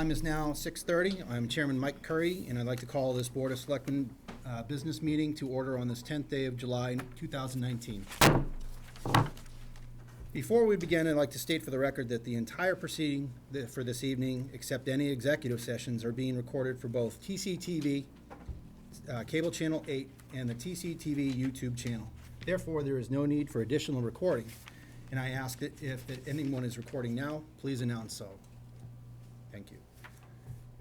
Time is now 6:30. I'm Chairman Mike Curry, and I'd like to call this Board of Selectmen business meeting to order on this 10th day of July 2019. Before we begin, I'd like to state for the record that the entire proceeding for this evening, except any executive sessions, are being recorded for both TCTV, Cable Channel 8, and the TCTV YouTube channel. Therefore, there is no need for additional recording, and I ask that if anyone is recording now, please announce so. Thank you.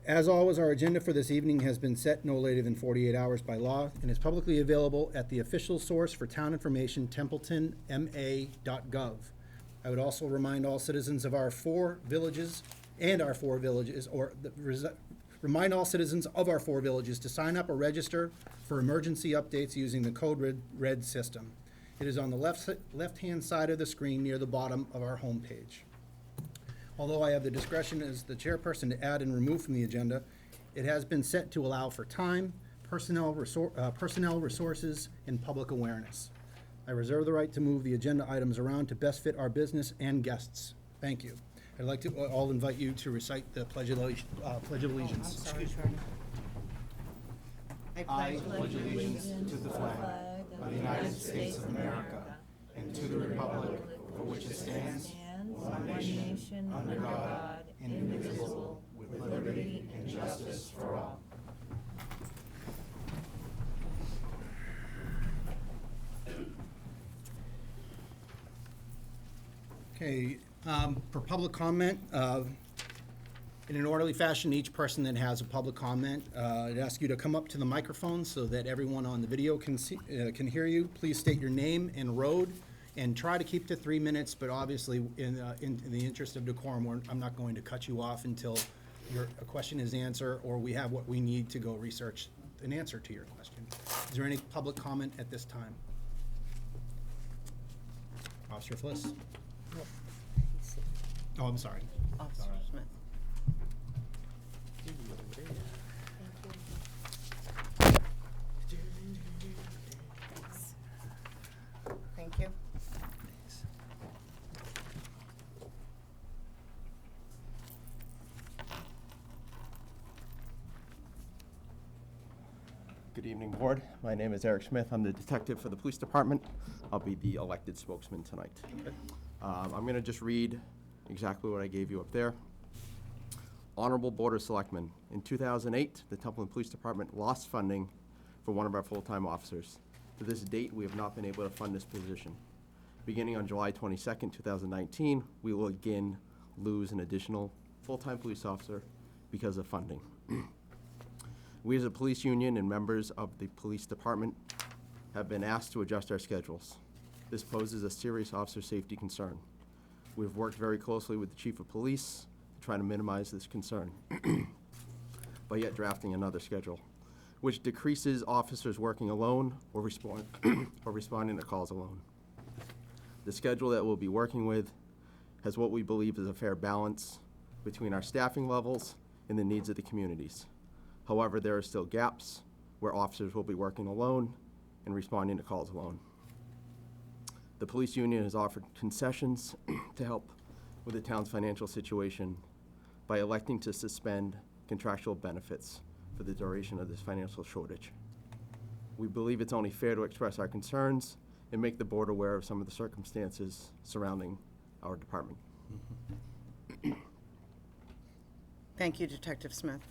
As always, our agenda for this evening has been set no later than 48 hours by law and is publicly available at the official source for town information, templetonma.gov. I would also remind all citizens of our four villages remind all citizens of our four villages to sign up or register for emergency updates using the code red system. It is on the left-hand side of the screen near the bottom of our homepage. Although I have the discretion as the chairperson to add and remove from the agenda, it has been set to allow for time, personnel resources, and public awareness. I reserve the right to move the agenda items around to best fit our business and guests. Thank you. I'd like to all invite you to recite the Pledge of Allegiance. I'm sorry, Charlie. I pledge allegiance to the flag of the United States of America and to the republic for which it stands, one nation, under God, indivisible, with liberty and justice for all. Okay, for public comment, in an orderly fashion, each person that has a public comment, I'd ask you to come up to the microphone so that everyone on the video can hear you. Please state your name and road, and try to keep to 3 minutes, but obviously in the interest of decorum, I'm not going to cut you off until a question is answered or we have what we need to go research an answer to your question. Is there any public comment at this time? Officer Fliss? Oh, I'm sorry. Officer Smith. Thank you. Good evening, Board. My name is Eric Smith. I'm the detective for the police department. I'll be the elected spokesman tonight. I'm going to just read exactly what I gave you up there. Honorable Board of Selectmen, in 2008, the Templeton Police Department lost funding for one of our full-time officers. To this date, we have not been able to fund this position. Beginning on July 22nd, 2019, we will again lose an additional full-time police officer because of funding. We as a police union and members of the police department have been asked to adjust our schedules. This poses a serious officer safety concern. We've worked very closely with the chief of police to try to minimize this concern, by yet drafting another schedule, which decreases officers working alone or responding to calls alone. The schedule that we'll be working with has what we believe is a fair balance between our staffing levels and the needs of the communities. However, there are still gaps where officers will be working alone and responding to calls alone. The police union has offered concessions to help with the town's financial situation by electing to suspend contractual benefits for the duration of this financial shortage. We believe it's only fair to express our concerns and make the board aware of some of the circumstances surrounding our department. Thank you, Detective Smith.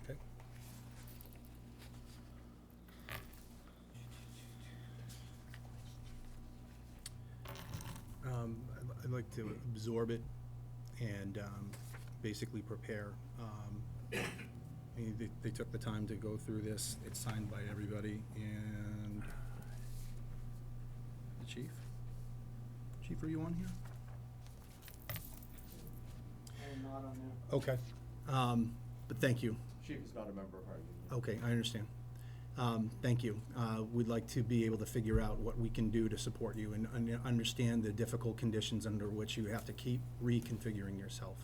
Okay. I'd like to absorb it and basically prepare. I mean, they took the time to go through this. It's signed by everybody, and the chief. Chief, are you on here? I'm not on there. Okay. But thank you. Chief is not a member of our union. Okay, I understand. Thank you. We'd like to be able to figure out what we can do to support you and understand the difficult conditions under which you have to keep reconfiguring yourself.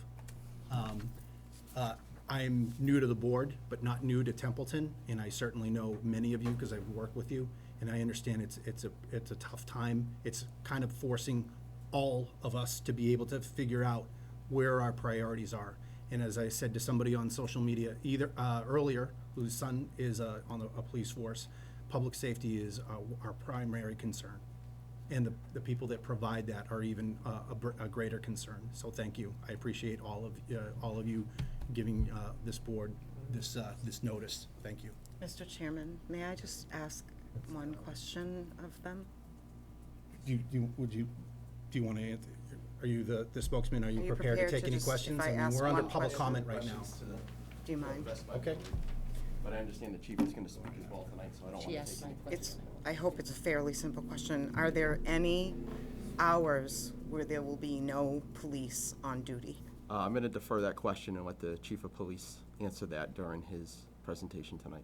I'm new to the board, but not new to Templeton, and I certainly know many of you because I've worked with you, and I understand it's a tough time. It's kind of forcing all of us to be able to figure out where our priorities are. And as I said to somebody on social media earlier, whose son is on a police force, public safety is our primary concern. And the people that provide that are even a greater concern. So thank you. I appreciate all of you giving this board this notice. Thank you. Mr. Chairman, may I just ask one question of them? Do you want to answer? Are you the spokesman? Are you Are you prepared to prepared take to any just- questions? if I mean, ask we're under one public question? comment right now. Questions to the- Do you mind? best of my Okay. ability. But I understand the chief is going to speak as well tonight, so I don't She want to asked take my any. question. I hope it's a fairly simple question. Are there any hours where there will be no police on duty? I'm going to defer that question and let the chief of police answer that during his presentation tonight.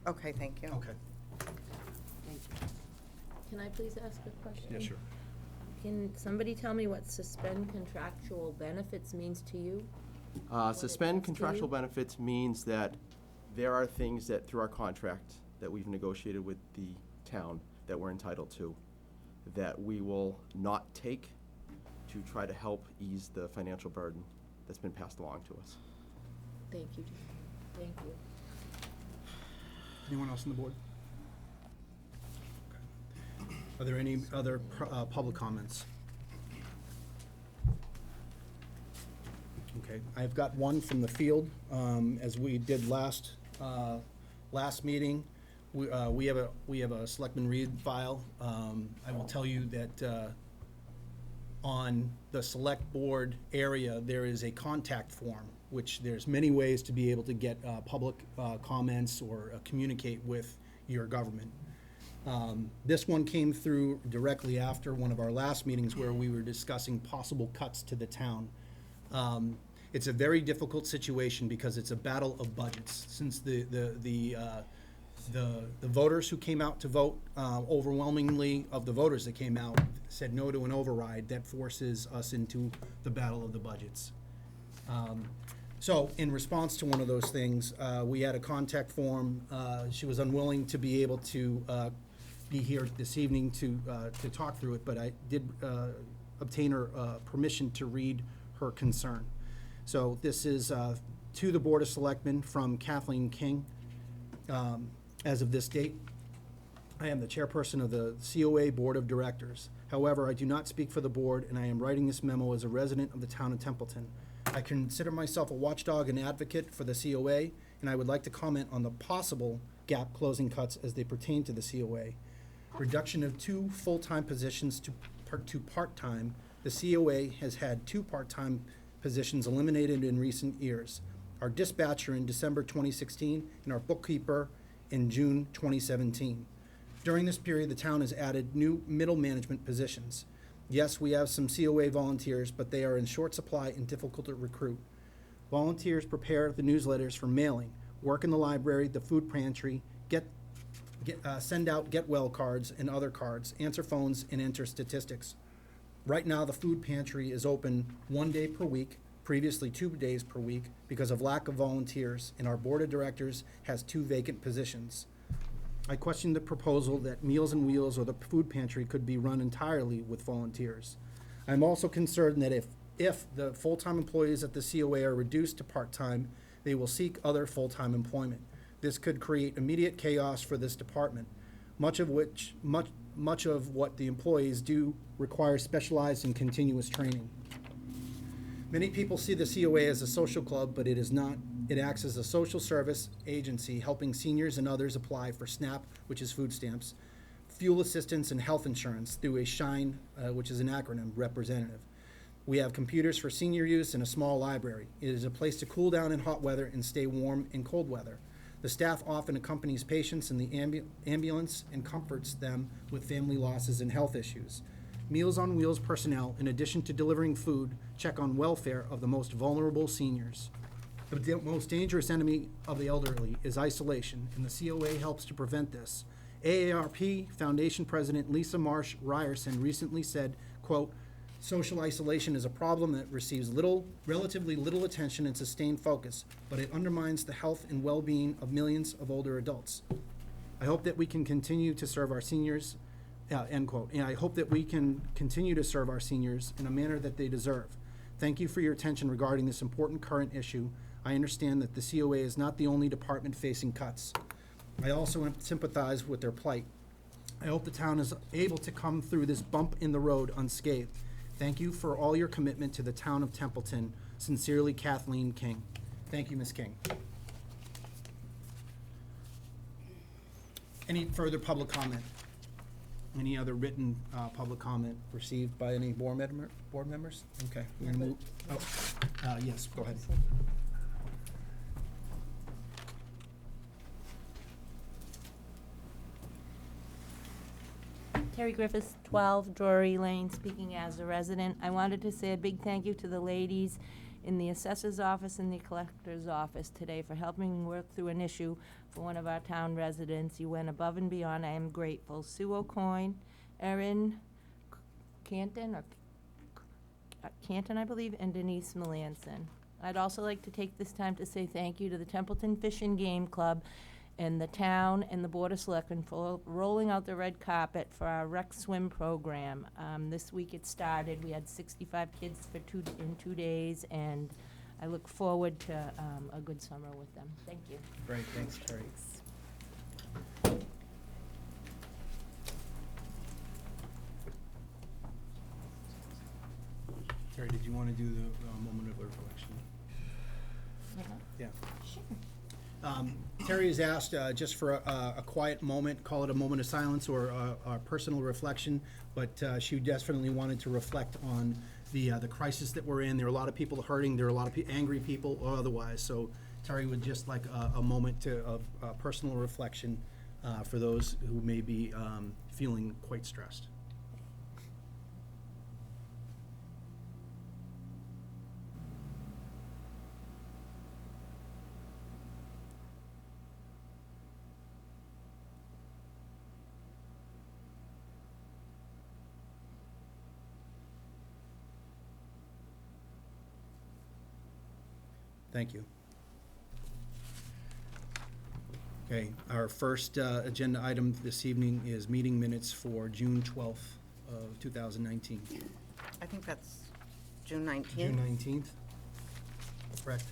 Okay, thank you. Okay. Thank you. Can I please ask a question? Yeah, sure. Can somebody tell me what suspend contractual benefits means to you? Suspend does to contractual you? benefits means that there are things that, through our contract, that we've negotiated with the town that we're entitled to, that we will not take to try to help ease the financial burden that's been passed along to us. Thank you. Thank you. Anyone else on the board? Okay. Are there any other public comments? Okay, I've got one from the field. As we did last meeting, we have a Selectman Reed file. I will tell you that on the select board area, there is a contact form, which there's many ways to be able to get public comments or communicate with your government. This one came through directly after one of our last meetings where we were discussing possible cuts to the town. It's a very difficult situation because it's a battle of budgets. Since the voters who came out to vote, overwhelmingly of the voters that came out said no to an override, that forces us into the battle of the budgets. So in response to one of those things, we had a contact form. She was unwilling to be able to be here this evening to talk through it, but I did obtain her permission to read her concern. So this is to the Board of Selectmen from Kathleen King. As of this date, I am the chairperson of the COA Board of Directors. However, I do not speak for the board, and I am writing this memo as a resident of the town of Templeton. I consider myself a watchdog and advocate for the COA, and I would like to comment on the possible gap closing cuts as they pertain to the COA. Reduction of 2 full-time positions to part-time. The COA has had 2 part-time positions eliminated in recent years. Our dispatcher in December 2016 and our bookkeeper in June 2017. During this period, the town has added new middle management positions. Yes, we have some COA volunteers, but they are in short supply and difficult to recruit. Volunteers prepare the newsletters for mailing, work in the library, the food pantry, send out get well cards and other cards, answer phones, and enter statistics. Right now, the food pantry is open 1 day per week, previously 2 days per week, because of lack of volunteers, and our board of directors has 2 vacant positions. I question the proposal that Meals on Wheels or the food pantry could be run entirely with volunteers. I'm also concerned that if the full-time employees at the COA are reduced to part-time, they will seek other full-time employment. This could create immediate chaos for this department, much of what the employees do requires specialized and continuous training. Many people see the COA as a social club, but it is not. It acts as a social service agency, helping seniors and others apply for SNAP, which is food stamps, fuel assistance, and health insurance through a SHINE, which is an acronym, representative. We have computers for senior use and a small library. It is a place to cool down in hot weather and stay warm in cold weather. The staff often accompanies patients in the ambulance and comforts them with family losses and health issues. Meals on Wheels personnel, in addition to delivering food, check on welfare of the most vulnerable seniors. The most dangerous enemy of the elderly is isolation, and the COA helps to prevent this. AARP Foundation President Lisa Marsh Ryerson recently said, quote, "Social isolation is a problem that receives relatively little attention and sustained focus, but it undermines the health and well-being of millions of older adults. I hope that we can continue to serve our seniors End quote. And I hope that we can continue to serve our seniors in a manner that they deserve. Thank you for your attention regarding this important current issue. I understand that the COA is not the only department facing cuts. I also sympathize with their plight. I hope the town is able to come through this bump in the road unscathed. Thank you for all your commitment to the town of Templeton. Sincerely, Kathleen King. Thank you, Ms. King. Any further public comment? Any other written public comment received by any board members? Okay, we're gonna move, yes, go ahead. Terry Griffiths, 12 Drury Lane, speaking as a resident. I wanted to say a big thank you to the ladies in the assessor's office and the collector's office today for helping work through an issue for one of our town residents. You went above and beyond. I am grateful. Sue O'Coin, Erin Canton, I believe, and Denise Melanson. I'd also like to take this time to say thank you to the Templeton Fish and Game Club and the town and the Board of Selectmen for rolling out the red carpet for our rec swim program. This week it started. We had 65 kids in 2 days, and I look forward to a good summer with them. Thank you. Great, thanks, Terry. Terry, did you want to do the moment of reflection? Yeah. Terry has asked just for a quiet moment, call it a moment of silence or a personal reflection, but she definitely wanted to reflect on the crisis that we're in. There are a lot of people hurting, there are a lot of angry people or otherwise, so Terry would just like a moment of personal reflection for those who may be feeling quite stressed. Thank you. Okay, our first agenda item this evening is meeting minutes for June 12th of 2019. I think that's June 19th. June 19th, correct?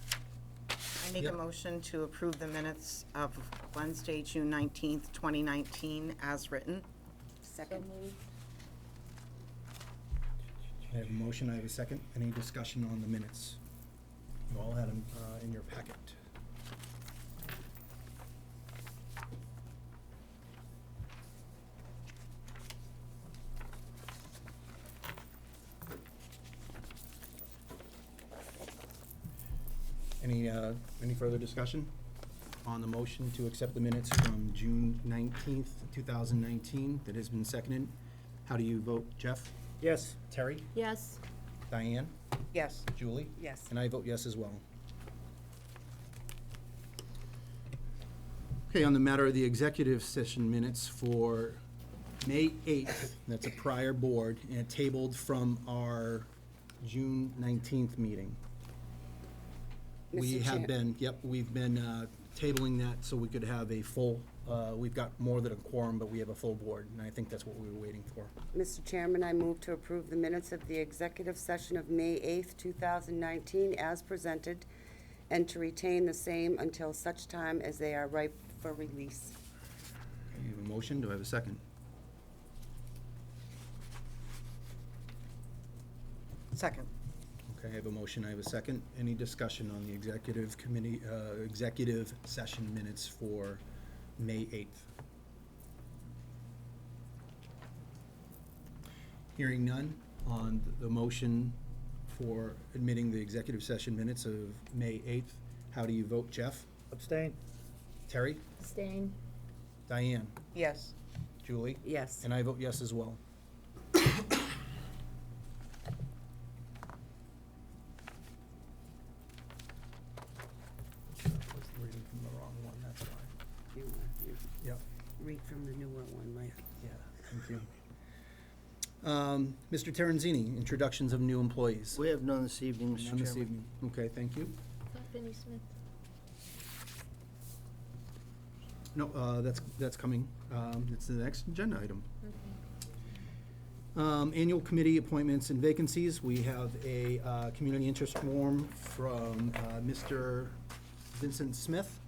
I make a Yep. motion to approve the minutes of Wednesday, June 19th, 2019, as written. Second. I have a motion, I have a second. Any discussion on the minutes? You all had them in your packet. Any further discussion on the motion to accept the minutes from June 19th, 2019 that has been seconded? How do you vote, Jeff? Yes. Terry? Yes. Diane? Yes. Julie? Yes. And I vote yes as well. Okay, on the matter of the executive session minutes for May 8th, that's a prior board, and tabled from our June 19th meeting. We have been, we've been tabling that so we could have a full, we've got more than a quorum, but we have a full board, and I think that's what we were waiting for. Mr. Chairman, I move to approve the minutes of the executive session of May 8th, 2019, as presented, and to retain the same until such time as they are ripe for release. Okay, you have a motion, do I have a second? Second. Okay, I have a motion, I have a second. Any discussion on the executive committee, executive session minutes for May 8th? Hearing none on the motion for admitting the executive session minutes of May 8th. How do you vote, Jeff? Abstain? Terry? Abstain. Diane? Yes. Julie? Yes. And I vote yes as well. Reading from the wrong one, that's fine. You Yep. read from the newer one, right? Yeah, thank you. Mr. Terenzini, introductions of new employees. We have none this evening, Mr. None this Chairman. evening. Okay, thank you. Finney Smith. No, that's coming. It's the next agenda item. Annual committee appointments and vacancies. We have a community interest form from Mr. Vincent Smith.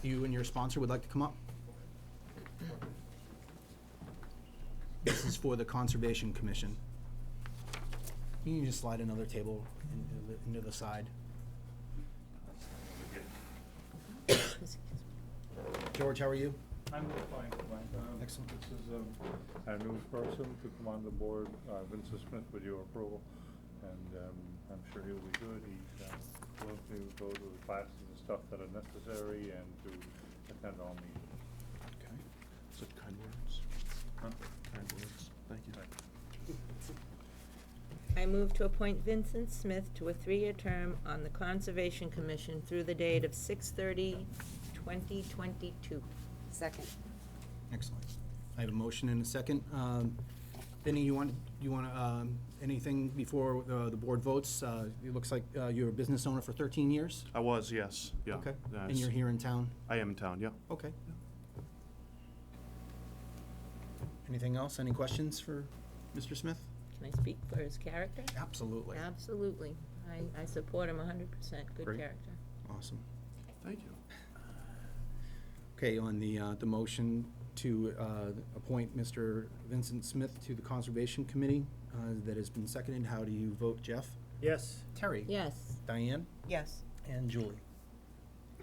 You and your sponsor would like to come up? This is for the Conservation Commission. You can just slide another table into the side. George, how are you? I'm fine. Excellent. This is a new person to come on the board, Vincent Smith, with your approval, and I'm sure he'll be good. He's willing to go to the classes and stuff that are necessary and to attend all meetings. Okay. Such kind words. Huh? Kind words. Thank you. I move to appoint Vincent Smith to a 3-year term on the Conservation Commission through the date of 6/30/2022. Second. Excellent. I have a motion and a second. Vinnie, you want anything before the board votes? It looks like you're a business owner for 13 years? I was, yes, yeah. Okay. And That's- you're here in town? I am in town, yeah. Okay. Anything else? Any questions for Mr. Smith? Can I speak for his character? Absolutely. Absolutely. I support him 100%. Good Great. character. Awesome. Thank you. Okay, on the motion to appoint Mr. Vincent Smith to the Conservation Committee that has been seconded, how do you vote, Jeff? Yes. Terry? Yes. Diane? Yes. And Julie?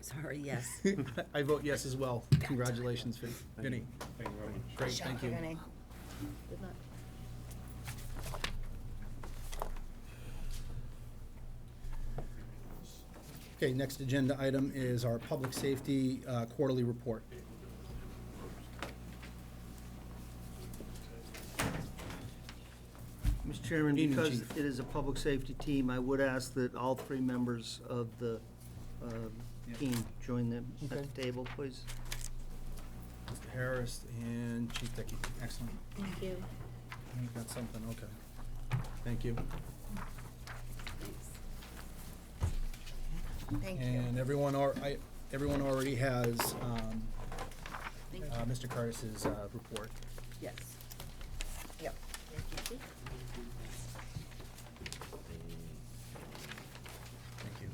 Sorry, yes. I vote yes as well. Congratulations, Vinnie. Thank you very much. Great, thank you. Vinnie. Good luck. Okay, next agenda item is our public safety quarterly report. Mr. Chairman, Evening, because Chief. it is a public safety team, I would ask that all 3 members of the team join them at Okay. the table, please. Mr. Harris and Chief Dickey. Excellent. Thank you. You've got something, okay. Thank you. Thank you. And everyone already has Mr. Curtis's report. Yes. Yep. Thank you, Chief. Thank you.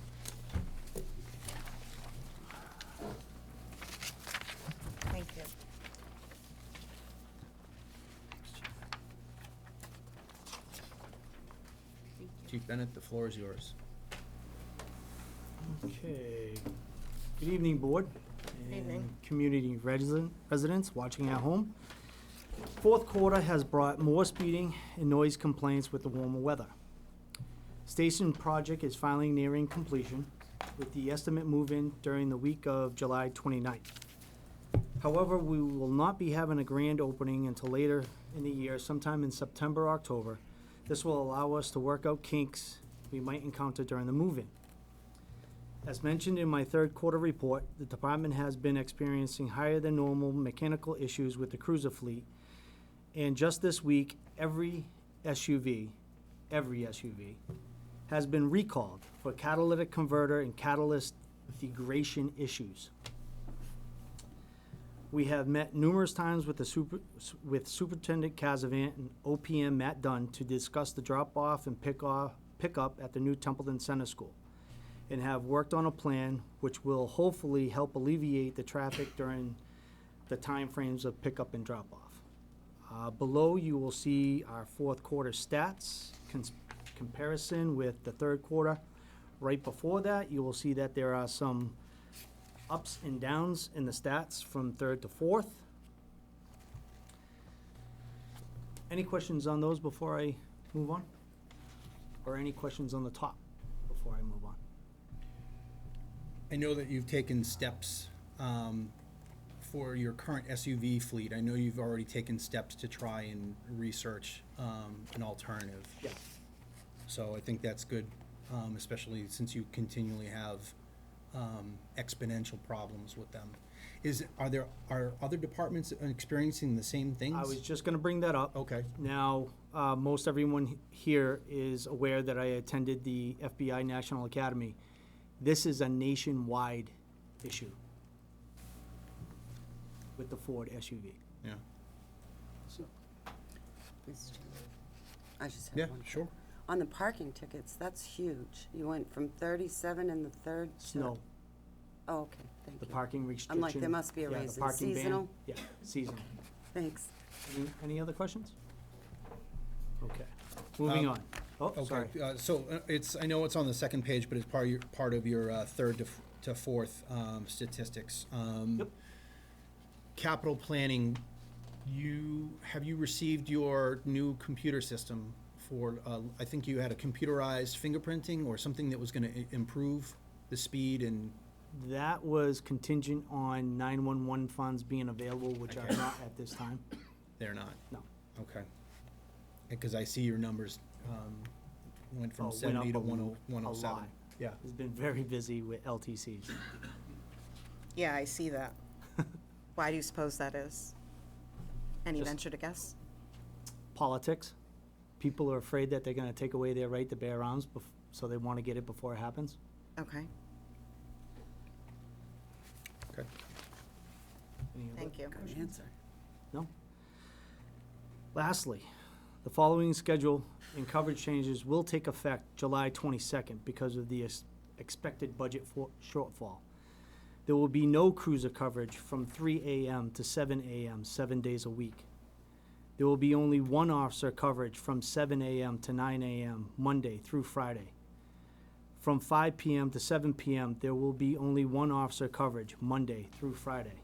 Thank you. Chief Bennett, the floor is yours. Okay. Good evening, Board. Evening. And community residents watching at home. Fourth quarter has brought more speeding and noise complaints with the warmer weather. Station project is finally nearing completion, with the estimate move-in during the week of July 29th. However, we will not be having a grand opening until later in the year, sometime in September or October. This will allow us to work out kinks we might encounter during the move-in. As mentioned in my third quarter report, the department has been experiencing higher than normal mechanical issues with the cruiser fleet. And just this week, every SUV has been recalled for catalytic converter and catalyst degradation issues. We have met numerous times with Superintendent Casavant and OPM Matt Dunn to discuss the drop-off and pick-up at the new Templeton Center School, and have worked on a plan which will hopefully help alleviate the traffic during the timeframes of pickup and drop-off. Below, you will see our fourth quarter stats, comparison with the third quarter. Right before that, you will see that there are some ups and downs in the stats from third to fourth. Any questions on those before I move on? Or any questions on the top before I move on? I know that you've taken steps for your current SUV fleet. I know you've already taken steps to try and research an alternative. Yeah. So I think that's good, especially since you continually have exponential problems with them. Are other departments experiencing the same things? I was just gonna bring that up. Okay. Now, most everyone here is aware that I attended the FBI National Academy. This is a nationwide issue with the Ford SUV. Yeah. Mr. Chairman, I just Yeah, have one. sure. On the parking tickets, that's huge. You went from 37 in the third to... No, Oh, okay, thank the you. parking restriction. I'm like, there must be a yeah, the reason. parking ban. Seasonal? Yeah, seasonal. Thanks. Any other questions? Okay, moving on. Oh, sorry. Okay, so it's, I know it's on the second page, but it's part of your third to fourth statistics. Yep. Capital planning, have you received your new computer system for, I think you had a computerized fingerprinting or something that was gonna improve the speed and, That was contingent on 911 funds being available, which are Okay. not at this time. they're not? No. Okay. Because I see your numbers went from Oh, went 70 to up a 107. lot. Yeah. It's been very busy with LTCs. Yeah, I see that. Why do you suppose that is? Any Just- venture to guess? Politics. People are afraid that they're gonna take away their right to bear arms, so they wanna get it before it happens. Okay, Okay. Any other thank you. Good answer. No? Lastly, the following schedule and coverage changes will take effect July 22nd because of the expected budget shortfall. There will be no cruiser coverage from 3 a.m. to 7 a.m., 7 days a week. There will be only one officer coverage from 7 a.m. to 9 a.m., Monday through Friday. From 5 p.m. to 7 p.m., there will be only one officer coverage, Monday through Friday.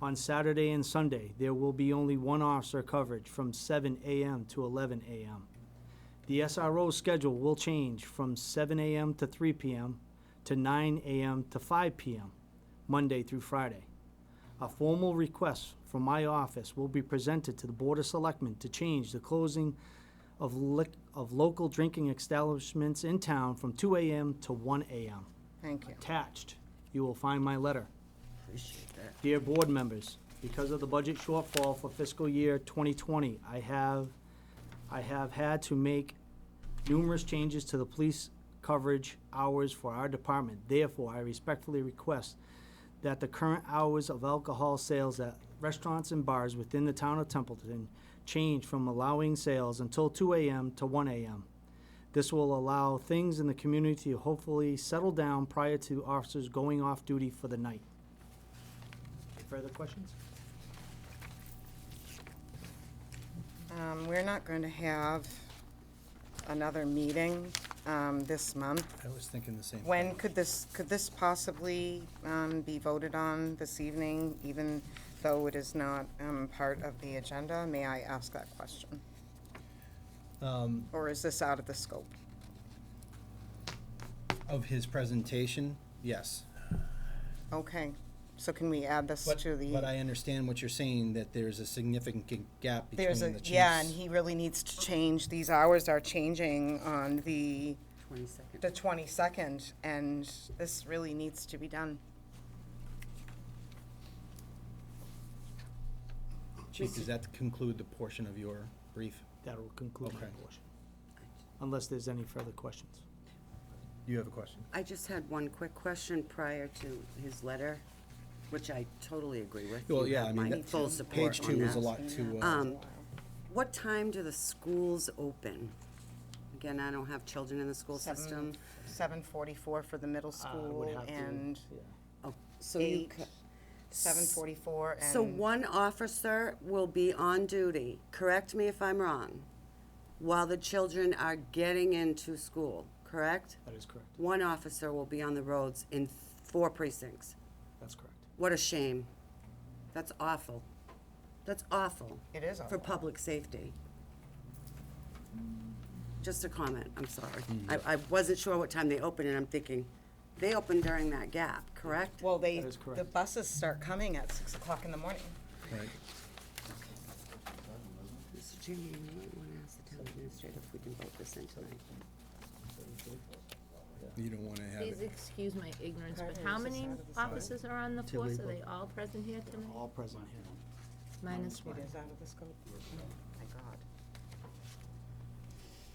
On Saturday and Sunday, there will be only one officer coverage from 7 a.m. to 11 a.m. The SRO schedule will change from 7 a.m. to 3 p.m. to 9 a.m. to 5 p.m., Monday through Friday. A formal request from my office will be presented to the Board of Selectmen to change the closing of local drinking establishments in town from 2 a.m. to 1 a.m. Thank you. Attached, you will find my letter. Appreciate that. Dear board members, because of the budget shortfall for fiscal year 2020, I have had to make numerous changes to the police coverage hours for our department. Therefore, I respectfully request that the current hours of alcohol sales at restaurants and bars within the town of Templeton change from allowing sales until 2 a.m. to 1 a.m. This will allow things in the community to hopefully settle down prior to officers going off duty for the night. Any further questions? We're not going to have another meeting this month. I was thinking the same thing. When could this possibly be voted on this evening, even though it is not part of the agenda? May I ask that question? Or is this out of the scope? Of his presentation, yes. Okay, so can we add this to the? But I understand what you're saying, that there's a significant gap between There's the a, chiefs. yeah, and he really needs to change, these hours are changing on the 22nd. 22nd, and this really needs to be done. Chief, does that conclude the portion of your brief? That'll conclude my Okay. portion. Unless there's any further questions. You have a question? I just had one quick question prior to his letter, which I totally agree with. Well, You yeah, have I mean, my that- full support page on 2 is a that. lot to, What time do the schools open? Again, I don't have children in the school system. 7:44 for the middle school, would have to- and Oh, so you, 8, ca- 7:44, and. so one officer will be on duty, correct me if I'm wrong, while the children are getting into school, correct? That is correct. One officer will be on the roads in 4 precincts. That's correct. What a shame. That's awful. That's awful. It is For awful. public safety. Just a comment, I'm sorry. I wasn't sure what time they opened, and I'm thinking, they open during that gap, correct? Well, That is correct. the buses start coming at 6 o'clock in the morning. right. Mr. Chairman, you might want to ask the town administrator if we can vote this in tonight. You don't want to have Please it. excuse my ignorance, but Carter, how is this many out of the scope? officers are on the force? Are they all present here tonight? All present here. Minus one. It is out of the scope? My God.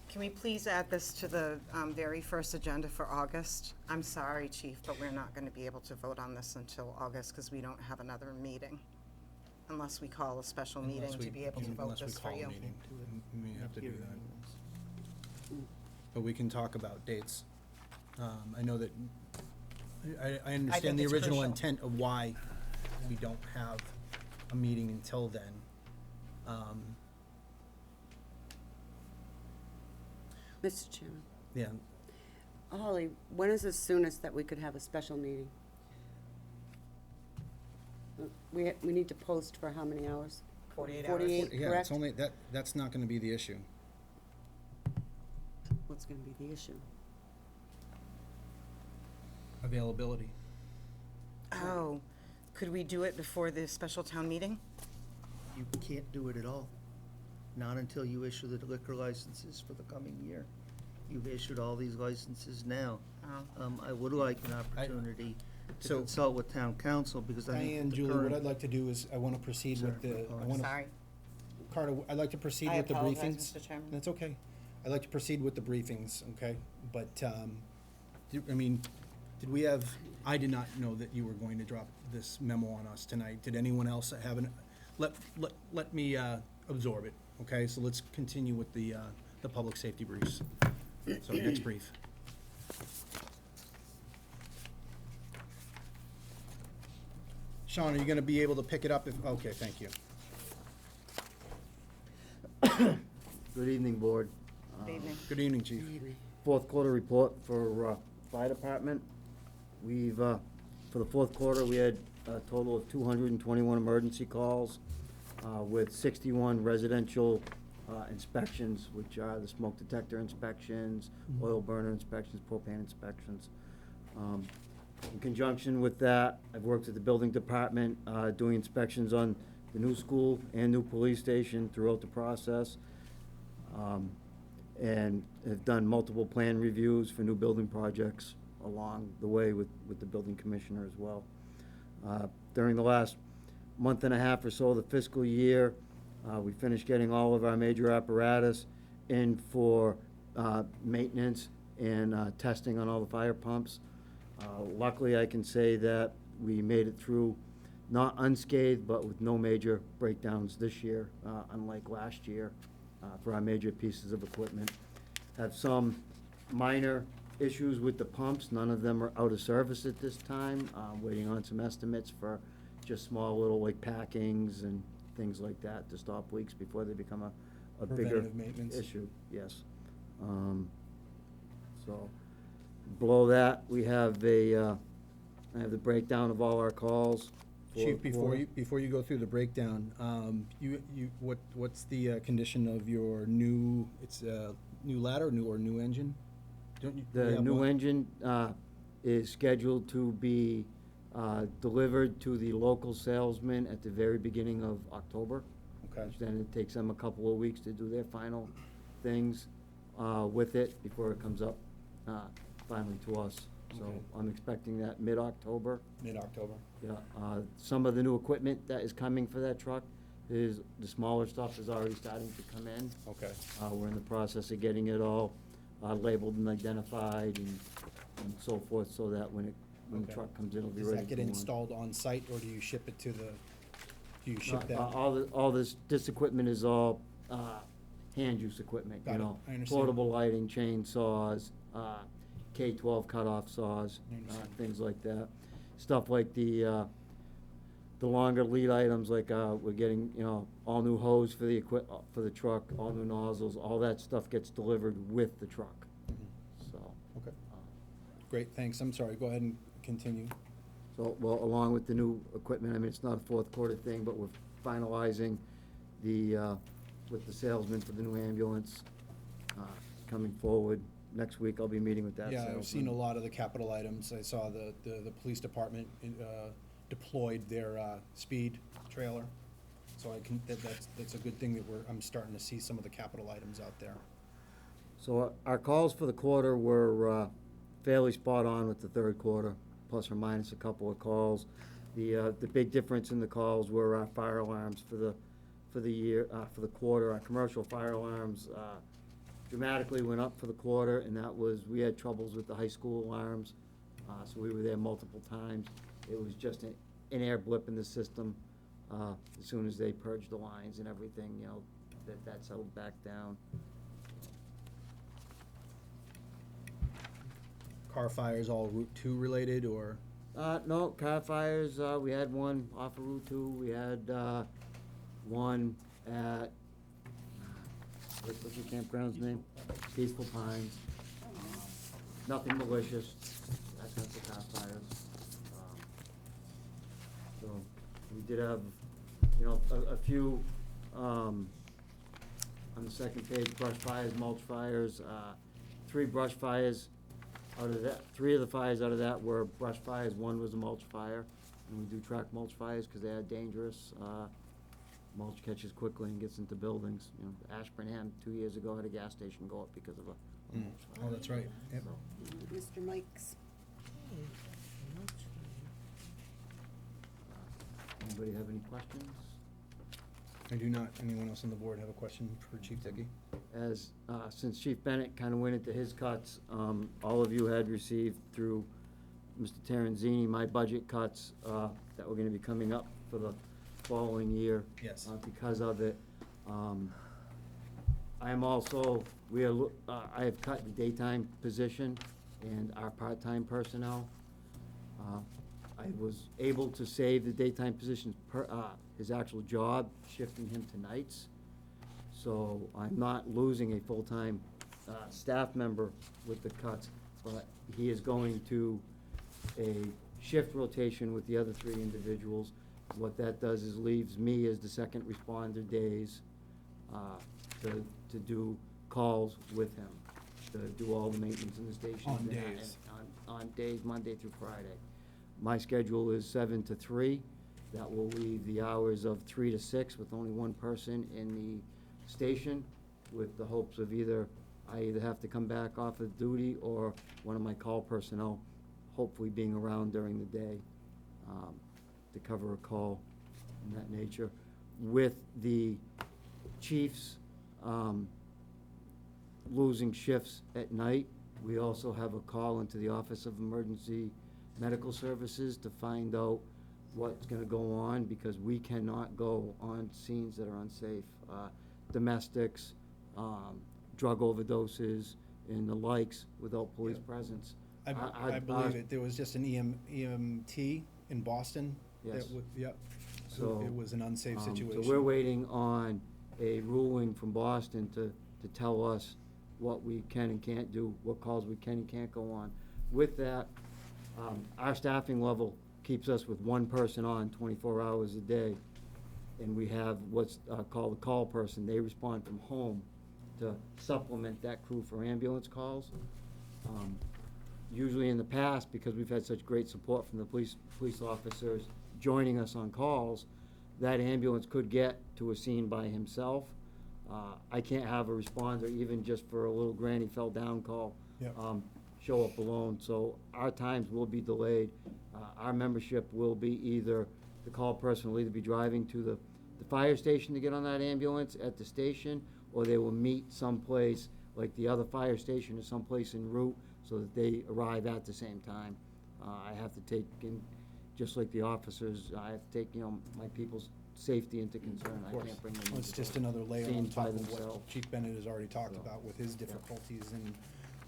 Can we please add this to the very first agenda for August? I'm sorry, Chief, but we're not going to be able to vote on this until August because we don't have another meeting. unless we call a special meeting Unless to we- be able to vote unless we this for call a you. meeting. We may have to do that. But we can talk about dates. I know that, I understand the it's original crucial. intent of why we don't have a meeting until then. Mr. Chairman. Yeah, Holly, when is the soonest that we could have a special meeting? We need to post for how many hours? 48 hours. 48, yeah, correct? it's only, that's not gonna be the issue. What's gonna be the issue? Availability. Oh, could we do it before the special town meeting? You can't do it at all. Not until you issue the liquor licenses for the coming year. You've issued all these licenses now. Oh. I would like an opportunity to So- consult with town council, because I think Diane, the Julie, what I'd current. like to do is, I wanna proceed with Sorry, the, I apologies. wanna, Sorry. Carter, I'd like to proceed I with the apologize, briefings. Mr. Chairman. That's okay. I'd like to proceed with the briefings, okay? But, did we have, I did not know that you were going to drop this memo on us tonight. Did anyone else have let me absorb it, okay? So let's continue with the public safety briefs. So next brief. Sean, are you gonna be able to pick it up if, okay, thank you. Good evening, Board. Good evening. Good evening, Chief. Fourth quarter report for Fire Department. We've, for the fourth quarter, we had a total of 221 emergency calls with 61 residential inspections, which are the smoke detector inspections, oil burner inspections, propane inspections. In conjunction with that, I've worked at the building department, doing inspections on the new school and new police station throughout the process. And have done multiple plan reviews for new building projects along the way with the building commissioner as well. During the last month and a half or so of the fiscal year, we finished getting all of our major apparatus in for maintenance and testing on all the fire pumps. Luckily, I can say that we made it through not unscathed, but with no major breakdowns this year, unlike last year, for our major pieces of equipment. Have some minor issues with the pumps. None of them are out of service at this time. Waiting on some estimates for just small little like packings and things like that to stop leaks before they become a bigger Preventative maintenance. issue, yes. So, below that, we have I have the breakdown of all our calls. for Chief, quarter. before you go through the breakdown, what's the condition of your new, it's a new ladder, new engine? Don't you- you The have new one? engine is scheduled to be delivered to the local salesman at the very beginning of October. Okay. Which then it takes them a couple of weeks to do their final things with it before it comes up finally to us. So Okay. I'm expecting that mid-October. Mid-October. Yeah, some of the new equipment that is coming for that truck is, the smaller stuff is already starting to come in. Okay. We're in the process of getting it all labeled and identified and so forth, so that when the Okay. truck comes in, it'll be Does ready that to get go on. installed on site, or do you ship it to the, do you ship that? All this equipment is all hand-use equipment, Got you it. know. I understand. Portable lighting, chainsaws, K-12 cutoff saws, I understand. things like that. Stuff like the longer lead items, like we're getting, all new hose for the for the truck, all new nozzles, all that stuff gets delivered with the truck, so. Okay. Great, thanks. I'm sorry. Go ahead and continue. So, well, along with the new equipment, I mean, it's not a fourth quarter thing, but we're finalizing with the salesman for the new ambulance, coming forward. Next week, I'll be meeting with that salesman. Yeah, I've seen a lot of the capital items. I saw the police department deployed their speed trailer. So that's a good thing that I'm starting to see some of the capital items out there. So our calls for the quarter were fairly spot on with the third quarter, plus or minus a couple of calls. The big difference in the calls were our fire alarms for the year, for the quarter. Our commercial fire alarms dramatically went up for the quarter, and that was, we had troubles with the high school alarms, so we were there multiple times. It was just an air blip in the system. As soon as they purge the lines and everything, you know, that's settled back down. Car fires all Route 2 related, or? No, car fires, we had one off of Route 2, we had, one at, what's your campground's name? Peaceful Pines. Nothing malicious, that's not the car fires. So, we did have, you know, a few, on the second page, brush fires, mulch fires, 3 brush fires. Out of that, 3 of the fires out of that were brush fires, 1 was a mulch fire. And we do track mulch fires because they are dangerous. Mulch catches quickly and gets into buildings. You know, Ashburnham 2 years ago had a gas station go up because of a mulch fire. Oh, that's right. Yep. Mr. Mikes? Anybody have any questions? I do not. Anyone else on the board have a question for Chief Dickey? As, since Chief Bennett kind of went into his cuts, all of you had received through Mr. Terenzini, my budget cuts, that were gonna be coming up for the following year. Yes. Because of it. I am also, I have cut the daytime position and our part-time personnel. I was able to save the daytime positions his actual job, shifting him to nights. So I'm not losing a full-time, staff member with the cuts, but he is going to a shift rotation with the other 3 individuals. What that does is leaves me as the second responder days, to do calls with him, to do all the maintenance in the station. On days. On days, Monday through Friday. My schedule is 7 to 3. That will leave the hours of 3 to 6 with only 1 person in the station, with the hopes of I either have to come back off of duty or one of my call personnel hopefully being around during the day, to cover a call in that nature. With the chiefs, losing shifts at night, we also have a call into the Office of Emergency Medical Services to find out what's gonna go on, because we cannot go on scenes that are unsafe. Domestics, drug overdoses, and the likes without police presence. I believe it. There was just an EMT in Boston. Yes. Yep. So, It was an unsafe situation. So we're waiting on a ruling from Boston to tell us what we can and can't do, what calls we can and can't go on. With that, our staffing level keeps us with 1 person on 24 hours a day. And we have what's called a call person. They respond from home to supplement that crew for ambulance calls. Usually in the past, because we've had such great support from the police officers joining us on calls, that ambulance could get to a scene by himself. I can't have a responder, even just for a little granny fell down call, Yep. show up alone. So our times will be delayed. Our membership will be either, the call person will either be driving to the fire station to get on that ambulance at the station, or they will meet someplace, like the other fire station or someplace en route, so that they arrive at the same time. I have to take, just like the officers, I have to take, my people's safety into concern. Of I course. can't bring them Well, it's into just the another layer on scenes by top of what themselves. Chief Bennett has already talked So, about with his difficulties, and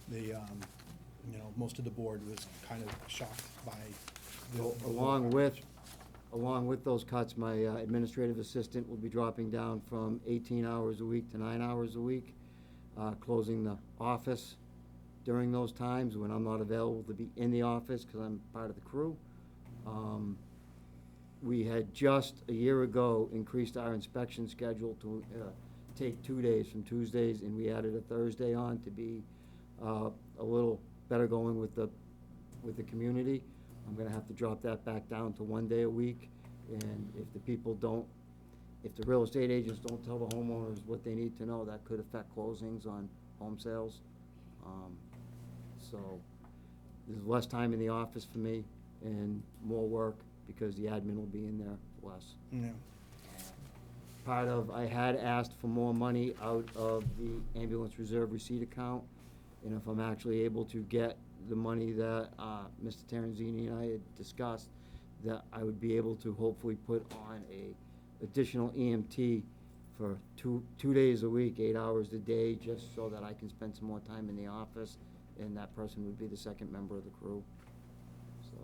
the, most of the board was kind of shocked by the. So, along with those cuts, my administrative assistant will be dropping down from 18 hours a week to 9 hours a week, closing the office during those times when I'm not available to be in the office because I'm part of the crew. We had just a year ago increased our inspection schedule to take 2 days from Tuesdays, and we added a Thursday on to be a little better going with the community. I'm gonna have to drop that back down to 1 day a week, and if the real estate agents don't tell the homeowners what they need to know, that could affect closings on home sales. So there's less time in the office for me and more work because the admin will be in there less. Yeah. I had asked for more money out of the ambulance reserve receipt account, and if I'm actually able to get the money that Mr. Terenzini and I had discussed, that I would be able to hopefully put on a additional EMT for two days a week, 8 hours a day, just so that I can spend some more time in the office, and that person would be the second member of the crew, so.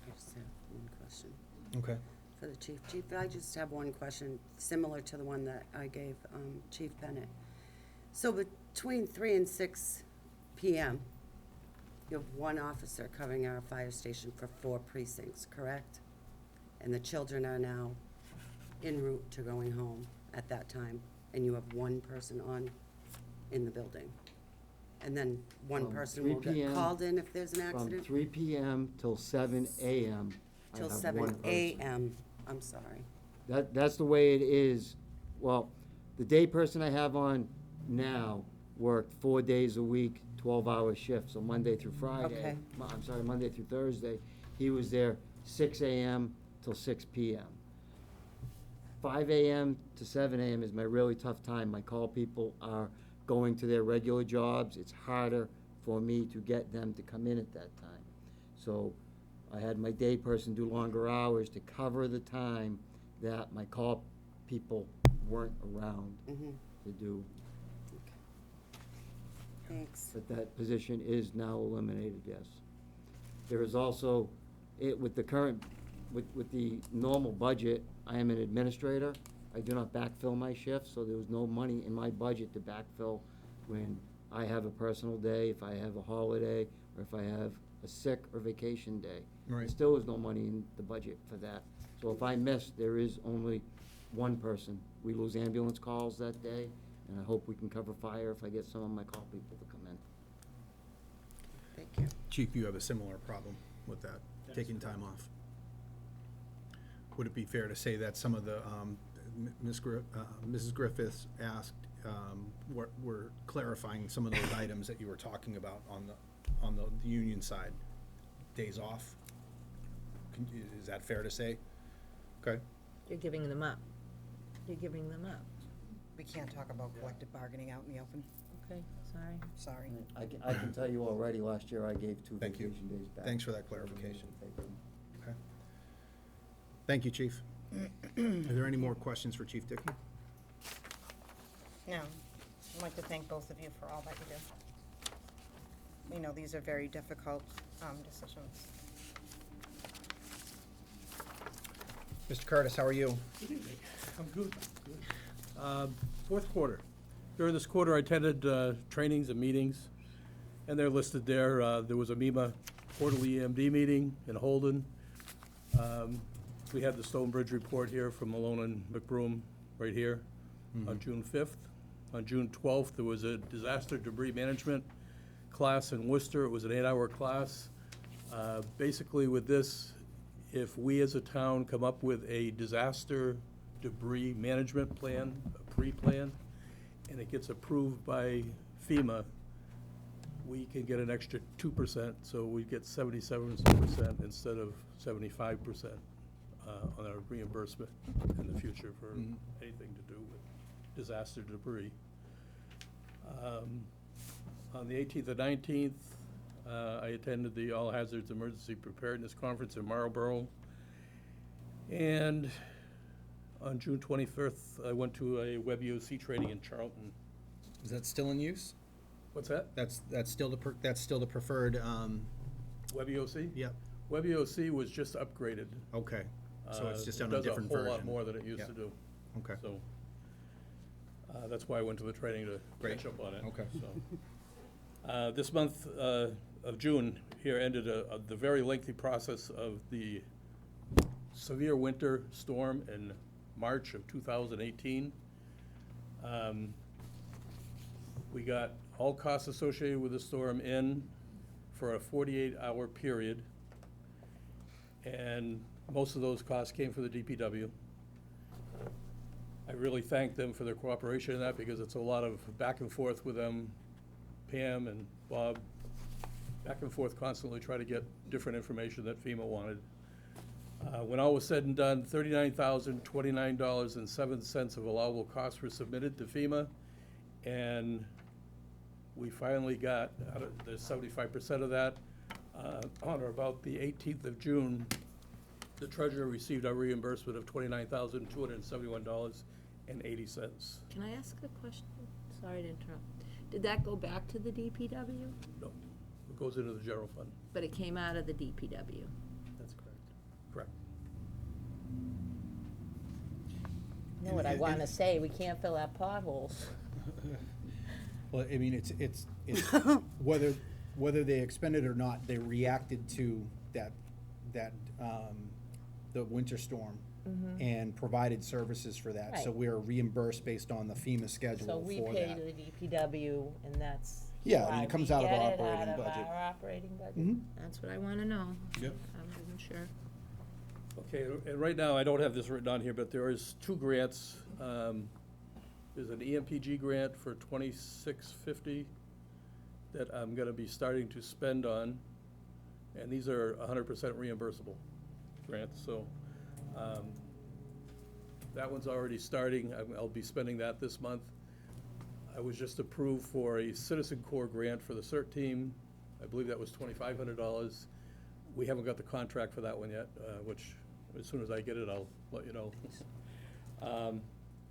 I just have one question Okay. for the chief. Chief, I just have one question, similar to the one that I gave Chief Bennett. So between 3 and 6 p.m., you have one officer covering our fire station for 4 precincts, correct? And the children are now en route to going home at that time, and you have one person in the building. And then one From person 3 will get p.m. called in if there's an From accident? 3 p.m. till 7 a.m. I Till have 7 one person. a.m., I'm sorry. That's the way it is. Well, the day person I have on now worked 4 days a week, 12-hour shifts, so Monday through Friday. Okay. I'm sorry, Monday through Thursday. He was there 6 a.m. till 6 p.m. 5 a.m. to 7 a.m. is my really tough time. My call people are going to their regular jobs. It's harder for me to get them to come in at that time. So I had my day person do longer hours to cover the time that my call people weren't around Mhm. to do. Thanks. But that position is now eliminated, yes. There is also, with the current, with the normal budget, I am an administrator. I do not backfill my shifts, so there was no money in my budget to backfill when I have a personal day, if I have a holiday, or if I have a sick or vacation day. There Right. still is no money in the budget for that. So if I miss, there is only one person. We lose ambulance calls that day, and I hope we can cover fire if I get some of my call people to come in. Thank you. Chief, you have a similar problem with that, taking time off. Would it be fair to say that some of the, Mrs. Griffiths asked, were clarifying some of those items that you were talking about on the union side? Days off? Is that fair to say? Okay. You're giving them up. You're giving them up. We can't talk about collective bargaining out in the open. Okay, sorry. Sorry. I can tell you already, last year I gave 2 Thank you. vacation days back. Thanks for that clarification. Okay. Thank you, Chief. Are there any more questions for Chief Dickey? No, I'd like to thank both of you for all that you do. You know, these are very difficult decisions. Mr. Curtis, how are you? Good evening. I'm good. Fourth quarter. During this quarter, I attended trainings and meetings, and they're listed there. There was a MEMA quarterly EMD meeting in Holden. We had the Stone Bridge report here from Malone and McBroom right here on June 5th. On June 12th, there was a disaster debris management class in Worcester. It was an 8-hour class. Basically with this, if we as a town come up with a disaster debris management plan, a pre-plan, and it gets approved by FEMA, we can get an extra 2%, so we get 77% instead of 75% on our reimbursement in the future for anything to do with disaster debris. On the 18th and 19th, I attended the All Hazards Emergency Preparedness Conference in Marlborough. And on June 25th, I went to a WebUC training in Charlton. Is that still in use? What's that? That's still the preferred, WebUC? yep, WebUC was just upgraded. okay. So it's just It on a different does a whole lot version. more than it used Yeah. to do. Okay, So that's why I went to the training to Great. catch up on it. Okay. So this month of June here ended the very lengthy process of the severe winter storm in March of 2018. We got all costs associated with the storm in for a 48-hour period, and most of those costs came from the DPW. I really thank them for their cooperation in that, because it's a lot of back and forth with them, Pam and Bob, back and forth constantly try to get different information that FEMA wanted. When all was said and done, $39,029.07 of allowable costs were submitted to FEMA, and we finally got, out of the 75% of that, on or about the 18th of June, The treasurer received a reimbursement of $29,271.80. Can I ask a question? Sorry to interrupt. Did that go back to the DPW? No, it goes into the general fund. But it came out of the DPW? That's correct. Correct. You know what I want to say, we can't fill our potholes. Well, I mean, it's whether they expended or not, they reacted to that, the winter storm and provided services for that. So Right. we're reimbursed based on the FEMA schedule So for we pay that. to the DPW, and that's Yeah, I mean, why it comes we out of get our it operating out of budget. our operating budget. Mhm. That's what I want to know. Yep. I wasn't sure. Okay, and right now, I don't have this written on here, but there is 2 grants. There's an EMPG grant for $2650 that I'm gonna be starting to spend on, and these are 100% reimbursable grants, so, that one's already starting. I'll be spending that this month. I was just approved for a Citizen Corps grant for the CERT team. I believe that was $2,500. We haven't got the contract for that one yet, which, as soon as I get it, I'll let you know.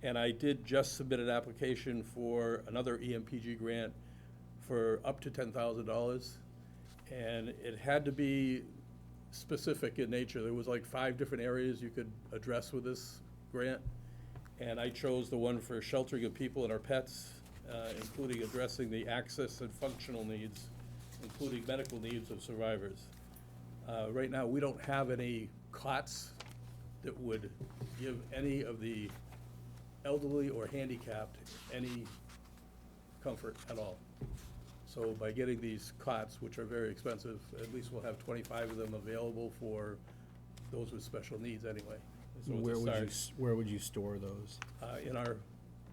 And I did just submit an application for another EMPG grant for up to $10,000. And it had to be specific in nature. There was like 5 different areas you could address with this grant. And I chose the one for sheltering of people and our pets, including addressing the access and functional needs, including medical needs of survivors. Right now, we don't have any cots that would give any of the elderly or handicapped any comfort at all. So by getting these cots, which are very expensive, at least we'll have 25 of them available for those with special needs anyway. So it's a start, Where would you store those? in our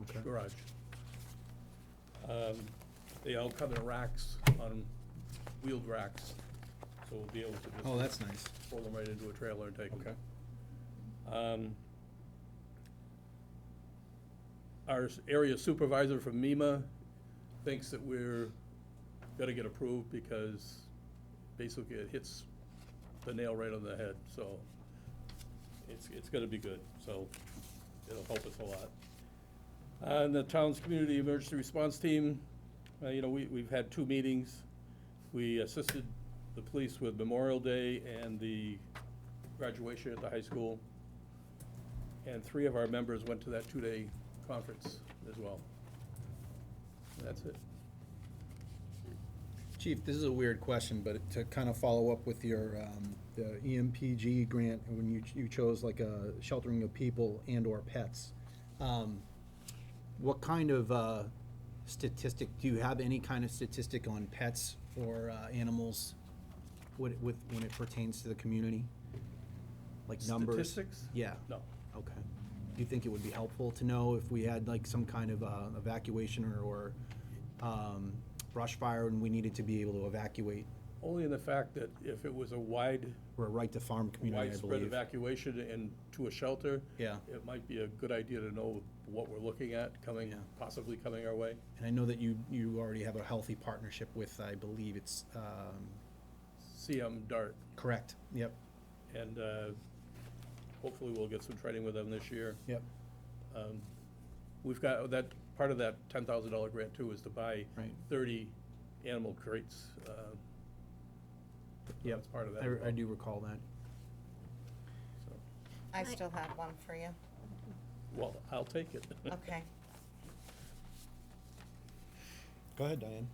Okay. garage. They all come in racks, on wheeled racks, so we'll be able to just. Oh, that's nice. Pull them right into a trailer and take them. Okay. Our area supervisor from MEMA thinks that we're gonna get approved because basically it hits the nail right on the head, so it's gonna be good, so it'll help us a lot. And the town's community emergency response team, we've had 2 meetings. We assisted the police with Memorial Day and the graduation at the high school. And 3 of our members went to that 2-day conference as well. And that's it. Chief, this is a weird question, but to kind of follow up with your, the EMPG grant, when you chose like a sheltering of people and/or pets, what kind of statistic, do you have any kind of statistic on pets or animals when it pertains to the community? Like numbers? Statistics? Yeah. No. Okay. Do you think it would be helpful to know if we had like some kind of evacuation or brush fire and we needed to be able to evacuate? Only in the fact that if it was a We're a right to farm community, I widespread believe. evacuation into a shelter, Yeah. it might be a good idea to know what we're looking at Yeah. possibly coming our way. And I know that you already have a healthy partnership with, I believe it's, CM DART, correct, yep, and hopefully we'll get some training with them this year. yep, We've got, that, part of that $10,000 grant too is to buy right, 30 animal crates. yep. That's part of that. I do recall that. So, I still have one for you. well, I'll take it. Okay. Go ahead, Diane.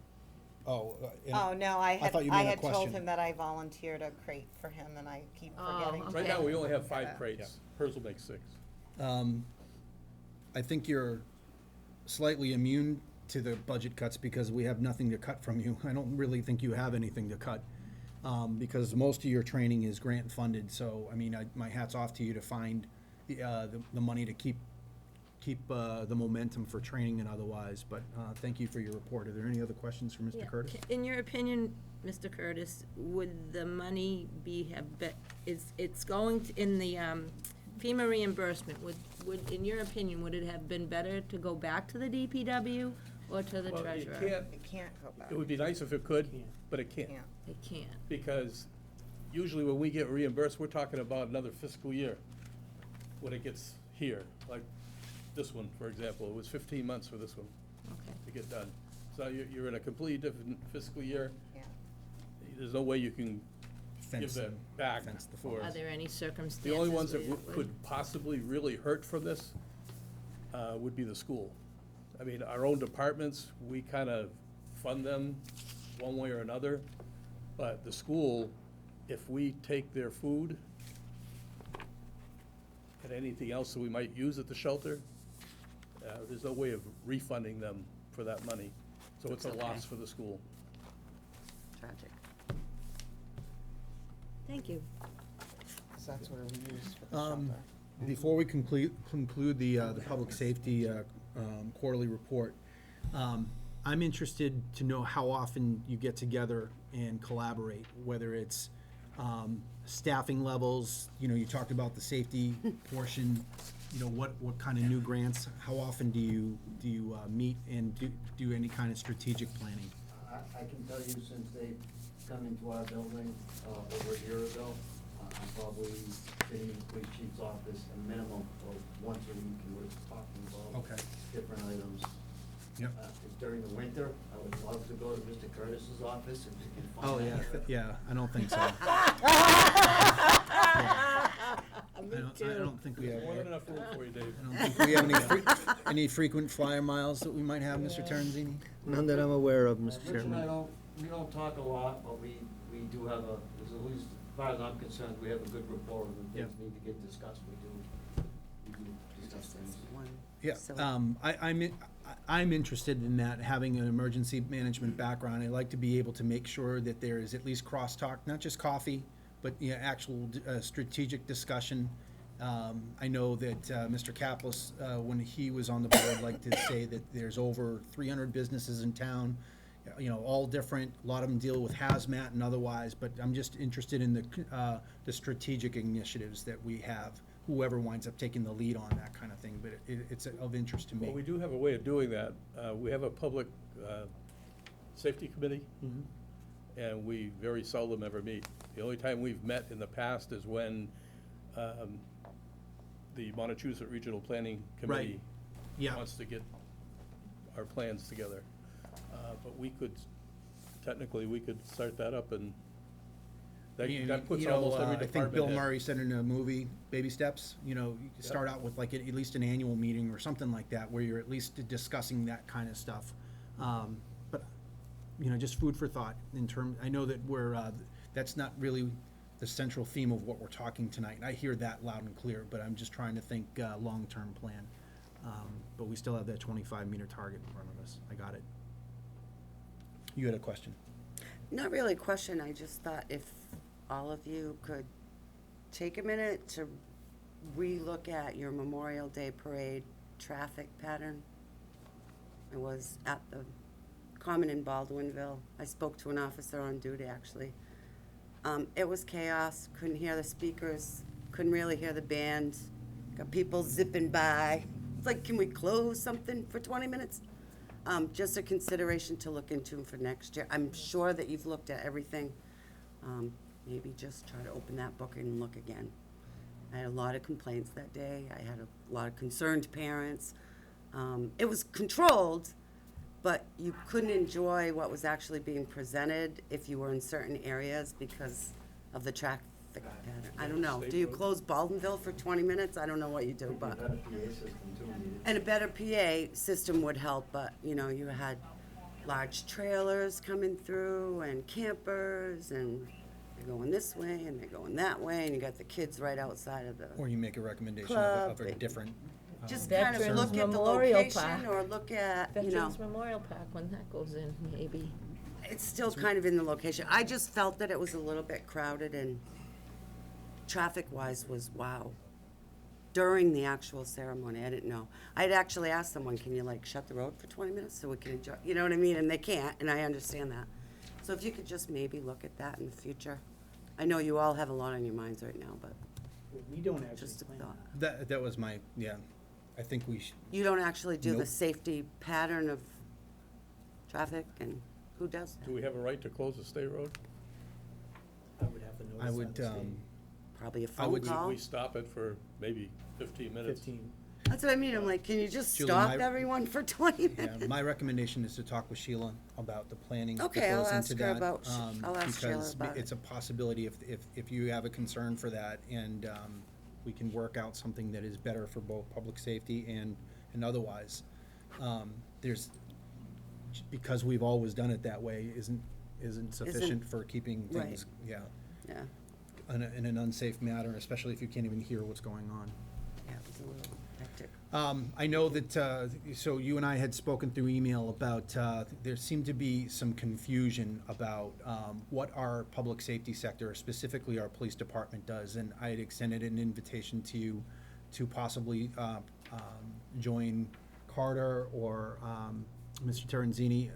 Oh. Oh, no, I thought you had meant a told question. him that I volunteered a crate for him, and I keep Oh, forgetting. to okay. Right now, we only have 5 Yeah. crates. Hers will make 6. I think you're slightly immune to the budget cuts because we have nothing to cut from you. I don't really think you have anything to cut, because most of your training is grant funded. So, I mean, my hat's off to you to find the money to keep the momentum for training and otherwise. But thank you for your report. Are there any other questions for Mr. Yeah. Curtis? In your opinion, Mr. Curtis, would the money it's going to, in the FEMA reimbursement, in your opinion, would it have been better to go back to the DPW or to the Well, treasurer? It can't go back. It would be nice if it could, but it can't. Can't. It can't. Because usually when we get reimbursed, we're talking about another fiscal year when it gets here. Like this one, for example, it was 15 months for this one Okay. to get done. So you're in a completely different fiscal year. Yeah. There's no way you can give Fence that them, back fence the for. Are there any circumstances? The only ones that where could possibly really hurt from this would be the school. I mean, our own departments, we kind of fund them one way or another, but the school, if we take their food and anything else that we might use at the shelter, there's no way of refunding them for that money. So it's a Okay. loss for the school. Tragic. Thank you. So that's what we use for the shelter. Before we conclude the public safety quarterly report, I'm interested to know how often you get together and collaborate, whether it's staffing levels, you talked about the safety portion, what kind of new grants, how often do you meet and do any kind of strategic planning? I can tell you, since they've come into our building, over a year ago, I'm probably sitting in the police chief's office a minimum of once a week, and we're talking about Okay. different items. Yep. During the winter, I would love to go to Mr. Curtis's office and find Oh, out. yeah, I don't think so. I don't think we have. More than enough room for you, Dave. I don't think we have any frequent flyer miles that we might have, Mr. Terenzini? None that I'm aware of, Mr. Rich and I Chairman. we don't talk a lot, but we do have as far as I'm concerned, we have a good rapport, and when things Yeah. need to get discussed, we do discuss things. One. Yeah, So- I'm interested in that, having an emergency management background. I like to be able to make sure that there is at least crosstalk, not just coffee, but actual strategic discussion. I know that Mr. Kaplis, when he was on the board, liked to say that there's over 300 businesses in town, all different. A lot of them deal with hazmat and otherwise, but I'm just interested in the strategic initiatives that we have. Whoever winds up taking the lead on that kind of thing, but it's of interest to me. Well, we do have a way of doing that. We have a public safety committee, and we very seldom ever meet. The only time we've met in the past is when the Montechusett Regional Planning Committee Yeah. wants to get our plans together. But technically, we could start that up, and that puts almost every I think department Bill head. Murray said in a movie, Baby Steps, you could start out with like at least an annual meeting or something like that, where you're at least discussing that kind of stuff. But, just food for thought I know that that's not really the central theme of what we're talking tonight. I hear that loud and clear, but I'm just trying to think, long-term plan. But we still have that 25-meter target in front of us. I got it. You had a question? Not really a question, I just thought if all of you could take a minute to relook at your Memorial Day Parade traffic pattern. I was at the Common in Baldwinville. I spoke to an officer on duty, actually. It was chaos, couldn't hear the speakers, couldn't really hear the band, got people zipping by. It's like, can we close something for 20 minutes? Just a consideration to look into for next year. I'm sure that you've looked at everything. Maybe just try to open that book and look again. I had a lot of complaints that day. I had a lot of concerned parents. It was controlled, but you couldn't enjoy what was actually being presented if you were in certain areas because of the traffic pattern. I don't know. Do you close Baldwinville for 20 minutes? I don't know what you do, but. We've had a PA system too, needed. And a better PA system would help, but, you had large trailers coming through and campers, and they're going this way and they're going that way, and you got the kids right outside of the, Or you make a recommendation Club, of a different. just kind of Veterans look at the Memorial location Park. or look at, Veterans Memorial Park, when that goes in, maybe. it's still kind of in the location. I just felt that it was a little bit crowded and traffic-wise was wow. During the actual ceremony, I didn't know. I'd actually asked someone, can you shut the road for 20 minutes so we can enjoy, you know what I mean? And they can't, and I understand that. So if you could just maybe look at that in the future. I know you all have a lot on your minds right now, but We don't actually just a plan. thought. That was my, I think we should. You don't actually do the Nope. safety pattern of traffic, and who does Do that? we have a right to close a state road? I would have I would, Probably a I phone would- call. We stop it for maybe 15 minutes. 15. That's what I mean, I'm like, can you just Julie, stop my- everyone for 20 yeah, minutes? my recommendation is to talk with Sheila about the planning that Okay, I'll goes ask into her that. about- I'll ask Sheila Because about it's it. a possibility if you have a concern for that, and we can work out something that is better for both public safety and otherwise. There's, because we've always done it that way, isn't sufficient for keeping right. things, yeah, Yeah, in an unsafe manner, especially if you can't even hear what's going on. yeah, it was a little hectic. I know that, so you and I had spoken through email about, there seemed to be some confusion about what our public safety sector, specifically our police department, does. And I had extended an invitation to you to possibly join Carter or Mr. Terenzini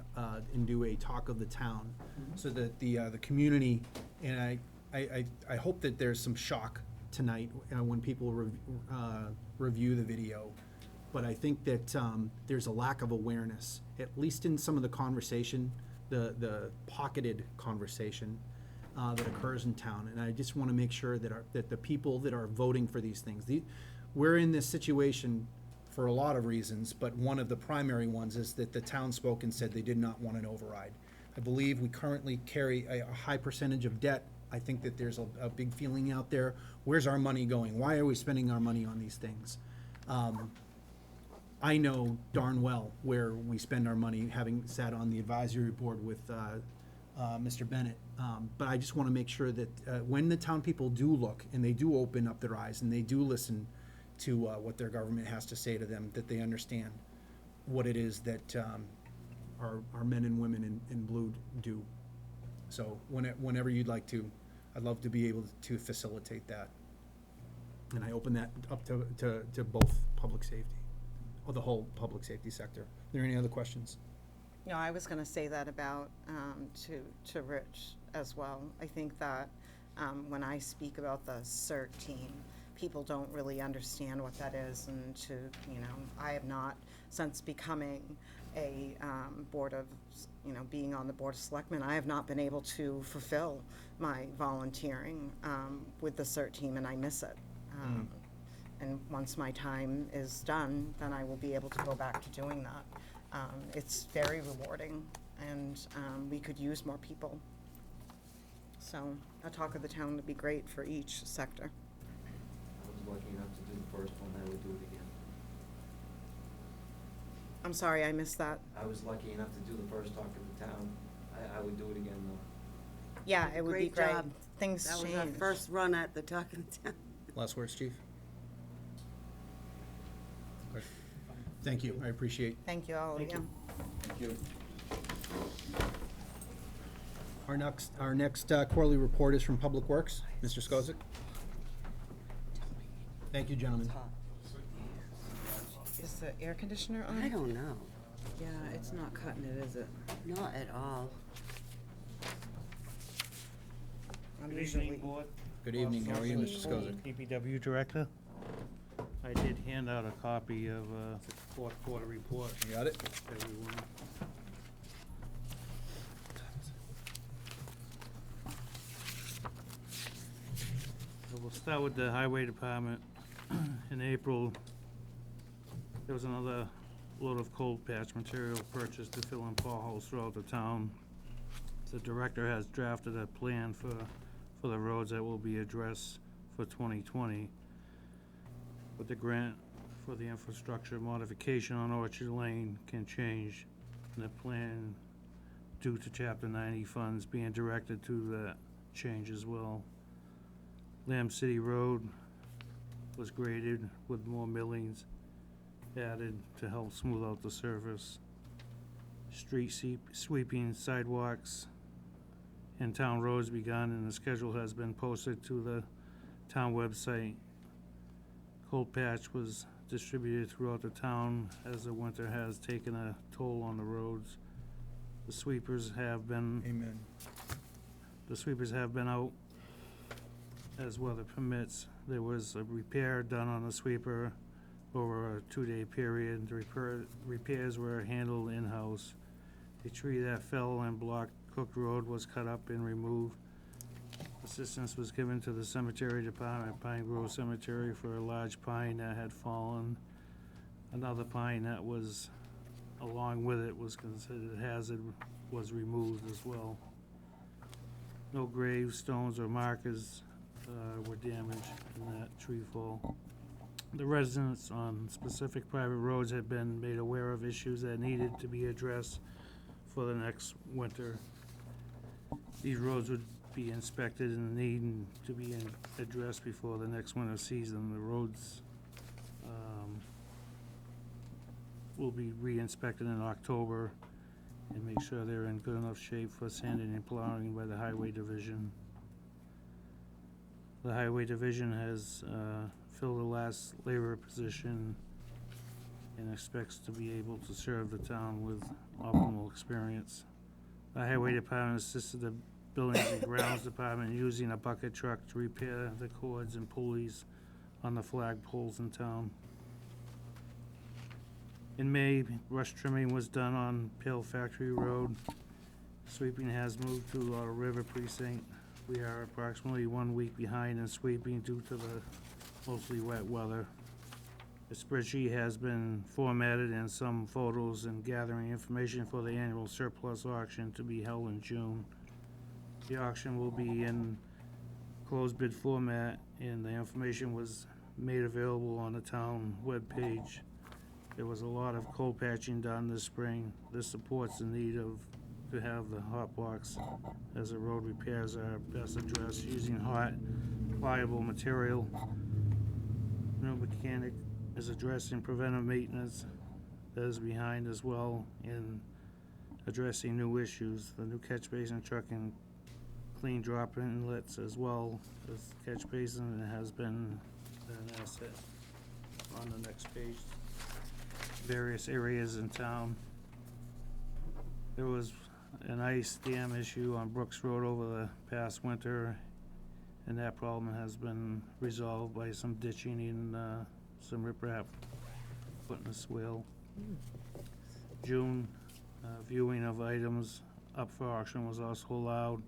and do a talk of the town, so that the community, and I hope that there's some shock tonight when people review the video. But I think that there's a lack of awareness, at least in some of the conversation, the pocketed conversation that occurs in town. And I just want to make sure that the people that are voting for these things, we're in this situation for a lot of reasons, but one of the primary ones is that the townsfolk said they did not want an override. I believe we currently carry a high percentage of debt. I think that there's a big feeling out there, where's our money going? Why are we spending our money on these things? I know darn well where we spend our money, having sat on the advisory board with Mr. Bennett. But I just want to make sure that when the town people do look, and they do open up their eyes, and they do listen to what their government has to say to them, that they understand what it is that our men and women in blue do. So whenever you'd like to, I'd love to be able to facilitate that. And I open that up to both public safety, or the whole public safety sector. Are there any other questions? No, I was gonna say that about, to Rich as well. I think that, when I speak about the CERT team, people don't really understand what that is, and I have not, since becoming a, being on the Board of Selectmen, I have not been able to fulfill my volunteering, with the CERT team, and I miss it. And once my time is done, then I will be able to go back to doing that. It's very rewarding, and we could use more people. So a talk of the town would be great for each sector. I was lucky enough to do the first one, I would do it again. I'm sorry, I missed that. I was lucky enough to do the first talk of the town. I would do it again though. Yeah, it would be Great great. job. Things That change. was our first run at the Talk of the Town. Last words, chief? Okay. Thank you, I appreciate. Thank you, all of you. Thank you. Our next quarterly report is from Public Works. Mr. Skozik? Thank you, gentlemen. Is the air conditioner on? I don't know, Yeah, it's not cutting it, is it? not at all. I'm Good usually- evening, Board. Good evening, how are you, Mr. Skozik? DPW Director. I did hand out a copy of the fourth quarter report You got it? to everyone. So we'll start with the Highway Department. In April, there was another load of cold patch material purchased to fill in potholes throughout the town. The director has drafted a plan for the roads that will be addressed for 2020. But the grant for the infrastructure modification on Orchard Lane can change the plan due to Chapter 90 funds being directed to that change as well. Lamb City Road was graded with more millings added to help smooth out the surface. Street sweeping, sidewalks, and town roads begun, and the schedule has been posted to the town website. Cold patch was distributed throughout the town as the winter has taken a toll on the roads. The sweepers have been Amen. out as weather permits. There was a repair done on the sweeper over a 2-day period. The repairs were handled in-house. A tree that fell and blocked Cook Road was cut up and removed. The assistance was given to the cemetery department, Pine Grove Cemetery, for a large pine that had fallen. Another pine that was, along with it, was considered a hazard, was removed as well. No gravestones or markers were damaged in that tree fall. The residents on specific private roads had been made aware of issues that needed to be addressed for the next winter. These roads would be inspected and needing to be addressed before the next winter season. The roads will be re-inspected in October and make sure they're in good enough shape for sanding and plowing by the Highway Division. The Highway Division has filled the last labor position and expects to be able to serve the town with optimal experience. The Highway Department assisted the Buildings and Grounds Department using a bucket truck to repair the cords and pulleys on the flag poles in town. In May, brush trimming was done on Pale Factory Road. Sweeping has moved to Laurel River Precinct. We are approximately 1 week behind in sweeping due to the mostly wet weather. The spreadsheet has been formatted and some photos and gathering information for the annual surplus auction to be held in June. The auction will be in closed bid format, and the information was made available on the town webpage. There was a lot of cold patching done this spring. This supports the need to have the hot box as the road repairs are best addressed using hot, pliable material. No mechanic is addressing preventive maintenance that is behind as well in addressing new issues. The new catch basin truck and clean drop inlets as well as catch basin has been an asset. On the next page, various areas in town. There was an ice dam issue on Brooks Road over the past winter, and that problem has been resolved by some ditching and some riprap put in the swale. June, viewing of items up for auction was also allowed,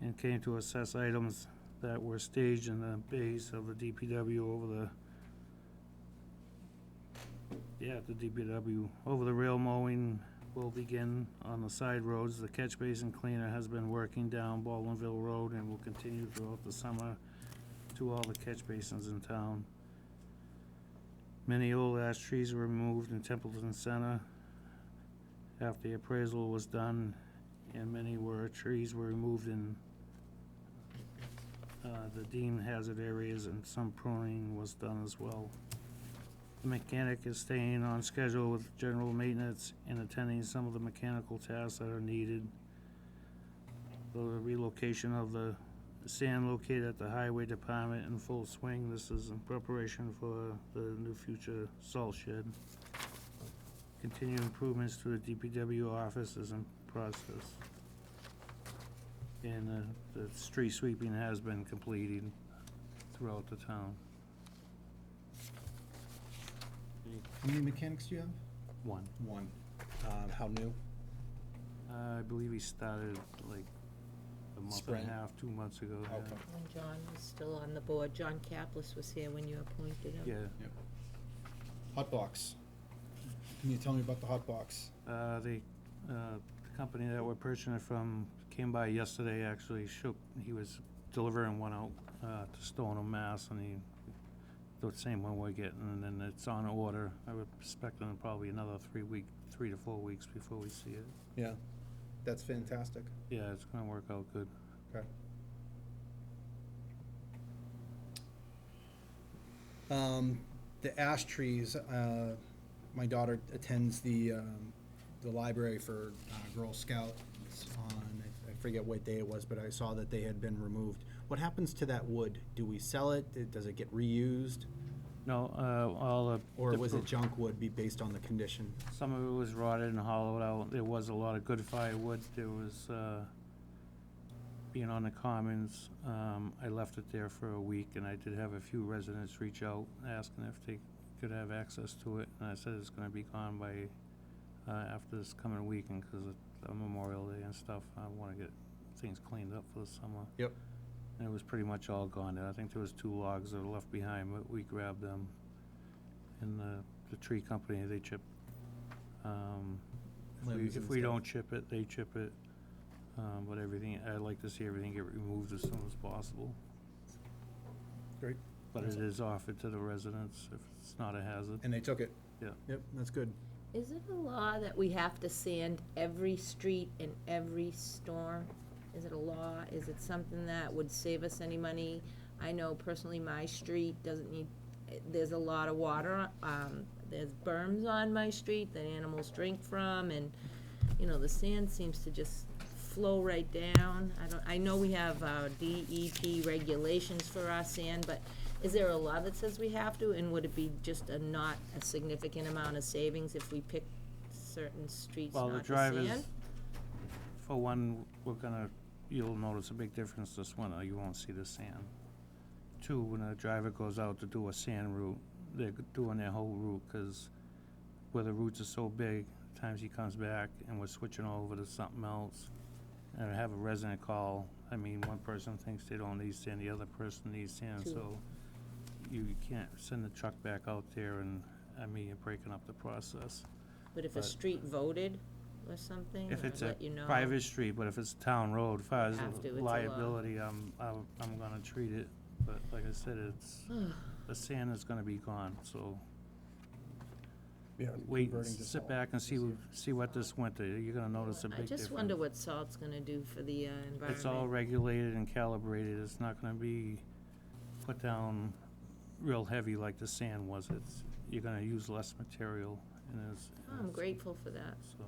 and came to assess items that were staged in the base of the DPW over the rail mowing will begin on the side roads. The catch basin cleaner has been working down Baldwinville Road and will continue throughout the summer to all the catch basins in town. Many old ash trees were removed in Templeton Center after the appraisal was done, and many trees were removed in the deemed hazard areas, and some pruning was done as well. The mechanic is staying on schedule with general maintenance and attending some of the mechanical tasks that are needed. The relocation of the sand located at the Highway Department in full swing. This is in preparation for the new future salt shed. Continued improvements to the DPW office is in process. And the street sweeping has been completed throughout the town. How many mechanics do you have? One. One. How new? I believe he started like a month Spring. and a half, 2 months ago. yeah. Okay. When John was still on the board, John Kaplis was here when you appointed him. Yeah. Hot box. Can you tell me about the hot box? The company that we're purchasing it from came by yesterday, actually. He was delivering one out to Stoneham, Mass, and the same one we're getting, and then it's on order. I would expect in probably another 3 to 4 weeks before we see it. Yeah, that's fantastic. Yeah, it's gonna work out good. Okay. The ash trees, my daughter attends the library for Girl Scouts on, I forget what day it was, but I saw that they had been removed. What happens to that wood? Do we sell it? Does it get reused? No, all the... Or the was pro- it junk wood based on the condition? Some of it was rotted and hollowed out. There was a lot of good firewood. There was, being on the commons, I left it there for a week, and I did have a few residents reach out asking if they could have access to it. And I said it's gonna be gone by, after this coming weekend, because of Memorial Day and stuff. I wanna get things cleaned up for the summer. Yep. and it was pretty much all gone. I think there was 2 logs that were left behind, but we grabbed them. And the tree company, they chip. Limbs and If we stuff. don't chip it, they chip it. But everything, I'd like to see everything get removed as soon as possible. Great. But it is offered to the residents if it's not a hazard. And they took it. Yeah. Yep, that's good. Is it a law that we have to sand every street in every storm? Is it a law? Is it something that would save us any money? I know personally my street doesn't need, there's a lot of water, there's berms on my street that animals drink from, and, you know, the sand seems to just flow right down. I know we have, DEP regulations for our sand, but is there a law that says we have to, and would it be just not a significant amount of savings if we pick certain streets Well, the not to drivers, sand? for one, you'll notice a big difference this winter, you won't see the sand. 2, when a driver goes out to do a sand route, they're doing their whole route, cause where the routes are so big, times he comes back and we're switching over to something else. And I have a resident call, I mean, one person thinks they don't need sand, the other person needs sand, True. so you can't send the truck back out there and, I mean, you're breaking up the process. But if a but- street voted or something, If or it's a let you know? private street, but if it's a town road, as far as Have to, it's a law. liability, I'm gonna treat it, but like I said, it's, the sand is gonna be gone, so wait, sit back and see what this winter, you're gonna notice a big I difference. just wonder what salt's gonna do for the environment. It's all regulated and calibrated, it's not gonna be put down real heavy like the sand was, you're gonna use less material, and I'm grateful for that, so,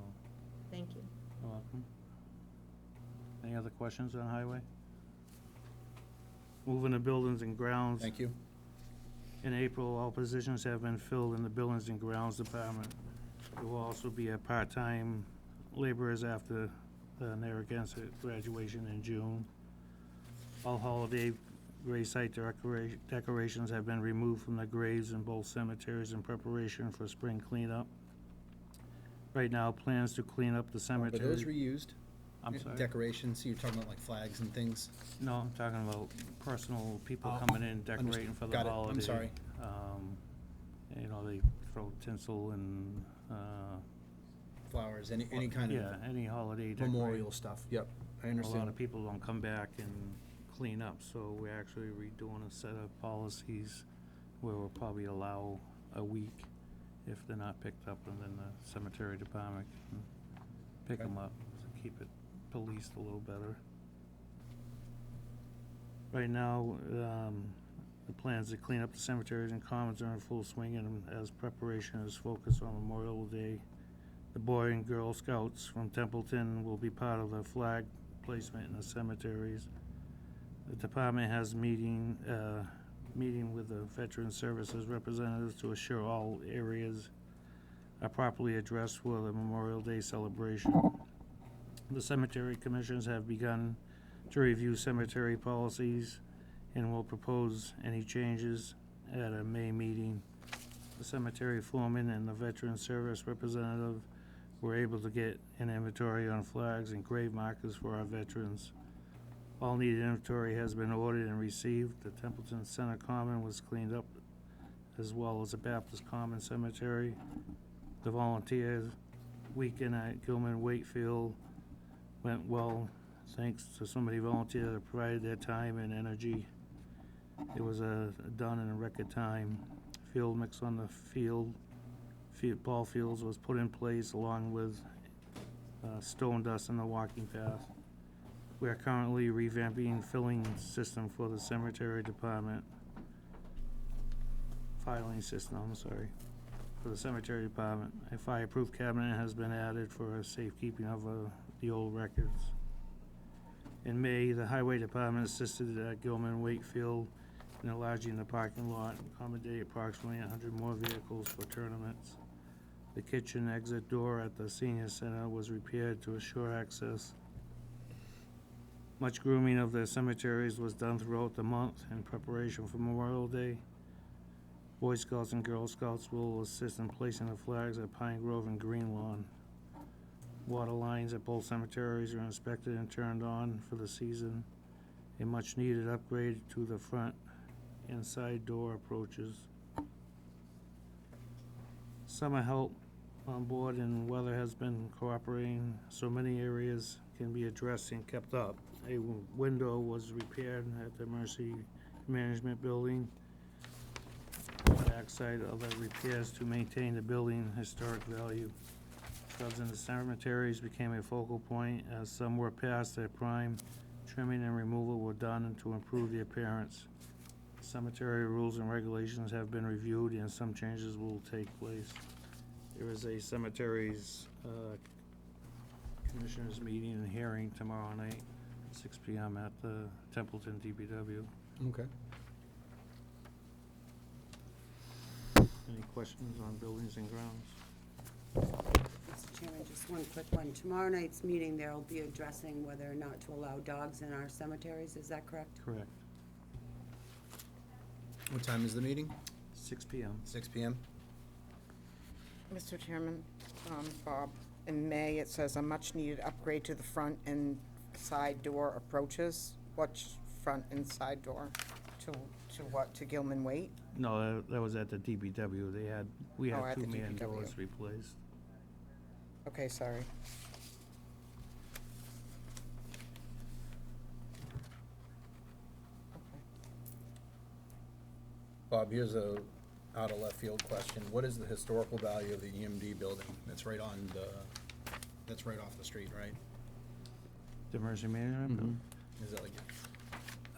thank you. you're welcome. Any other questions on highway? Moving to buildings and grounds. Thank you. In April, all positions have been filled in the Buildings and Grounds Department. There will also be a part-time laborers after their graduation in June. All holiday grave site decorations have been removed from the graves in both cemeteries in preparation for spring cleanup. Right now, plans to clean up the Are cemetery. those reused? I'm sorry? Decorations, so you're talking about like flags and things? No, I'm talking about personal people Oh, coming in decorating for the Got it. holiday. I'm sorry. You know, they throw tinsel and, Flowers, any kind yeah, of any holiday decoration. memorial stuff. Yep, I A understand. lot of people don't come back and clean up, so we're actually redoing a set of policies where we'll probably allow a week if they're not picked up, and then the cemetery department can pick Okay. them up to keep it policed a little better. Right now, the plans to clean up the cemeteries and commons are in full swing, and as preparation is focused on Memorial Day, the Boy and Girl Scouts from Templeton will be part of the flag placement in the cemeteries. The department has meeting with the Veteran Services representatives to assure all areas are properly addressed for the Memorial Day celebration. The cemetery commissions have begun to review cemetery policies and will propose any changes at a May meeting. The cemetery foreman and the Veteran Service representative were able to get an inventory on flags and grave markers for our veterans. All needed inventory has been ordered and received. The Templeton Center Common was cleaned up, as well as the Baptist Common Cemetery. The volunteer weekend at Gilman Wakefield went well, thanks to somebody volunteer that provided their time and energy. It was done in a record time. Field mix on the ball fields was put in place along with stone dust in the walking path. We are currently revamping filling system for the cemetery department. Filing system, I'm sorry, for the cemetery department. A fireproof cabinet has been added for safekeeping of the old records. In May, the highway department assisted at Gilman Wakefield in enlarging the parking lot and accommodate approximately 100 more vehicles for tournaments. The kitchen exit door at the senior center was repaired to assure access. Much grooming of the cemeteries was done throughout the month in preparation for Memorial Day. Boy Scouts and Girl Scouts will assist in placing the flags at Pine Grove and Green Lawn. Water lines at both cemeteries are inspected and turned on for the season. a much-needed upgrade to the front and side door approaches. Summer help on board and weather has been cooperating, so many areas can be addressed and kept up. A window was repaired at the Emergency Management Building. Backside, other repairs to maintain the building historic value. Shrubs in the cemeteries became a focal point as some were past their prime. Trimming and removal were done to improve the appearance. Cemetery rules and regulations have been reviewed and some changes will take place. There is a cemeteries commissioners meeting and hearing tomorrow night, 6 p.m. at the Templeton DPW. Okay. Any questions on buildings and grounds? Mr. Chairman, just one quick one. Tomorrow night's meeting, they'll be addressing whether or not to allow dogs in our cemeteries, is that correct? Correct. What time is the meeting? 6 p.m. 6 p.m.? Mr. Chairman, Bob, in May, it says a much-needed upgrade to the front and side door approaches. What's front and side door? To what, to Gilman Waite? No, that was at the DPW. We Oh, had at the two man DPW. doors replaced. Okay, sorry. Bob, here's a out of left field question. What is the historical value of the EMD building? That's right on the, that's right off the street, right? The emergency management building? Is that like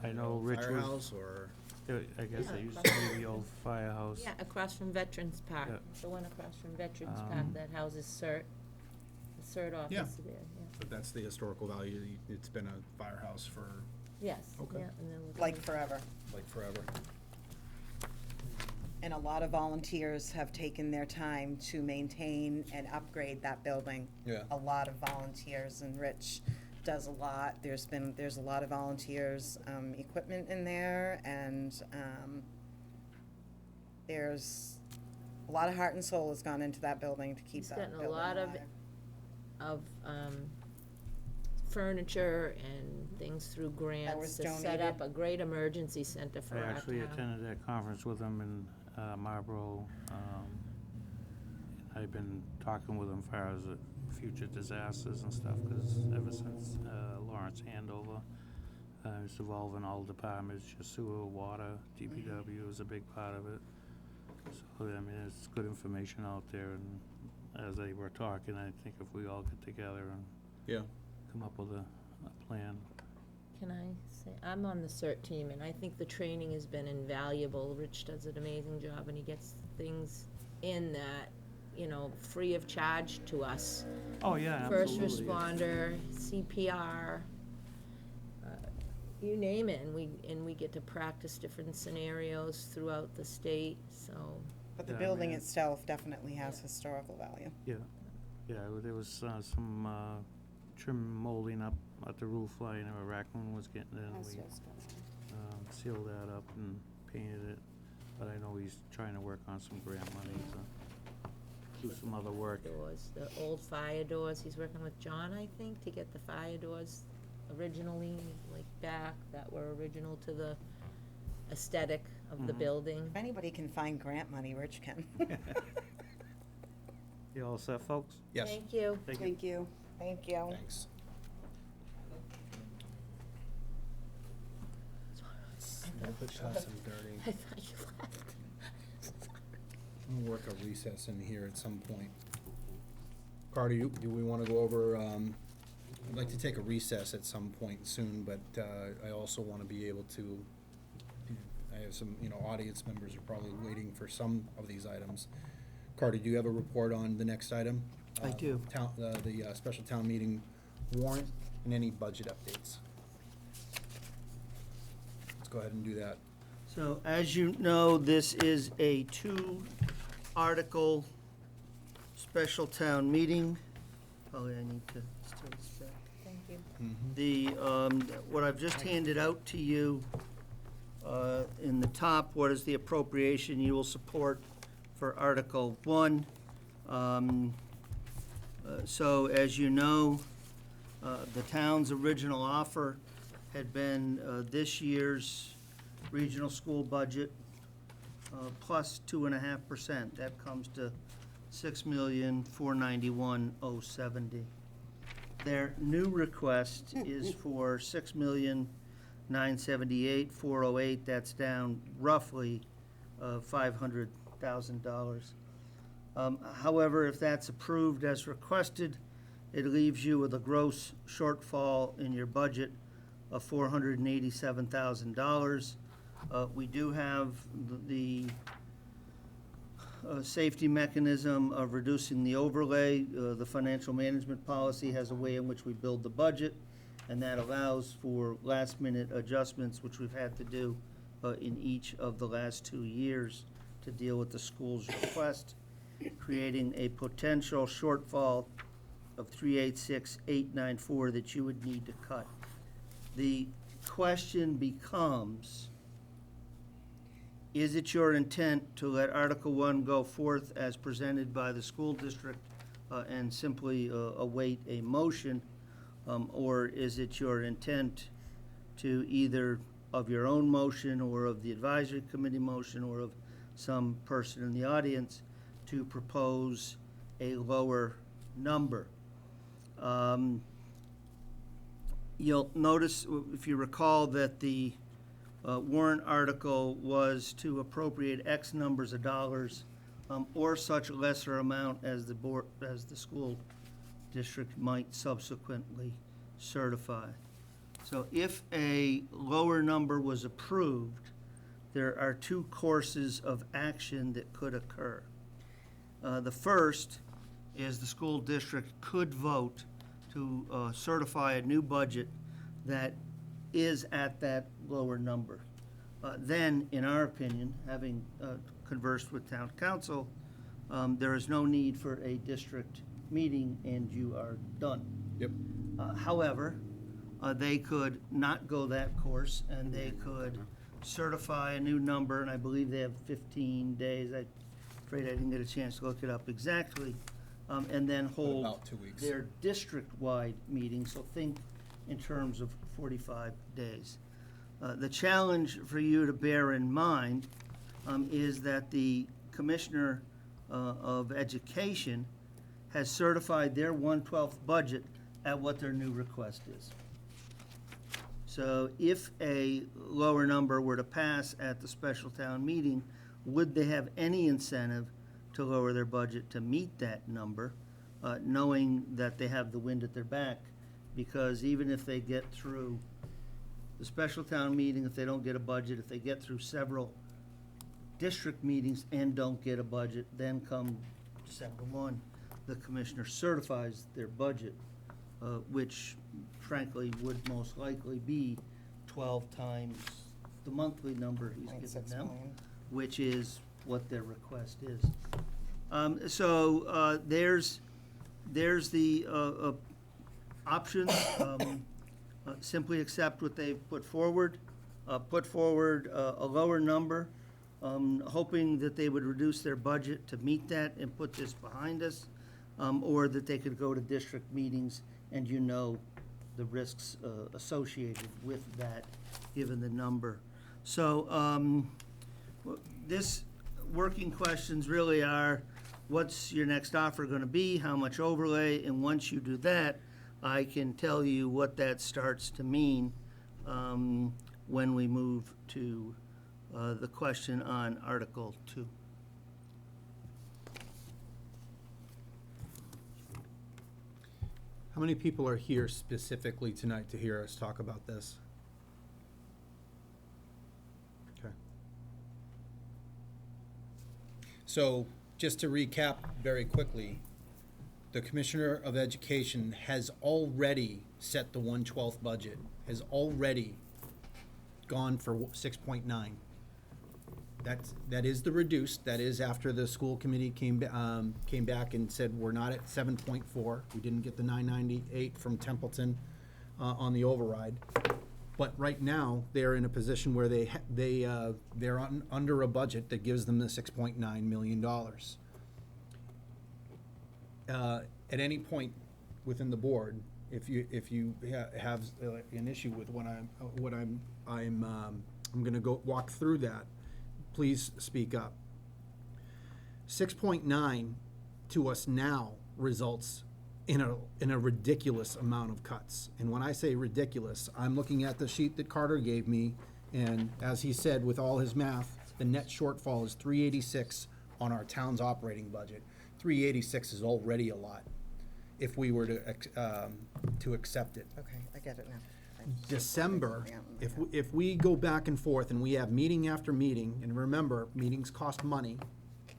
I know Rich was, firehouse or? I guess Yeah, they used across to the be the old firehouse. Yeah, across from Veterans Park, Yeah. the one across from Veterans Park that houses CERT, the CERT office Yeah. there, yeah. But that's the historical value. It's been a firehouse for Yes, Okay. yeah, and then we're Like gonna- forever. like forever. And a lot of volunteers have taken their time to maintain and upgrade that building. Yeah. A lot of volunteers, and Rich does a lot. There's a lot of volunteers, equipment in there, and, there's a lot of heart and soul has gone into that building to keep He's that gotten building a lot alive. of furniture and things through grants was to set donated? up a great emergency center for I our actually town. attended that conference with him in Marlboro. I've been talking with him as far as future disasters and stuff, because ever since Lawrence handover, it's involving all departments, your sewer, water, DPW is a big part of it. So, I mean, it's good information out there, and as they were talking, I think if we all get together and Yeah. come up with a plan. Can I say, I'm on the CERT team, and I think the training has been invaluable. Rich does an amazing job, and he gets things in that, free of charge to us. Oh, yeah, First responder, CPR, you name it, and we get to practice different scenarios throughout the state, so. But the Yeah, I building mean- itself definitely has historical value. Yeah, there was some trim molding up at the roof line, a raccoon was getting in. We sealed that up and painted it, but I know he's trying to work on some grant money to do some other work. Doors, the old fire doors, he's working with John, I think, to get the fire doors originally, like back, that were original to the aesthetic of the Mhm. building. If anybody can find grant money, Rich can. You all set, folks? Yes. Thank you. Thank you. Thank you. Thanks. Let's toss some dirty. I thought you left. We'll work a recess in here at some point. Carter, do we want to go over, I'd like to take a recess at some point soon, but I also want to be able to, I have some, audience members are probably waiting for some of these items. Carter, do you have a report on the next item? I do. The special town meeting warrant and any budget updates. Let's go ahead and do that. So, as you know, this is a two-article special town meeting. Probably I need to steal this back. Thank you. What I've just handed out to you, in the top, what is the appropriation you will support for Article 1? So, as you know, the town's original offer had been this year's regional school budget plus 2.5%. That comes to $6,491,070. Their new request is for $6,978,408. That's down roughly $500,000. However, if that's approved as requested, it leaves you with a gross shortfall in your budget of $487,000. We do have the safety mechanism of reducing the overlay. The financial management policy has a way in which we build the budget, and that allows for last-minute adjustments, which we've had to do in each of the last 2 years to deal with the school's request, creating a potential shortfall of 386,894 that you would need to cut. The question becomes, is it your intent to let Article 1 go forth as presented by the school district and simply await a motion? Or is it your intent to either of your own motion or of the advisory committee motion or of some person in the audience to propose a lower number? You'll notice, if you recall, that the warrant article was to appropriate X numbers of dollars or such lesser amount as the board, as the school district might subsequently certify. So if a lower number was approved, there are 2 courses of action that could occur. The first is the school district could vote to certify a new budget that is at that lower number. Then, in our opinion, having conversed with town council, there is no need for a district meeting and you are done. Yep. However, they could not go that course and they could certify a new number, and I believe they have 15 days. I'm afraid I didn't get a chance to look it up exactly. And then hold About 2 weeks. their district-wide meeting, so think in terms of 45 days. The challenge for you to bear in mind is that the Commissioner of Education has certified their 1/12th budget at what their new request is. So if a lower number were to pass at the special town meeting, would they have any incentive to lower their budget to meet that number, knowing that they have the wind at their back? Because even if they get through the special town meeting, if they don't get a budget, if they get through several district meetings and don't get a budget, then come December 1, the commissioner certifies their budget, which frankly would most likely be 12 times the monthly number he's given 0.6 them, million. which is what their request is. So there's the options. Simply accept what they've put forward a lower number, hoping that they would reduce their budget to meet that and put this behind us, or that they could go to district meetings and you know the risks associated with that, given the number. So this working questions really are, what's your next offer going to be, how much overlay, and once you do that, I can tell you what that starts to mean when we move to the question on Article 2. How many people are here specifically tonight to hear us talk about this? Okay. So, just to recap very quickly, the Commissioner of Education has already set the 1/12 budget, has already gone for 6.9. That is the reduced, that is after the school committee came back and said we're not at 7.4. We didn't get the 998 from Templeton on the override. But right now, they're in a position where they're under a budget that gives them the $6.9 million. At any point within the board, if you have an issue with what I'm gonna walk through that, please speak up. 6.9 to us now results in a ridiculous amount of cuts. And when I say ridiculous, I'm looking at the sheet that Carter gave me, and as he said, with all his math, the net shortfall is 386 on our town's operating budget. 386 is already a lot if we were to accept it. Okay, I get it now. December, Yeah, if we go back and forth and we have meeting after meeting, and remember, meetings cost money.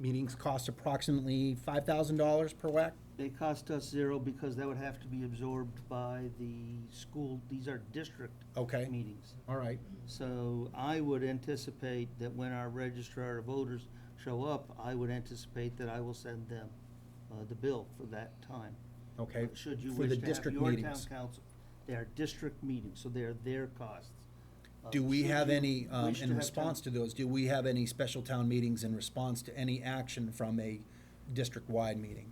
Meetings cost approximately $5,000 per whack. They cost us zero because that would have to be absorbed by the school. These are district Okay. meetings. All right. So I would anticipate that when our registrar of voters show up, I would anticipate that I will send them the bill for that time. Okay. Should you For wish the to have district your town meetings. council. They are district meetings, so they are their costs. Do we Should have you any, wish to in have response to those, do we have any special town meetings in response to any action from a district-wide meeting?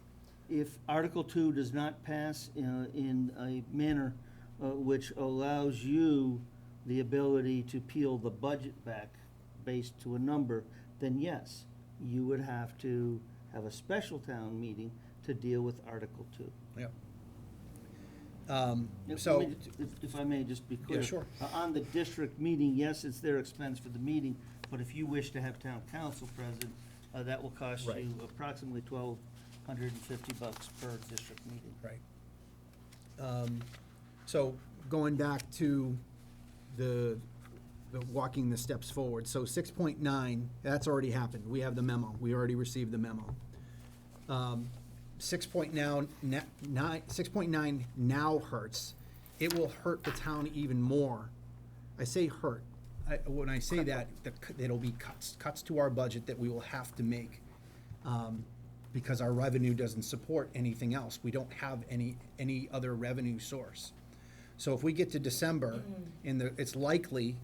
If Article 2 does not pass in a manner which allows you the ability to peel the budget back based to a number, then yes, you would have to have a special town meeting to deal with Article 2. Yeah. Let me if I may just be clear. Yeah, sure. On the district meeting, yes, it's their expense for the meeting, but if you wish to have town council present, that will cost Right. you approximately $1,250 per district meeting. Right. So going back to the walking the steps forward, so 6.9, that's already happened. We have the memo. We already received the memo. 6.9 now hurts. It will hurt the town even more. I say hurt. When I say that, it'll be cuts to our budget that we will have to make, because our revenue doesn't support anything else. We don't have any other revenue source. So if we get to December, it's likely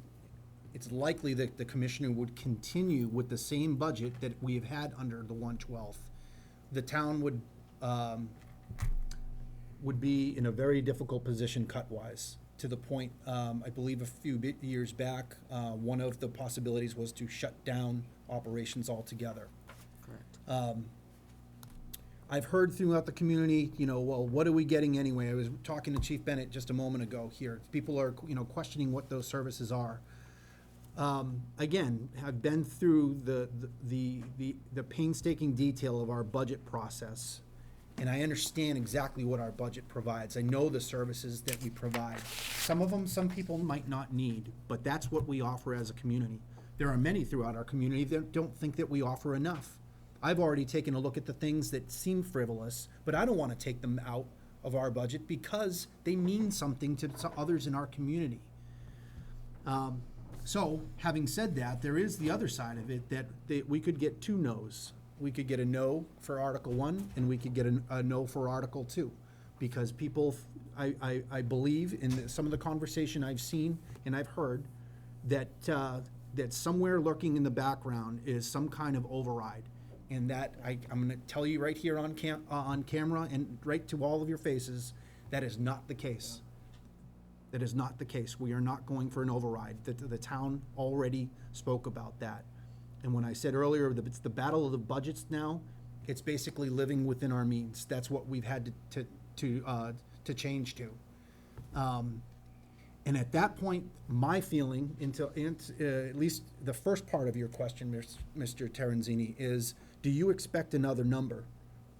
that the commissioner would continue with the same budget that we have had under the 1/12th. The town would be in a very difficult position cut-wise, to the point, I believe a few years back, one of the possibilities was to shut down operations altogether. Correct. I've heard throughout the community, well, what are we getting anyway? I was talking to Chief Bennett just a moment ago here. People are, questioning what those services are. Again, I've been through the painstaking detail of our budget process, and I understand exactly what our budget provides. I know the services that we provide. Some of them, some people might not need, but that's what we offer as a community. There are many throughout our community that don't think that we offer enough. I've already taken a look at the things that seem frivolous, but I don't want to take them out of our budget because they mean something to others in our community. So, having said that, there is the other side of it, that we could get two no's. We could get a no for Article 1, and we could get a no for Article 2. Because people, I believe in some of the conversation I've seen and I've heard, that somewhere lurking in the background is some kind of override. And that, I'm gonna tell you right here on camera and right to all of your faces, that is not the case. That is not the case. We are not going for an override. The town already spoke about that. And when I said earlier that it's the battle of the budgets now, it's basically living within our means. That's what we've had to change to. And at that point, my feeling, at least the first part of your question, Mr. Terenzini, is, do you expect another number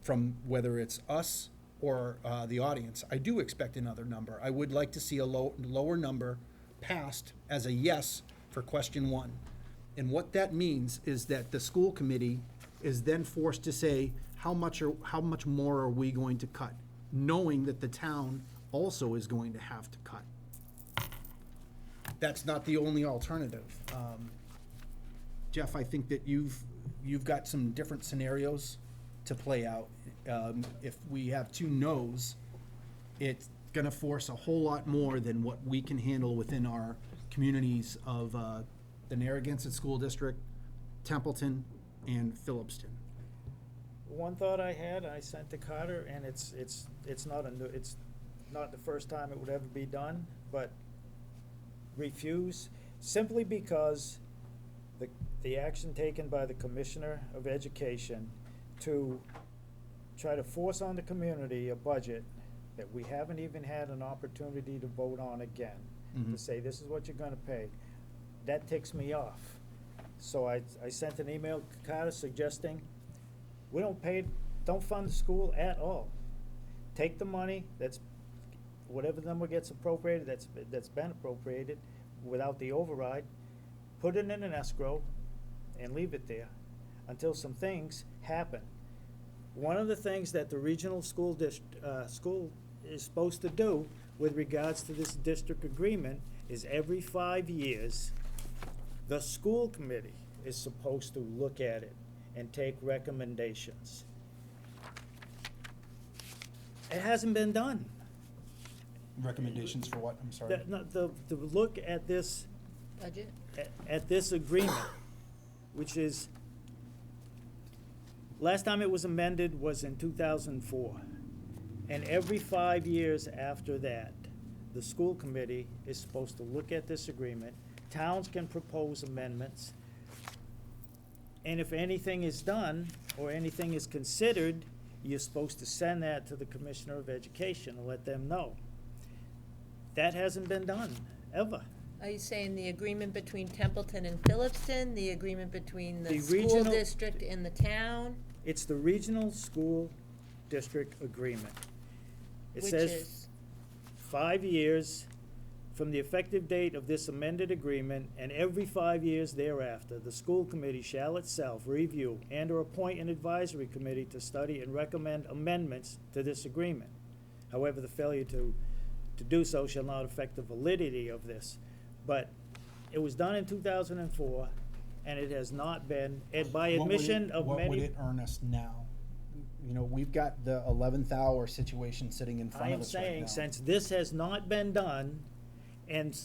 from whether it's us or the audience? I do expect another number. I would like to see a lower number passed as a yes for question 1. And what that means is that the school committee is then forced to say, how much more are we going to cut? Knowing that the town also is going to have to cut. That's not the only alternative. Jeff, I think that you've got some different scenarios to play out. If we have 2 no's, it's gonna force a whole lot more than what we can handle within our communities of the Narragansett School District, Templeton, and Phillipston. One thought I had, I sent to Carter, and it's not a new, not the first time it would ever be done, but refuse simply because the action taken by the Commissioner of Education to try to force on the community a budget that we haven't even had an opportunity to vote on again, to say, this is what you're gonna pay, that ticks me off. So I sent an email to Carter suggesting, we don't fund the school at all. Take the money, whatever number gets appropriated, that's been appropriated without the override, put it in an escrow and leave it there until some things happen. One of the things that the regional school school is supposed to do with regards to this district agreement is every 5 years, the school committee is supposed to look at it and take recommendations. It hasn't been done. Recommendations for what, I'm sorry? To look at this, Budget? at this agreement, which is, last time it was amended was in 2004. And every 5 years after that, the school committee is supposed to look at this agreement. Towns can propose amendments. And if anything is done, or anything is considered, you're supposed to send that to the Commissioner of Education and let them know. That hasn't been done, ever. Are you saying the agreement between Templeton and Phillipston, the agreement between The the school regional- district and the town? It's the regional school district agreement. It Which says is, 5 years from the effective date of this amended agreement, and every 5 years thereafter, the school committee shall itself review and/or appoint an advisory committee to study and recommend amendments to this agreement. However, the failure to do so shall not affect the validity of this. But it was done in 2004, and it has not been, and by admission of What would many. it earn us now? You know, we've got the 11th hour situation sitting in I front of am us right now. saying, since this has not been done, and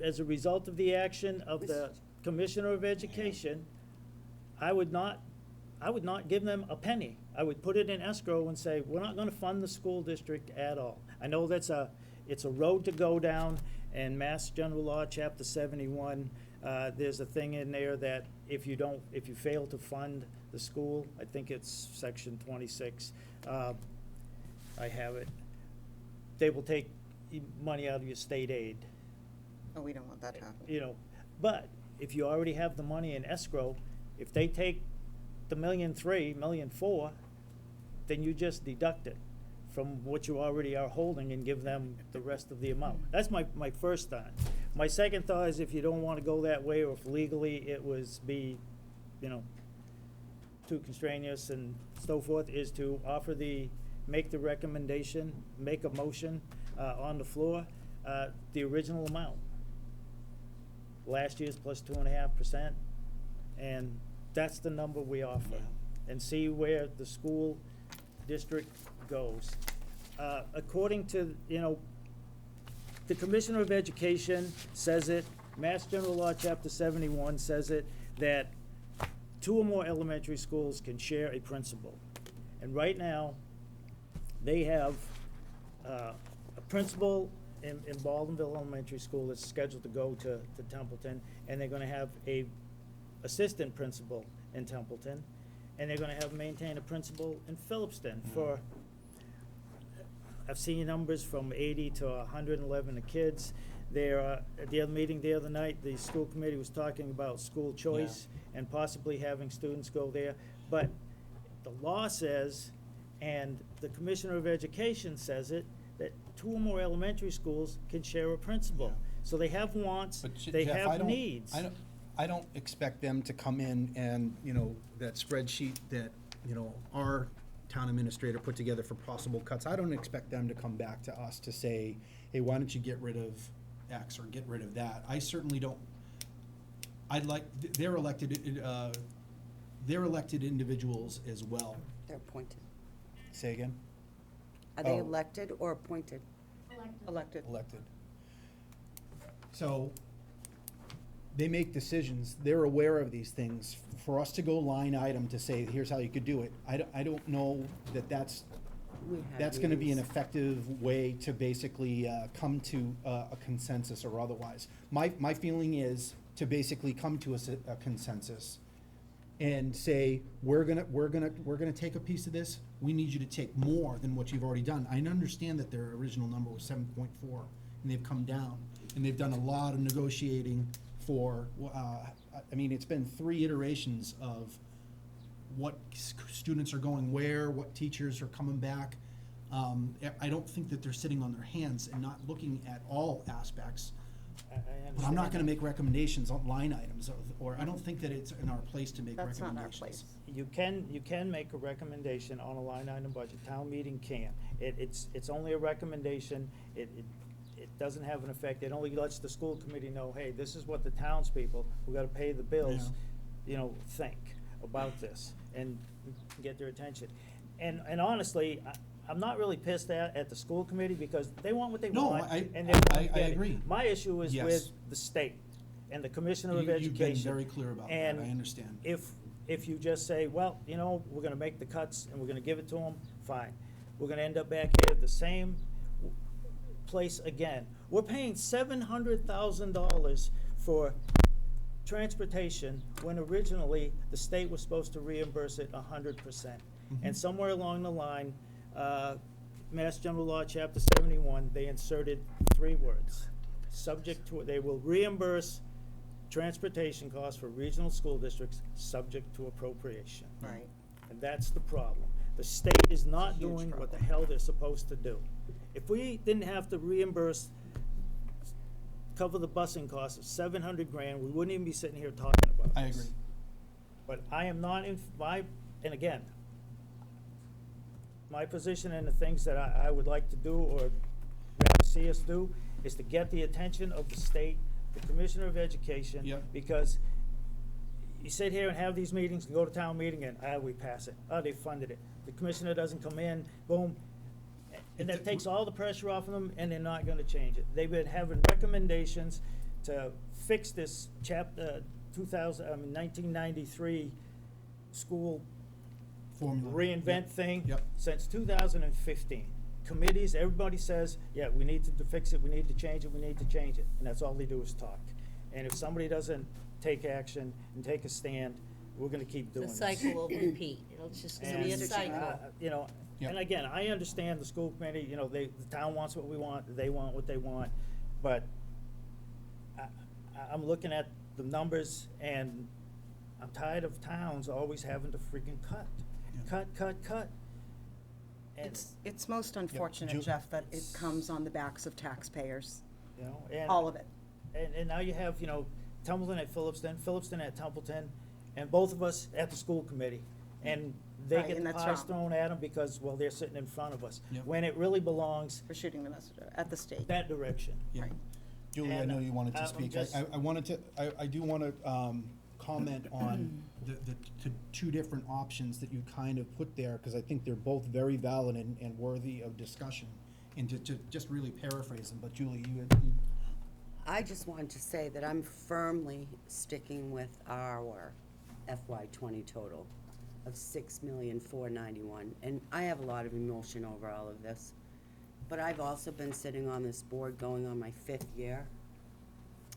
as a result of the action of the Commissioner of Education, I would not give them a penny. I would put it in escrow and say, we're not gonna fund the school district at all. I know it's a road to go down, and Mass General Law, Chapter 71, there's a thing in there that if you fail to fund the school, I think it's Section 26, I have it, they will take money out of your state aid. Oh, we don't want that to happen. You know, but if you already have the money in escrow, if they take the $1,300,000, $1,400,000, then you just deduct it from what you already are holding and give them the rest of the amount. That's my first thought. My second thought is, if you don't want to go that way, or if legally it was too constrainous and so forth, is to make the recommendation, make a motion on the floor, the original amount. Last year's plus 2.5%, and that's the number we offer, and see where the school district goes. According to, the Commissioner of Education says it, Mass General Law, Chapter 71 says it, that 2 or more elementary schools can share a principal. And right now, they have a principal in Baldwinville Elementary School that's scheduled to go to Templeton, and they're gonna have a assistant principal in Templeton, and they're gonna maintain a principal in Phillipston for, I've seen numbers from 80 to 111 kids. At the other meeting the other night, the school committee was talking about school choice and possibly having students go there. But the law says, and the Commissioner of Education says it, that 2 or more elementary schools can share a principal. Yeah. So they have wants, But they Jeff, have needs. I don't expect them to come in and, that spreadsheet that, our town administrator put together for possible cuts, I don't expect them to come back to us to say, hey, why don't you get rid of X or get rid of that? I certainly don't. They're elected individuals as well. They're appointed. Say again? Are they Oh. elected or appointed? Elected. Elected. So, they make decisions, they're aware of these things. For us to go line item to say, here's how you could do it, I don't know that that's that's gonna be an effective way to basically come to a consensus or otherwise. My feeling is to basically come to a consensus and say, we're gonna take a piece of this, we need you to take more than what you've already done. I understand that their original number was 7.4, and they've come down, and they've done a lot of negotiating for, I mean, it's been 3 iterations of what students are going where, what teachers are coming back. I don't think that they're sitting on their hands and not looking at all aspects. But I'm not gonna make recommendations on line items, or I don't think that it's in our place to make That's not our recommendations. place. You can make a recommendation on a line item budget, town meeting can. It's only a recommendation, it doesn't have an effect, it only lets the school committee know, hey, this is what the townspeople who gotta pay the bills, think about this, and get their attention. And honestly, I'm not really pissed at the school committee, because they want what they No, want. I and they're gonna get it. agree. My issue is Yes. with the state and the Commissioner of You've been Education. very clear about that, And I understand. if you just say, well, we're gonna make the cuts and we're gonna give it to them, fine. We're gonna end up back here at the same place again. We're paying $700,000 for transportation when originally the state was supposed to reimburse it 100%. And somewhere along the line, Mass General Law, Chapter 71, they inserted 3 words. Subject to, they will reimburse transportation costs for regional school districts, subject to appropriation. Right. And that's the problem. The state is not Huge doing what the problem. hell they're supposed to do. If we didn't have to cover the busing costs of $700,000, we wouldn't even be sitting here talking about this. I agree. But I am not and again, my position and the things that I would like to do or rather see us do is to get the attention of the state, the Commissioner of Education. Yep. Because you sit here and have these meetings and go to town meeting and, we pass it. They funded it. The commissioner doesn't come in, boom. And that takes all the pressure off of them, and they're not gonna change it. They've been having recommendations to fix this 1993 school Formula. reinvent thing Yep. since 2015. Committees, everybody says, yeah, we need to fix it, we need to change it, we need to change it, and that's all they do is talk. And if somebody doesn't take action and take a stand, we're gonna keep doing The this. cycle will repeat. It's just gonna be a And, cycle. Yep. And again, I understand the school committee, the town wants what we want, they want what they want, but I'm looking at the numbers, and I'm tired of towns always having to freaking cut. Cut. And, It's most unfortunate, Ju- Jeff, that it comes on the backs of taxpayers, and. all of it. And now you have, Templeton at Phillipston at Templeton, and both of us at the school committee. And they Right, get and the that's pies wrong. thrown at them because, well, they're sitting in front of us. Yep. When it really belongs For shooting the messenger at the state. that direction. Yeah. Right. Julie, I And, know you wanted to I'm speak. just- I wanted to, I do want to comment on the 2 different options that you kind of put there, because I think they're both very valid and worthy of discussion. And to just really paraphrase them, but Julie, you I just wanted to say that I'm firmly sticking with our FY '20 total of $6,491,000. And I have a lot of emotion over all of this. But I've also been sitting on this board going on my 5th year.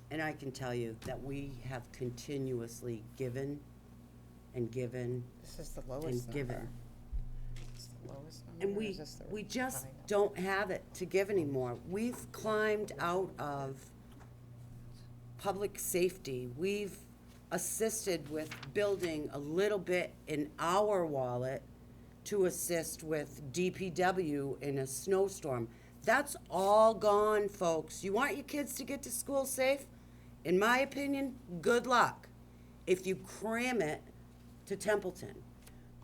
And I can tell you that we have continuously given and given This is the and lowest number. given. It's the lowest number, And or we is this the just high number? don't have it to give anymore. We've climbed out of public safety. We've assisted with building a little bit in our wallet to assist with DPW in a snowstorm. That's all gone, folks. You want your kids to get to school safe? In my opinion, good luck if you cram it to Templeton.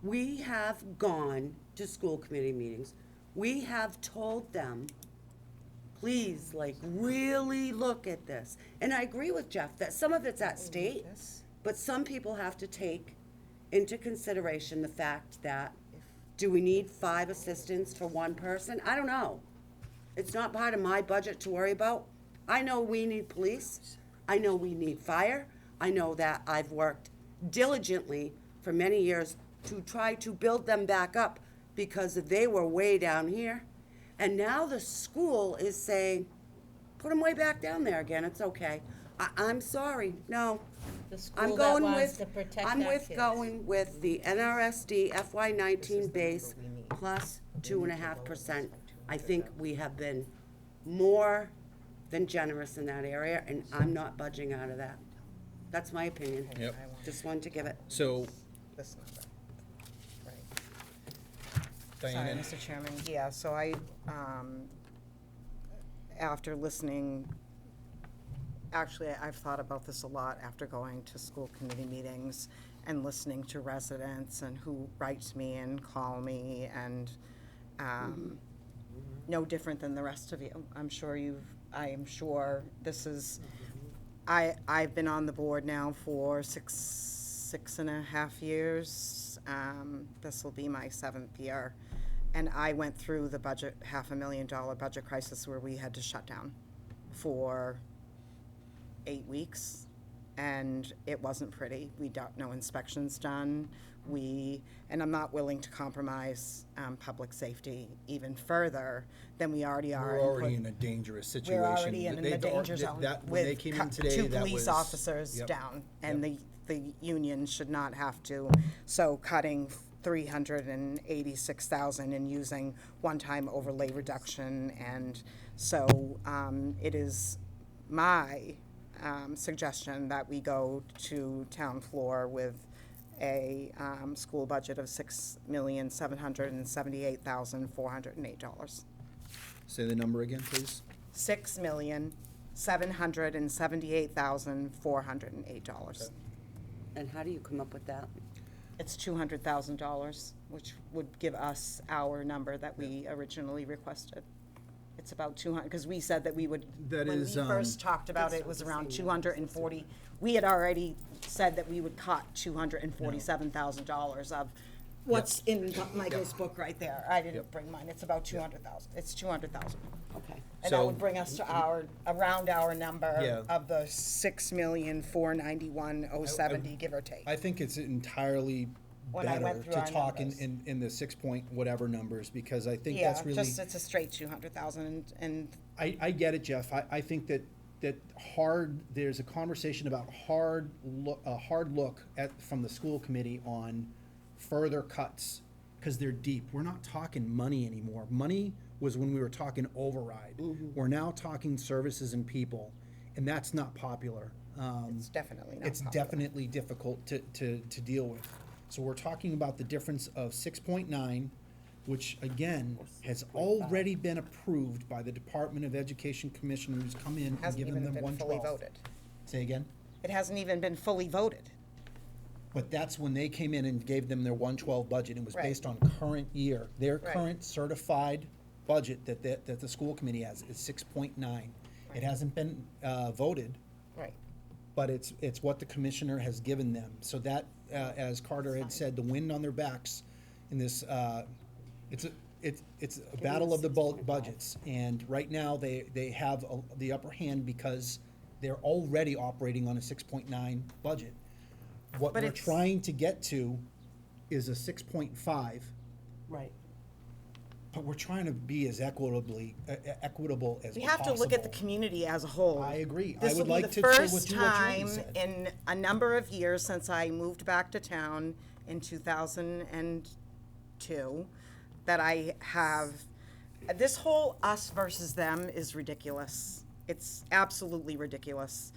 We have gone to school committee meetings. We have told them, please, really look at this. And I agree with Jeff that some of it's at state, but some people have to take into consideration the fact that, do we need 5 assistants for 1 person? I don't know. It's not part of my budget to worry about. I know we need police. I know we need fire. I know that I've worked diligently for many years to try to build them back up because they were way down here. And now the school is saying, put them way back down there again, it's okay. I'm sorry, no. The I'm school that going wants with, to protect I'm our with kids. going with the NRSD FY nineteen base plus 2.5%. I think we have been more than generous in that area, and I'm not budging out of that. That's my opinion. Yep. Just wanted to give it. So, This number. Right. Sorry, Diana, Mr. Chairman, yeah, so after listening, actually, I've thought about this a lot after going to school committee meetings and listening to residents and who writes me and call me, and no different than the rest of you. I am sure this is, I've been on the board now for six and a half years. This will be my 7th year. And I went through the budget, $500,000 budget crisis where we had to shut down for 8 weeks, and it wasn't pretty. We got no inspections done. And I'm not willing to compromise public safety even further than we already are. we're already in a dangerous situation. We're already in They've the danger zone when they with came in today, 2 that police was- officers Yep. down, and the union should not have to. So cutting $386,000 and using one-time overlay reduction, and so it is my suggestion that we go to town floor with a school budget of $6,778,408. Say the number again, please. $6,778,408. And how do you come up with that? It's $200,000, which would give us our number that we originally requested. It's about 200, because we said that we would, That when we is, first talked about it, it was around 240. We had already said that we would cut $247,000 of what's in Michael's book right there. I didn't Yep. bring mine. It's about 200,000. It's 200,000. Okay. And that So- would bring us to around our number Yeah. of the 6,491,070, give or take. I think it's entirely When I better went through to our talk numbers. in the 6 point whatever numbers, because I think Yeah, that's really. just, it's a straight 200,000, and I get it, Jeff. I think that there's a conversation about a hard look from the school committee on further cuts, because they're deep. We're not talking money anymore. Money was when we were talking override. We're now talking services and people, and that's not popular. it's definitely not It's popular. definitely difficult to deal with. So we're talking about the difference of 6.9, which again, has already been approved by the Department of Education Commissioner who's come in and Hasn't given even them been 112. fully voted. Say again? It hasn't even been fully voted. But that's when they came in and gave them their 112 budget. It was Right. based on current year. Their Right. current certified budget that the school committee has is 6.9. It hasn't been voted, Right. but it's what the commissioner has given them. So that, as Carter had said, the wind on their backs in this, it's a battle of the budgets. And right now, they have the upper hand because they're already operating on a 6.9 budget. What But we're it's- trying to get to is a 6.5, Right. but we're trying to be as equitable as We have to look at the possible. community as a whole. I agree. I This would will be like the to first do what time Julie said. in a number of years since I moved back to town in 2002 that I have, this whole us versus them is ridiculous. It's absolutely ridiculous.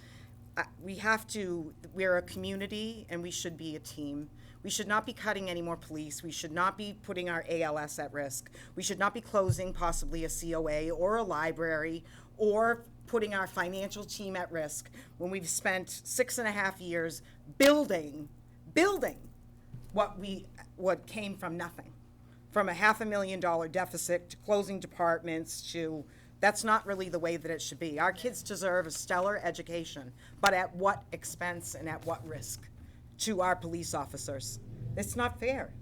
We're a community and we should be a team. We should not be cutting any more police. We should not be putting our ALS at risk. We should not be closing possibly a COA or a library or putting our financial team at risk when we've spent 6.5 years building what came from nothing. From a $500,000 deficit to closing departments to, that's not really the way that it should be. Our kids deserve a stellar education, but at what expense and at what risk to our police officers? It's not fair.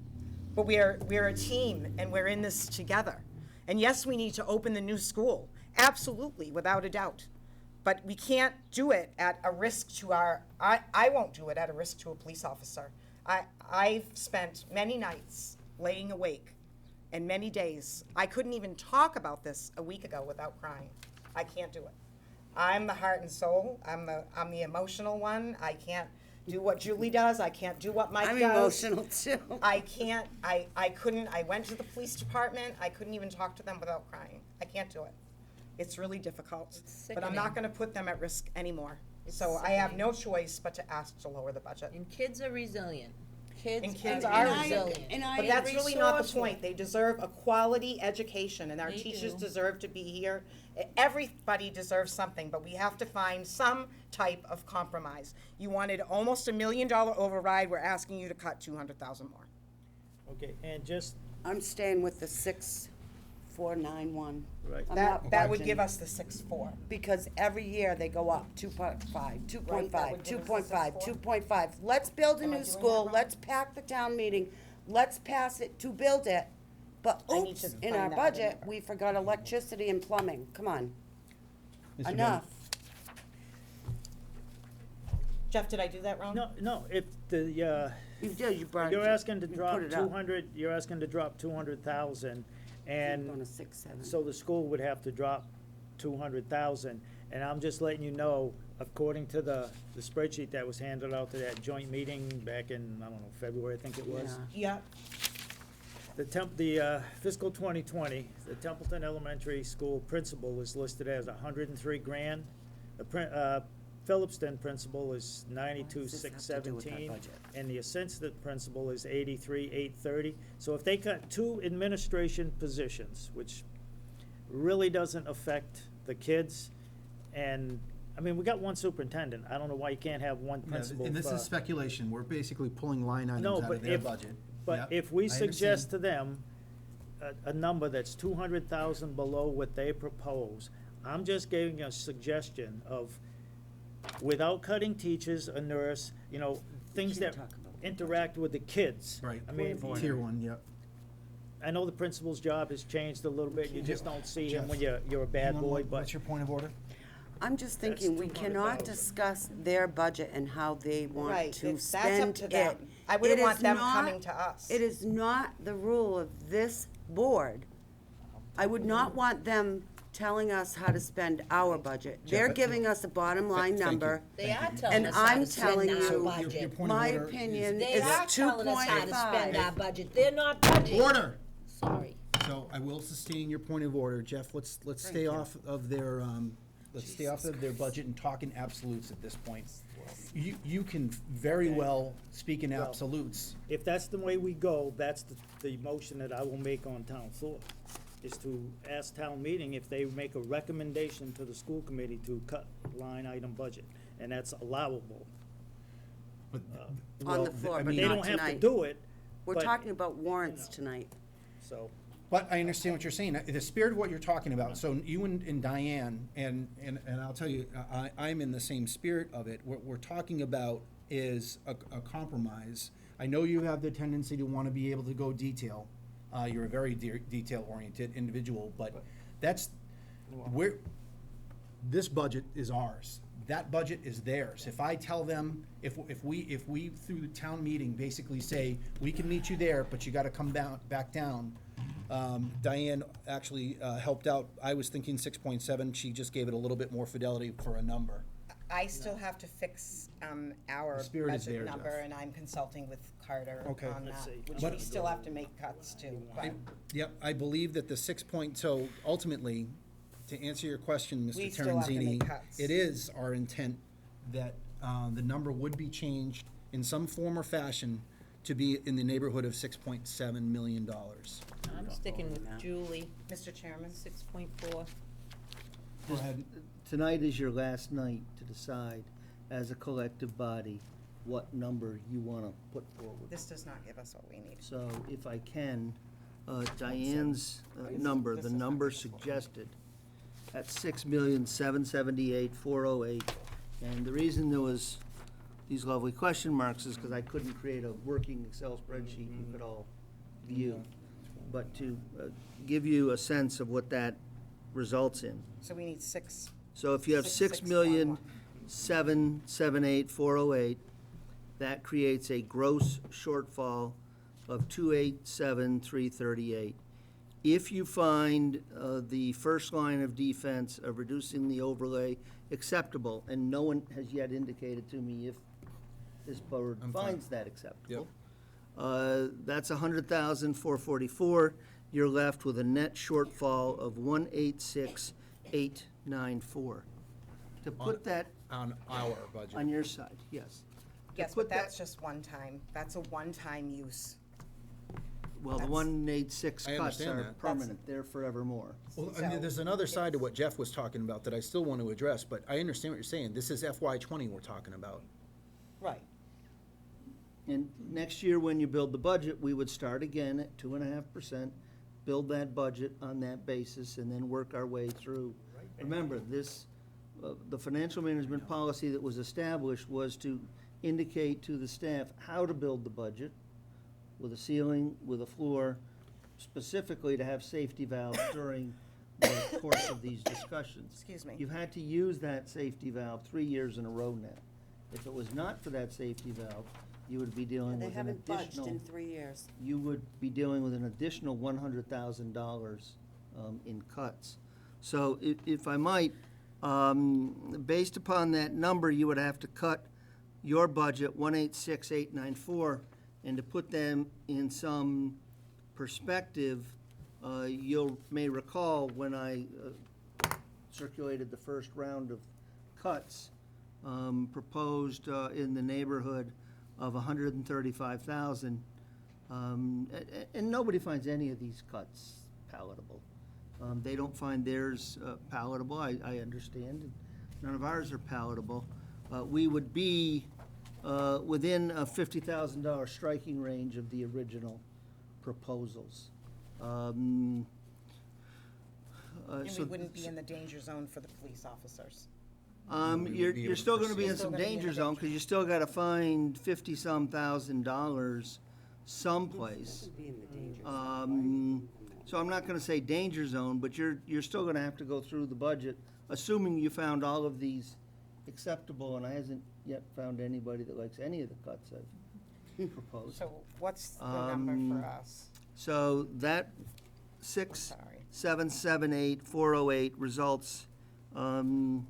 But we're a team and we're in this together. And yes, we need to open the new school, absolutely, without a doubt. But we can't do it at a risk to I won't do it at a risk to a police officer. I've spent many nights laying awake And many days, I couldn't even talk about this a week ago without crying. I can't do it. I'm the heart and soul. I'm the emotional one. I can't do what Julie does. I can't do what Mike I'm does. emotional too. I can't, I couldn't, I went to the police department. I couldn't even talk to them without crying. I can't do it. It's really difficult. But I'm not gonna put them at risk anymore. So I have no choice but to ask to lower the budget. And kids are resilient. And kids are are And I- resilient. and I But that's am really not the resourceful. point. They deserve a quality education, and our They teachers do. deserve to be here. Everybody deserves something, but we have to find some type of compromise. You wanted almost $1 million override, we're asking you to cut 200,000 more. Okay, and just, I'm staying with the 6491. Right. I'm not That would budging. give us the 6.4. Because every year they go up, 2.5, 2.5, would give us 2.5, the 2.5. Let's build a Am I new doing school, that wrong? let's pack the town meeting, let's pass it to build it. But I need oops, to in find our that budget, number. we forgot electricity and plumbing, come on, Mr. Chairman. enough. Jeff, did I do that wrong? no, if the, You did, you brought. you're asking to you drop put it up. 200, you're asking to drop 200,000, and Going to 6, 7. so the school would have to drop 200,000. And I'm just letting you know, according to the spreadsheet that was handed out to that joint meeting back in, I don't know, February, I think it was. Yeah. Yeah, The fiscal 2020, the Templeton Elementary School principal is listed as 103 grand. The Phillipston principal is What does this have to do with our 92,617, budget? and the assistant principal is 83,830. So if they cut 2 administration positions, which really doesn't affect the kids, and, I mean, we got 1 superintendent. I don't know why you can't have 1 principal. And this for- is speculation. We're basically pulling line items No, out but of their if- budget. But Yep, if we I suggest to understand. them a number that's 200,000 below what they propose, I'm just giving a suggestion of, without cutting teachers, a nurse, you know, things Can't that talk about interact with the kids. Right. I mean, Tier 1, yep. I know the principal's job has changed a little bit, you just don't see him Jeff, when you're a bad Hang on, boy, but. What's your point of order? I'm just That's thinking, we cannot 200,000. discuss their budget and how they want right, to that's up spend to it. them. I wouldn't It want is them not- coming to us. It is not the rule of this board. I would not want them telling us how to spend our budget. They're giving us a bottom line Thank you. number. They are And telling us how I'm to spend telling our you, Your budget. point of My order is- opinion They is are telling us how to spend our 2.5. budget. They're not budgeting. Order! Sorry. So I will sustain your point of order. Jeff, let's stay off of their, let's stay off of their budget and talk in absolutes at this point. You can very Okay. well speak in Well, absolutes. If that's the way we go, that's the motion that I will make on town floor, is to ask town meeting if they make a recommendation to the school committee to cut line item budget, and that's allowable. But, On well, the floor, I but mean- They not don't have to tonight. do it, We're but- talking about warrants tonight. so. But I understand what you're saying. The spirit of what you're talking about, so you and Diane, and I'll tell you, I'm in the same spirit of it. What we're talking about is a compromise. I know you have the tendency to want to be able to go detail. You're a very detail-oriented individual, but that's, this budget is ours. That budget is theirs. If I tell them, if we through the town meeting basically say, we can meet you there, but you gotta come back down. Diane actually helped out. I was thinking 6.7. She just gave it a little bit more fidelity for a number. I still have to fix our The spirit is budget there, number, Jeff. and I'm consulting with Carter Okay. on Let's that, see. which But- we still have to make cuts too, but Yep, I believe that the so ultimately, to answer your question, We Mr. still have to make Terenzini, cuts. it is our intent that the number would be changed in some form or fashion to be in the neighborhood of $6.7 million. I'm sticking with Julie, Mr. Chairman. 6.4. Go ahead. Tonight is your last night to decide, as a collective body, what number you want to put forward. This does not give us what we need. So if I can, Diane's number, the number suggested, at 6,778,408. And the reason there was these lovely question marks is because I couldn't create a working Excel spreadsheet you could all view. But to give you a sense of what that results in. So we need 6. So if you have 6,778,408, that creates a gross shortfall of 287,338. If you find the first line of defense of reducing the overlay acceptable, and no one has yet indicated to me if this board I'm fine. finds that acceptable, that's 100,444. You're left with a net shortfall of 186,894. To put that On our budget. on your side, yes. To Yes, put but that's that- just one time. That's a one-time use. Well, the that's- 186 I cuts understand are that. permanent, they're forevermore. Well, I mean, there's another side to what Jeff was talking about that I still want to address, but I understand what you're saying. This is FY20 we're talking about. Right. And next year, when you build the budget, we would start again at 2.5%, build that budget on that basis, and then work our way through. Remember, this, the financial management policy that was established was to indicate to the staff how to build the budget, with a ceiling, with a floor, specifically to have safety valves during the course of these discussions. Excuse me. You've had to use that safety valve 3 years in a row now. If it was not for that safety valve, you would be dealing They with an haven't budged additional, in 3 years. you would be dealing with an additional $100,000 in cuts. So if I might, based upon that number, you would have to cut your budget 186,894, and to put them in some perspective, you may recall when I circulated the first round of cuts, proposed in the neighborhood of 135,000, and nobody finds any of these cuts palatable. They don't find theirs palatable, I understand, and none of ours are palatable. We would be within a $50,000 striking range of the original proposals. And we So- wouldn't be in the danger zone for the police officers. You're still gonna be in Still some gonna be in danger the zone, danger. because you still gotta find $50-some thousand someplace. Be in the danger zone. So I'm not gonna say danger zone, but you're still gonna have to go through the budget, assuming you found all of these acceptable, and I hasn't yet found anybody that likes any of the cuts I've proposed. So what's the number for us? So that Sorry. 6,778,408 results in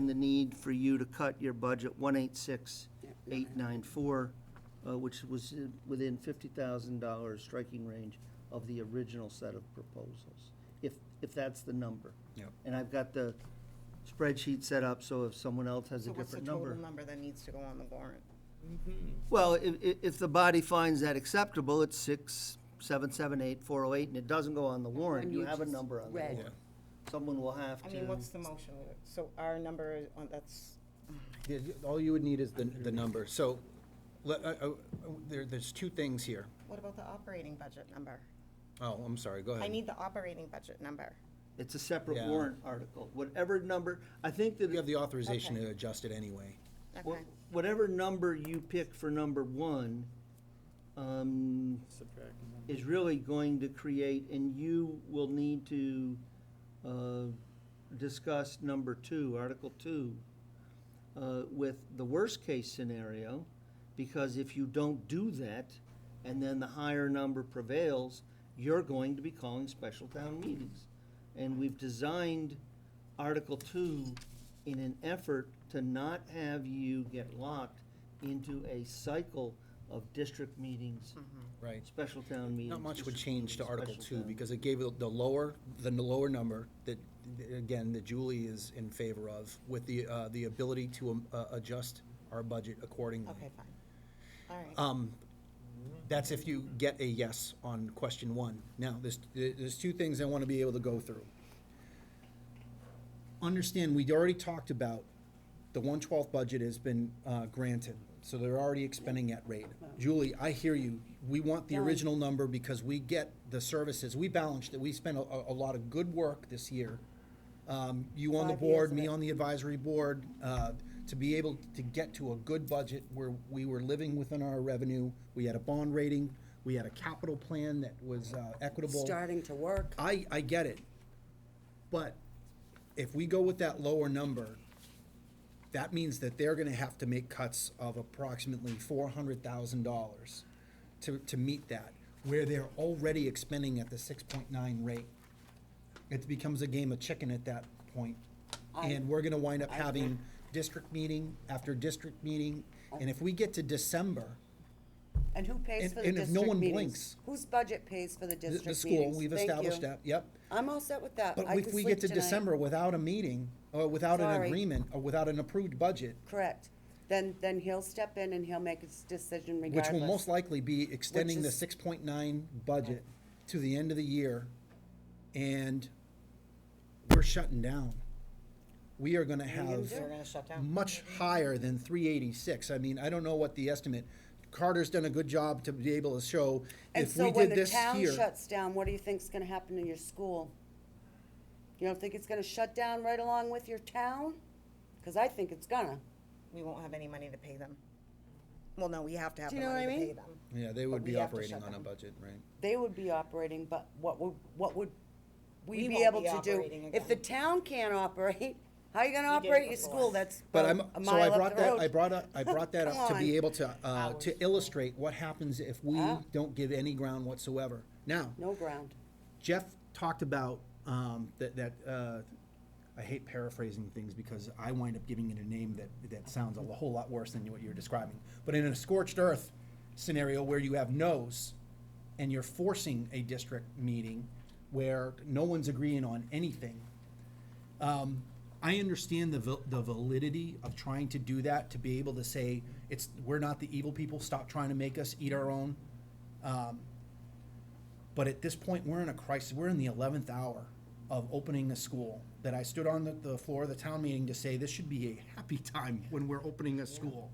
the need for you to cut your budget 186,894, which was within $50,000 striking range of the original set of proposals, if that's the number. Yep. And I've got the spreadsheet set up, so if someone else has a So what's the different total number. number that needs to go on the warrant? Well, if the body finds that acceptable, it's 6,778,408, and it doesn't go on the warrant, one you you have a just number on the read. warrant. Someone will have to. I mean, what's the motion? So our number, that's, Yeah, all you would need is the number. So, there's two things here. what about the operating budget number? Oh, I'm sorry, go ahead. I need the operating budget number. It's a separate Yeah. warrant article. Whatever number, I think that You have the authorization Okay. to adjust it anyway. Okay. whatever number you pick for number one is really going to create, and you will need to discuss number two, Article 2, with the worst-case scenario, because if you don't do that, and then the higher number prevails, you're going to be calling special town meetings. And we've designed Article 2 in an effort to not have you get locked into a cycle of district meetings, Right. special town meetings. Not much would district change to meetings, Article special 2, town. because it gave it the lower number that, again, that Julie is in favor of, with the ability to adjust our budget accordingly. Okay, fine. All right. That's if you get a yes on question one. Now, there's two things I want to be able to go through. Understand, we'd already talked about the 1/12 budget has been granted, so they're already expending at rate. Julie, I hear you. We want the original number because we get the services. We balanced it. We spent a lot of good work this year. You on the 5 years board, of me it. on the advisory board, to be able to get to a good budget where we were living within our revenue. We had a bond rating. We had a capital plan that was equitable. Starting to work. I get it. But if we go with that lower number, that means that they're gonna have to make cuts of approximately $400,000 to meet that. where they're already expending at the 6.9 rate. It becomes a game of chicken at that point. And we're gonna wind up I having agree. district meeting after district meeting, and if we get to December, And who pays And- for the and if district no one meetings? blinks- Whose budget pays for the the district school, meetings? we've Thank established you. that, yep. I'm all set with that. But I if can we sleep get to tonight. December without a meeting, or without an Sorry. agreement, or without an approved budget, Correct. Then he'll step in and he'll make his decision which regardless. will most likely be extending the is- 6.9 budget to the end of the year, and we're shutting down. We are gonna have They're gonna shut down. much higher than 386. I mean, I don't know what the estimate, Carter's done a good job to be able to show, And if so we when did the this town here. shuts down, what do you think's gonna happen in your school? You don't think it's gonna shut down right along with your town? Cause I think it's gonna. We won't have any money to pay them. Well, no, we have to have Do the you know money what I to pay mean? them. Yeah, they But would we be have to operating shut on a down. budget, right? They would be operating, but what would we We be won't able be to do? operating If the again. town can't operate, how are you gonna We did it operate your before. school? That's But about I'm, a so I mile up brought the that, road. I brought that Come up to be on. able to illustrate what happens if we Ah. don't give any ground whatsoever. Now, No ground. Jeff talked about, I hate paraphrasing things because I wind up giving it a name that sounds a whole lot worse than what you're describing. But in a scorched earth scenario where you have no's and you're forcing a district meeting where no one's agreeing on anything, I understand the validity of trying to do that, to be able to say, we're not the evil people, stop trying to make us eat our own. But at this point, we're in a crisis, we're in the 11th hour of opening a school, that I stood on the floor of the town meeting to say, this should be a happy time when we're opening a school.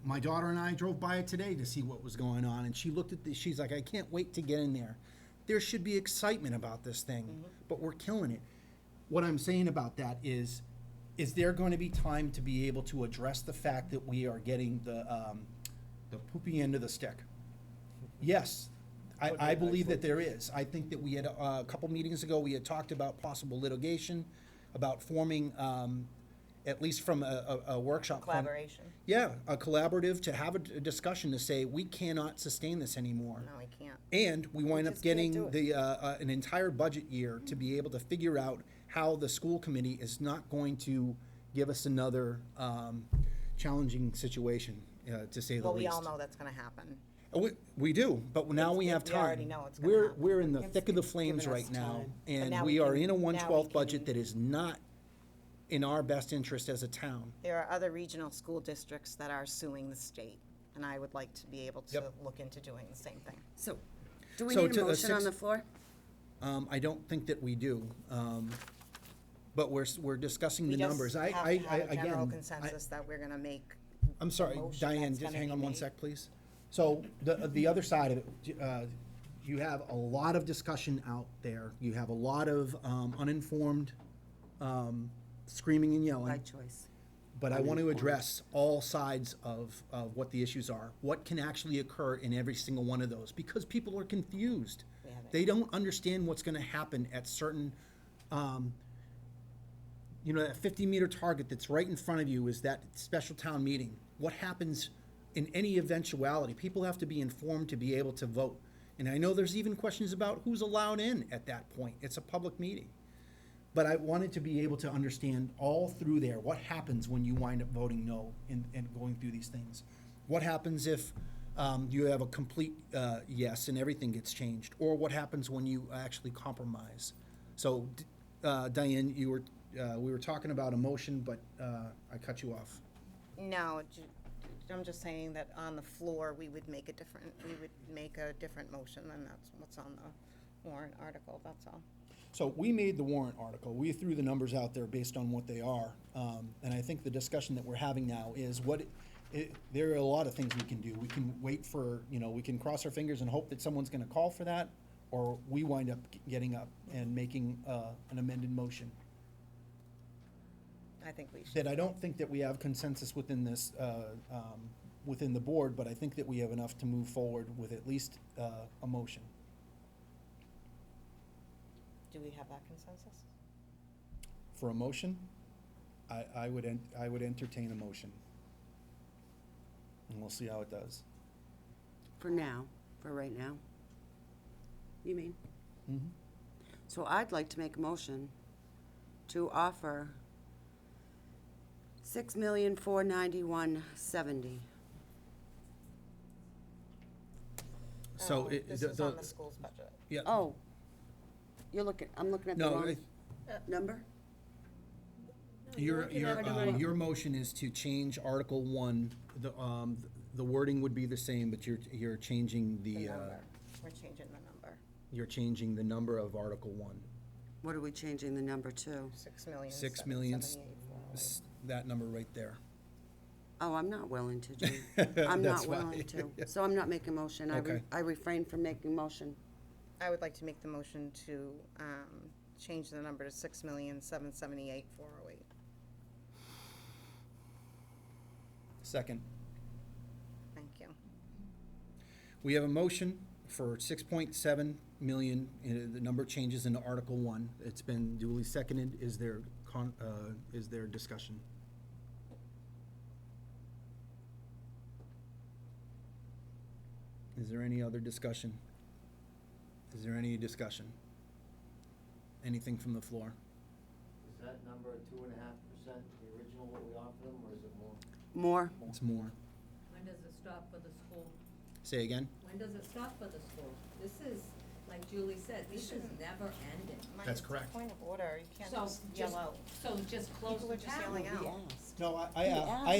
My daughter and I drove by it today to see what was going on, and she looked at she's like, I can't wait to get in there. There should be excitement about this thing, but we're killing it. What I'm saying about that is there going to be time to be able to address the fact that we are getting the poopy end of the stick? Yes, I believe that there is. I think that we had, a couple meetings ago, we had talked about possible litigation, about forming, at least from a workshop. Collaboration. Yeah, a collaborative, to have a discussion to say, we cannot sustain this anymore. No, I can't. And we wind up just can't do getting it. an entire budget year to be able to figure out how the school committee is not going to give us another challenging situation, to say the Well, least. we all know that's gonna happen. We do, but now we have We time. already know it's gonna We're, happen. we're in the Gives- thick of the given flames us right now, time. and now we we are can- in a now we 1/12 can- budget that is not in our best interest as a town. There are other regional school districts that are suing the state, and I would like to be able to Yep. look into doing the same thing. So, do we So need to a the motion on 6 the floor? I don't think that we do, but we're discussing the We just numbers. have to have a general Again, consensus that we're gonna make. I'm sorry, motion Diane, that's just gonna hang be on one made. sec, please. So the other side of it, you have a lot of discussion out there. You have a lot of uninformed screaming and yelling. By choice. But I want to address all sides of what the issues are. What can actually occur in every single one of those? Because people are confused. We haven't- They don't understand what's going to happen at certain, that 50-meter target that's right in front of you is that special town meeting. What happens in any eventuality? People have to be informed to be able to vote. And I know there's even questions about who's allowed in at that point. It's a public meeting. But I wanted to be able to understand all through there, what happens when you wind up voting no and going through these things? What happens if you have a complete yes and everything gets changed? Or what happens when you actually compromise? So, Diane, we were talking about a motion, but I cut you off. No, I'm just saying that on the floor, we would make a different motion than that's what's on the warrant article, that's all. So we made the warrant article. We threw the numbers out there based on what they are. And I think the discussion that we're having now is there are a lot of things we can do. We can wait for, we can cross our fingers and hope that someone's gonna call for that, or we wind up getting up and making an amended motion. I think we should. That I don't think that we have consensus within this, within the board, but I think that we have enough to move forward with at least a motion. Do we have that consensus? For a motion, I would entertain a motion. And we'll see how it does. For now. for right now. You mean? Mhm. So I'd like to make a motion to offer $6,491,070. So it, This is on the school's budget. yeah. Oh, I'm looking at the No, wrong number? Your, looking at the right- your motion is to change Article 1. The wording would be the same, but you're changing The the, number. We're changing the number. you're changing the number of Article 1. What are we changing the number to? 6,000,000, that number right there. Oh, I'm not willing to do, I'm That's not willing fine. to. So I'm not making a motion. Okay. I refrain from making a motion. I would like to make the motion to change the number to 6,778,408. Second. Thank you. We have a motion for 6.7 million, the number changes into Article 1. It's been duly seconded. Is there discussion? Is there any other discussion? Is there any discussion? Anything from the floor? Is that number 2.5% the original what we offered them, or is it more? More? It's more. When does it stop for the school? Say again? When does it stop for the school? This is, like Julie said, this is never ending. Mike, That's it's a correct. Point of order, you can't So just yell out. So just close People the are just town. yelling out. No, He I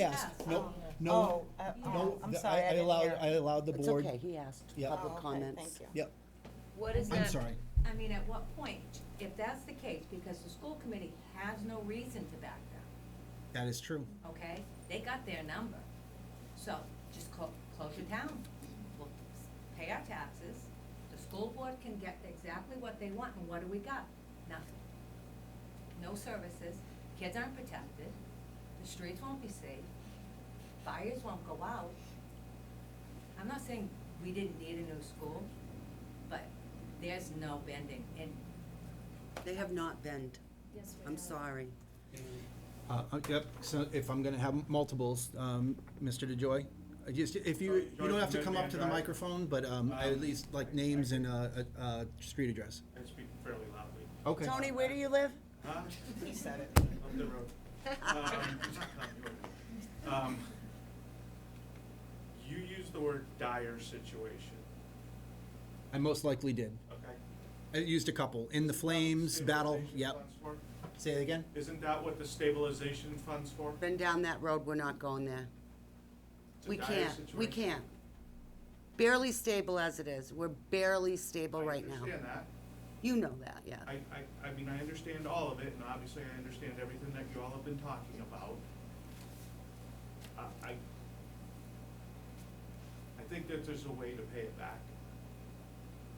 asked. asked. No, Oh, no, no. I'm sorry, I didn't allowed, hear. I allowed the It's board. okay, he asked. Yeah. Public Oh, okay, comments. thank you. Yep, What is that? I'm sorry. I mean, at what point, if that's the case, because the school committee has no reason to back them, That is true. okay? They got their number. So just close your town. We'll pay our taxes. The school board can get exactly what they want, and what do we got? Nothing. No services, kids aren't protected, the streets won't be safe, fires won't go out. I'm not saying we didn't need a new school, but there's no bending, and They have not been. yes, I'm sorry. Yep, so if I'm gonna have multiples, Mr. DeJoy, just, if you don't have to come up to the microphone, but, I at least like names and, street address. I speak fairly loudly. Okay. Tony, where do you live? Huh? He said it. Up the road. You used the word dire situation, I most likely did. okay? I used a couple. In the flames, battle, Stabilization yep. funds for? Say it again? Isn't that what the stabilization fund's for? Been down that road, we're not going there. It's a We dire can't, we situation. can't. Barely stable as it is. We're barely stable right now. I understand that. You know that, yeah. I mean, I understand all of it, and obviously I understand everything that you all have been talking about. I think that there's a way to pay it back,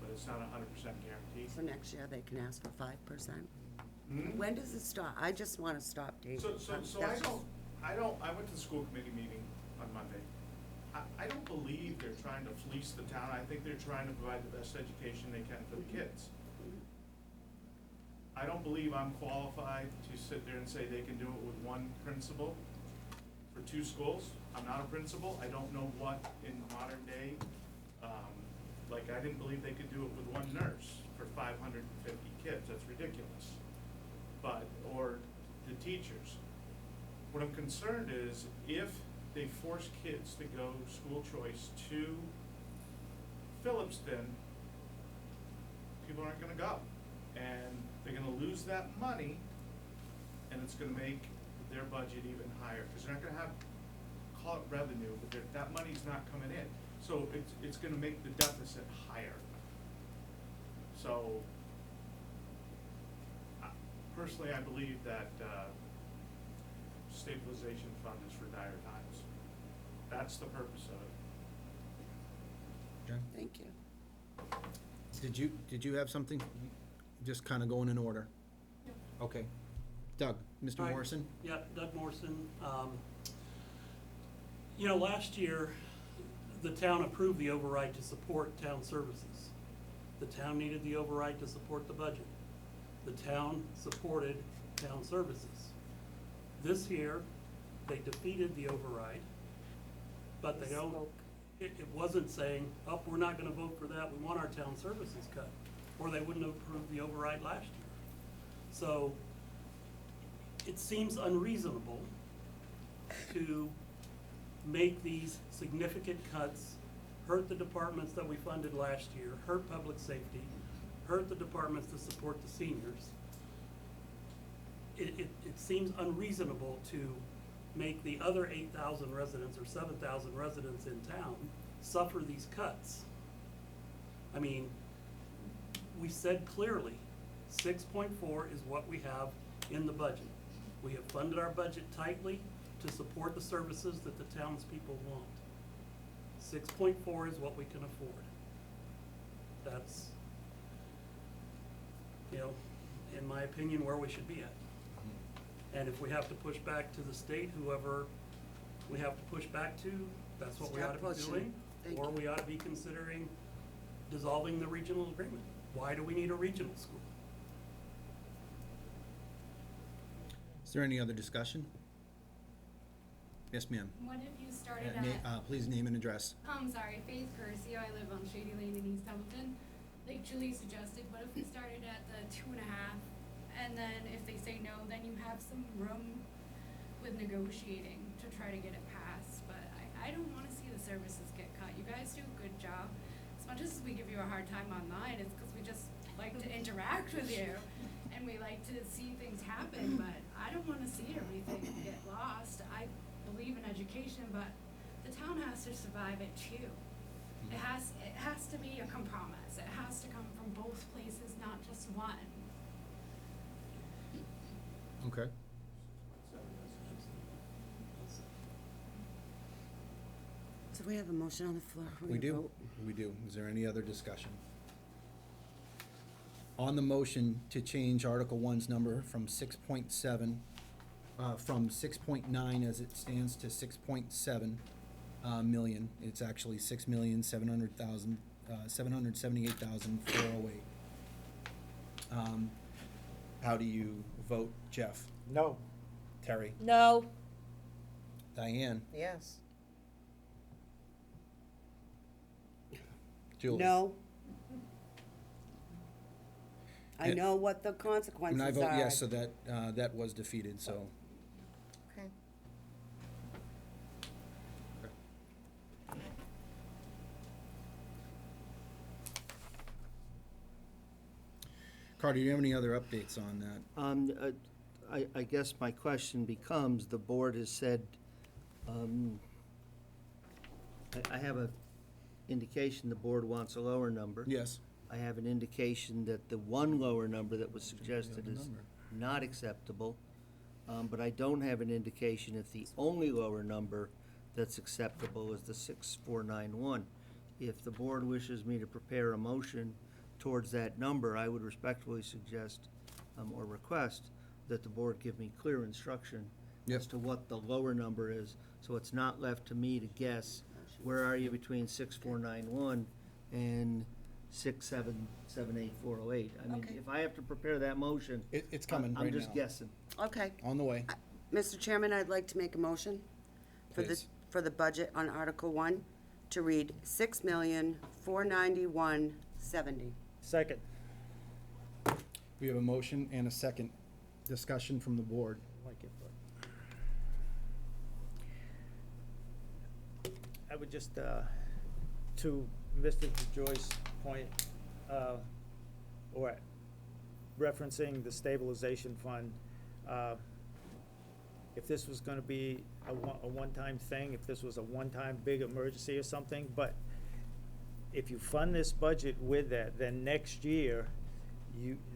but it's not 100% guaranteed. So next year, they can ask for 5%. Hmm? When does it stop? I just wanna stop, Dave. So That's just- I went to the school committee meeting on Monday. I don't believe they're trying to fleece the town. I think they're trying to provide the best education they can for the kids. I don't believe I'm qualified to sit there and say they can do it with one principal for two schools. I'm not a principal. I don't know what in modern day, like, I didn't believe they could do it with one nurse for 550 kids. That's ridiculous. But, or the teachers. What I'm concerned is if they force kids to go school choice to Phillipston, people aren't gonna go. And they're gonna lose that money, and it's gonna make their budget even higher, because they're not gonna have, call it revenue, but that money's not coming in. So it's gonna make the deficit higher. So, personally, I believe that, stabilization fund is for dire times. That's the purpose of it. Okay. Thank you. Did you have something? Just kind of going in order? Okay. Doug, Mr. Hi. Morrison? Yeah, Doug Morrison. You know, last year, the town approved the override to support town services. The town needed the override to support the budget. The town supported town services. This year, they defeated the override, but they don't, it wasn't saying, oh, we're not gonna vote for that, we want our town services cut, or they wouldn't have approved the override last year. So, it seems unreasonable to make these significant cuts, hurt the departments that we funded last year, hurt public safety, hurt the departments to support the seniors. It seems unreasonable to make the other 8,000 residents or 7,000 residents in town suffer these cuts. I mean, we said clearly, 6.4 is what we have in the budget. We have funded our budget tightly to support the services that the townspeople want. 6.4 is what we can afford. That's, you know, in my opinion, where we should be at. And if we have to push back to the state, whoever we have to push back to, that's what we ought to be Stop doing. pushing. Or we ought to be considering dissolving the regional agreement. Why do we need a regional school? Is there any other discussion? Yes, ma'am. What if you started Please name and address. sorry, Faith Curcio, I live on Shady Lane in East Templeton. Like Julie suggested, what if we started at the 2.5, and then if they say no, then you have some room with negotiating to try to get it passed. But I don't wanna see the services get cut. You guys do a good job. As much as we give you a hard time online, it's because we just like to interact with you, and we like to see things happen, but I don't wanna see everything get lost. I believe in education, but the town has to survive it too. It has to be a compromise. It has to come from both places, not just one. Okay. So we have a motion on the floor. We're We gonna do, vote. we do. Is there any other discussion? On the motion to change Article 1's number from 6.7, from 6.9 as it stands to 6.7 million, it's actually 6,700,000, 778,408. How do you vote, Jeff? No. Terry? No. Diane? Yes. Julie? No. I And- know what the consequences And are. I vote yes, so that, that was defeated, so. Okay. Carter, do you have any other updates on that? I guess my question becomes, the board has said, I have a indication the board wants a lower number. Yes. I have an indication that the one lower number that was suggested is not acceptable. But I don't have an indication if the only lower number that's acceptable is the 6,491. If the board wishes me to prepare a motion towards that number, I would respectfully suggest, or request, that the board give me clear instruction Yep. as to what the lower number is, so it's not left to me to guess, where are you between 6,491 and 6,778,408? I mean, Okay. if I have to prepare that motion, It's coming right now. I'm just guessing. Okay. On the way. Mr. Chairman, I'd like to make a motion Please. for the budget on Article 1 to read 6,491,070. Second. We have a motion and a second discussion from the board. Like it, but I would just, to Mr. DeJoy's point, or referencing the stabilization fund, if this was gonna be a one-time thing, if this was a one-time big emergency or something, but if you fund this budget with that, then next year,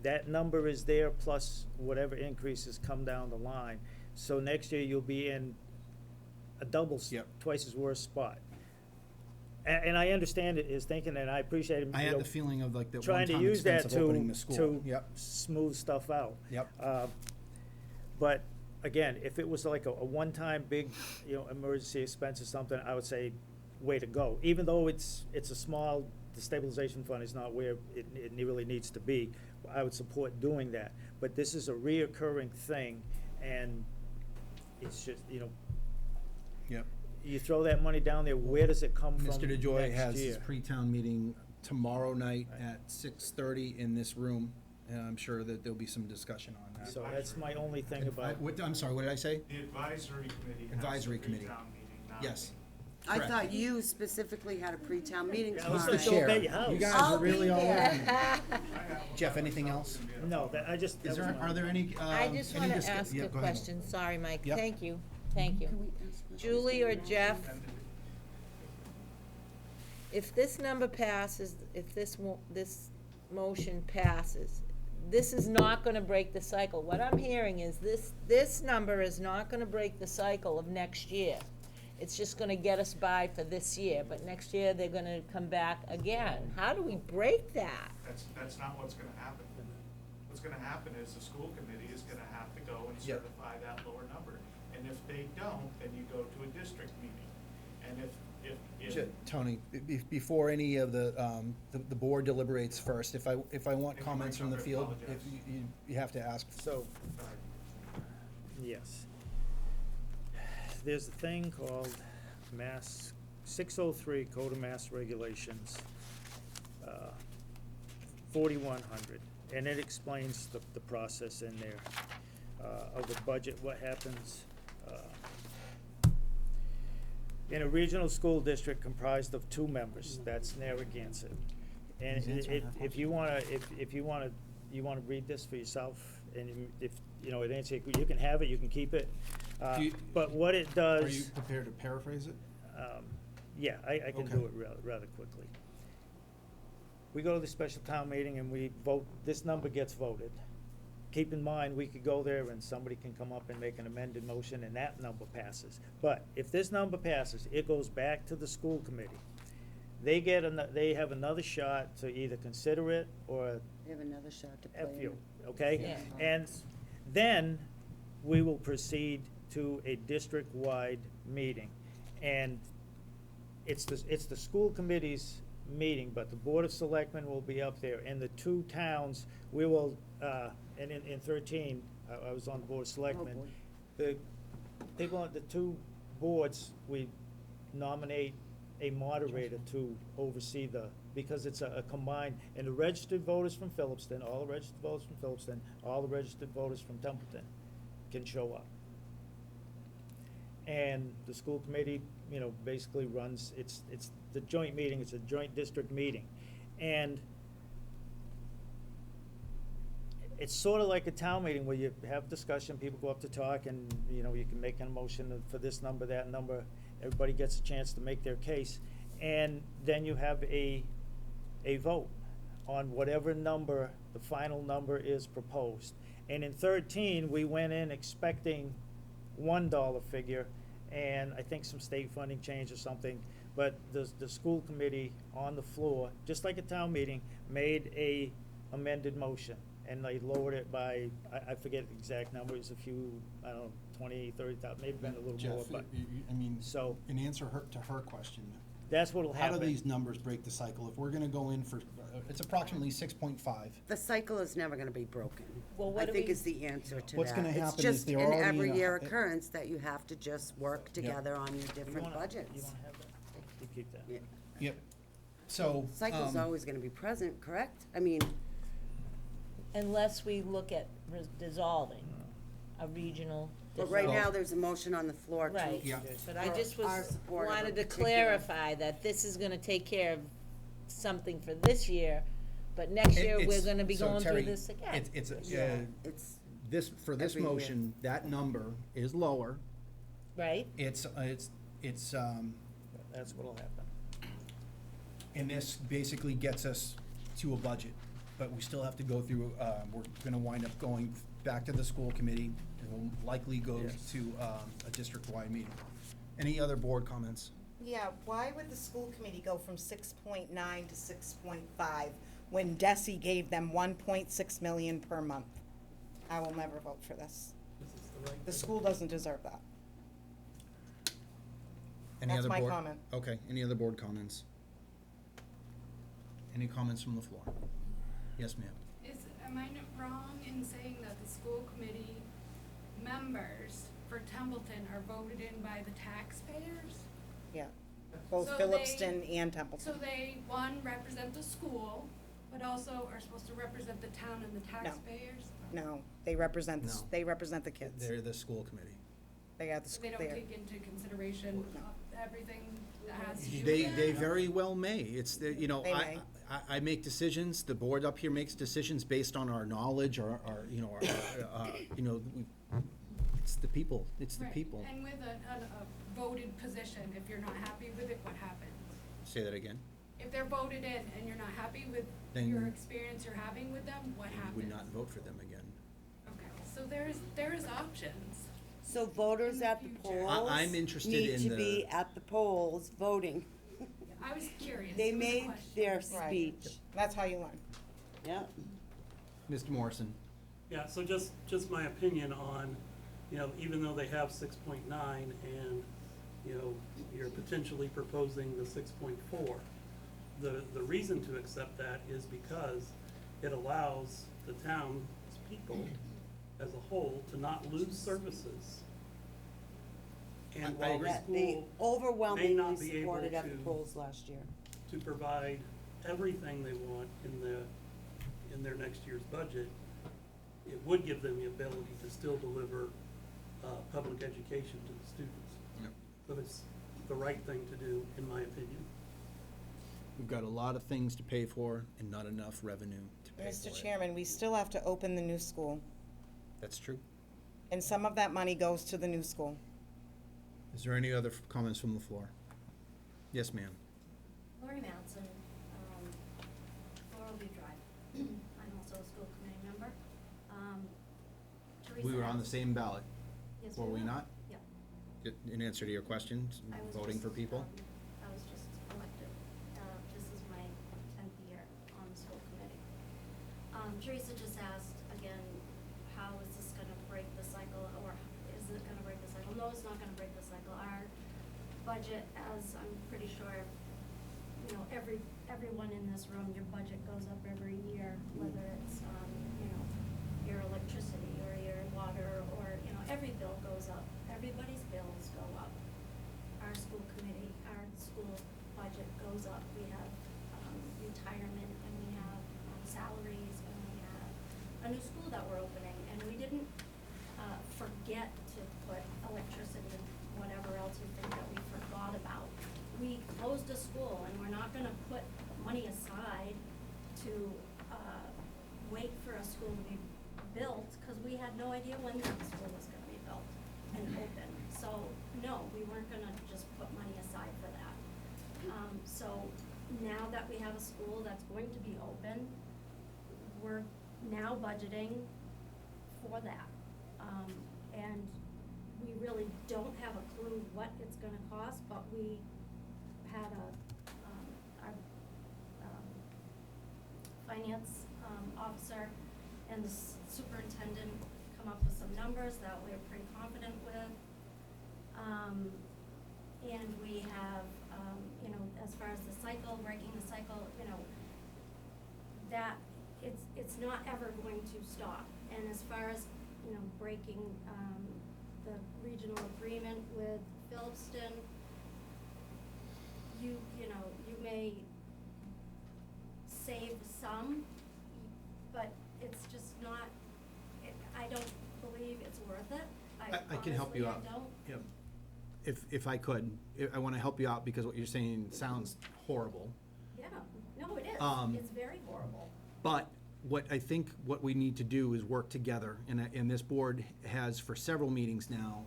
that number is there plus whatever increases come down the line. So next year, you'll be in a Yep. twice as worse spot. And I understand it is thinking, and I appreciate him, I you had know, the feeling of like the trying to one-time use that expense of opening the school. to Yep, smooth stuff out. yep. But again, if it was like a one-time big, emergency expense or something, I would say, way to go. Even though it's a small, the stabilization fund is not where it really needs to be, I would support doing that. But this is a reoccurring thing, and it's just, Yep. you throw that money down there, where does it come from Mr. DeJoy next has his year? pre-town meeting tomorrow night at 6:30 in this room, and I'm sure that there'll be some discussion on that. So that's my only thing about, I'm sorry, what did I say? The advisory committee has Advisory the committee. pre-town meeting, not Yes. me. I Correct. thought you specifically had a pre-town meeting I was tomorrow the night. chair. at your house. You guys I'll are really be all there. over. Jeff, anything else? no, that, I just, that Is was there, my- are there any, I just any want to discu- ask yeah, a go ahead. question. Sorry, Mike. Yep. Thank you. Thank you. Can we ask questions Julie or now? Jeff, if this number passes, if this motion passes, this is not gonna break the cycle. What I'm hearing is this number is not gonna break the cycle of next year. It's just gonna get us by for this year, but next year they're gonna come back again. How do we break that? That's not what's gonna happen. What's gonna happen is the school committee is gonna have to go and Yep. certify that lower number. And if they don't, then you go to a district meeting. And if Tony, before any of the board deliberates first, if I want If you comments might from the not field, apologize. if you have to ask. So, yes. There's a thing called Mass, 603 Code of Mass Regulations, 4100, and it explains the process in there of the budget, what happens. In a regional school district comprised of 2 members, that's Narragansett. And He's answering that if you wanna, if you wanna read this for yourself, and if, you know, it answer, you can have it, you can keep it. Do you- But what it does. Are you prepared to paraphrase it? Yeah, I can Okay. do it rather quickly. We go to the special town meeting and we vote, this number gets voted. Keep in mind, we could go there and somebody can come up and make an amended motion and that number passes. But if this number passes, it goes back to the school committee. They have another shot to either consider it or They have another shot to play. F you, okay? Yeah. And then we will proceed to a district-wide meeting. And it's the school committee's meeting, but the Board of Selectmen will be up there. And the 2 towns, we will, and in 13, I was on the Board of Selectmen. boy. The people on the 2 boards, we nominate a moderator to oversee because it's a combined, and the registered voters from Phillipston, all the registered voters from Phillipston, all the registered voters from Templeton can show up. And the school committee, you know, basically runs, it's the joint meeting, it's a joint district meeting. And it's sort of like a town meeting where you have discussion, people go up to talk, and, you know, you can make a motion for this number, that number. Everybody gets a chance to make their case. And then you have a vote on whatever number, the final number is proposed. And in 13, we went in expecting $1 figure, and I think some state funding change or something. But the school committee on the floor, just like a town meeting, made a amended motion. And they lowered it by, I forget the exact number, it was a few, I don't know, 20, 30,000, maybe been a little more, Jeff, but, I mean, so, in answer to her question, that's what'll how happen. do these numbers break the cycle? If we're gonna go in for, it's approximately 6.5. The cycle is never gonna be broken. Well, what I do think we- is the answer to that. What's gonna happen is It's just they're an already in every a- year occurrence that you have to just work together on your You different wanna- budgets. You wanna have that? You keep that. Yeah. Yep. So. Cycle's always gonna be present, correct? I mean, Unless we look at dissolving a regional but district. right now, there's a motion on the floor to. Right, Yeah. but I just for our was, support of a wanted to particular- clarify that this is gonna take care of something for this year, but next year, we're It's- gonna be so going through Terry, this again. It's, Yeah, it's, for this Every year. motion, that number is lower. Right? It's, That's what'll happen. and this basically gets us to a budget. But we still have to go through, we're gonna wind up going back to the school committee, and we'll likely go Yes. to a district-wide meeting. Any other board comments? Yeah, why would the school committee go from 6.9 to 6.5 when DESI gave them 1.6 million per month? I will never vote for this. The school doesn't deserve that. Any That's other my board- comment. Okay, any other board comments? Any comments from the floor? Yes, ma'am. Am I wrong in saying that the school committee members for Templeton are voted in by the taxpayers. Yeah, both So Phillipston and So Templeton. they, one, represent the school, but also are supposed to represent the town and the taxpayers. No, they represent, No. they represent the kids. They're the school committee. They got the They school don't there. take into consideration everything that has to do They, with they that. very well may. It's, you know, They may. I make decisions, the board up here makes decisions based on our knowledge, you know, it's the people, it's the Right. people. And with a voted position, if you're not happy with it, what happens? Say that again. If they're voted in and you're not happy with Then your experience you're having with them, what We happens? would not vote for them again. Okay, so there is options. So voters at the future. polls I'm interested need in to the- be at the polls voting. I was curious. They It was a made question. their Right. speech. That's how you learn. Yeah. Mr. Morrison. Yeah, so just my opinion on, you know, even though they have 6.9 and, you know, you're potentially proposing the 6.4, the reason to accept that is because it allows the town's people as a whole to not lose services. And I while agree. the That they school overwhelmingly not be able supported at the to- polls last year. to provide everything they want in their next year's budget, it would give them the ability to still deliver public education to the students. Yep. So it's the right thing to do, in my opinion. We've got a lot of things to pay for and not enough revenue to pay for Mr. it. Chairman, we still have to open the new school, That's true. and some of that money goes to the new school. Is there any other comments from the floor? Yes, ma'am. Lori Manson, Laurel View Drive. I'm also a school committee member. Teresa We were on the asked- same ballot, Yes, were we not? Yeah. In answer to your question, I was voting just, for people? I was just elected. This is my 10th year on the school committee. Teresa just asked again, how is this gonna break the cycle, or is it gonna break the cycle? No, it's not gonna break the cycle. Our budget, as I'm pretty sure, you know, everyone in this room, your budget goes up every year, whether it's, you know, your electricity or your water, or, you know, every bill goes up. Everybody's bills go up. Our school committee, our school budget goes up. We have retirement, and we have salaries, and we have a new school that we're opening. And we didn't forget to put electricity and whatever else you think that we forgot about. We closed a school, and we're not gonna put money aside to wait for a school to be built, because we had no idea when that school was gonna be built and open. So, no, we weren't gonna just put money aside for that. So now that we have a school that's going to be open, we're now budgeting for that. And we really don't have a clue what it's gonna cost, but we had our finance officer and the superintendent come up with some numbers that we're pretty confident with. And we have, you know, as far as the cycle, breaking the cycle, you know, that it's not ever going to stop. And as far as, you know, breaking the regional agreement with Phillipston, you know, you may save some, but it's just not, I don't believe it's worth it. I can help you out. Honestly, I don't. Yep. If I could, I want to help you out because what you're saying sounds horrible. Yeah, no, it is. It's very horrible. But what I think what we need to do is work together, and this board has for several meetings now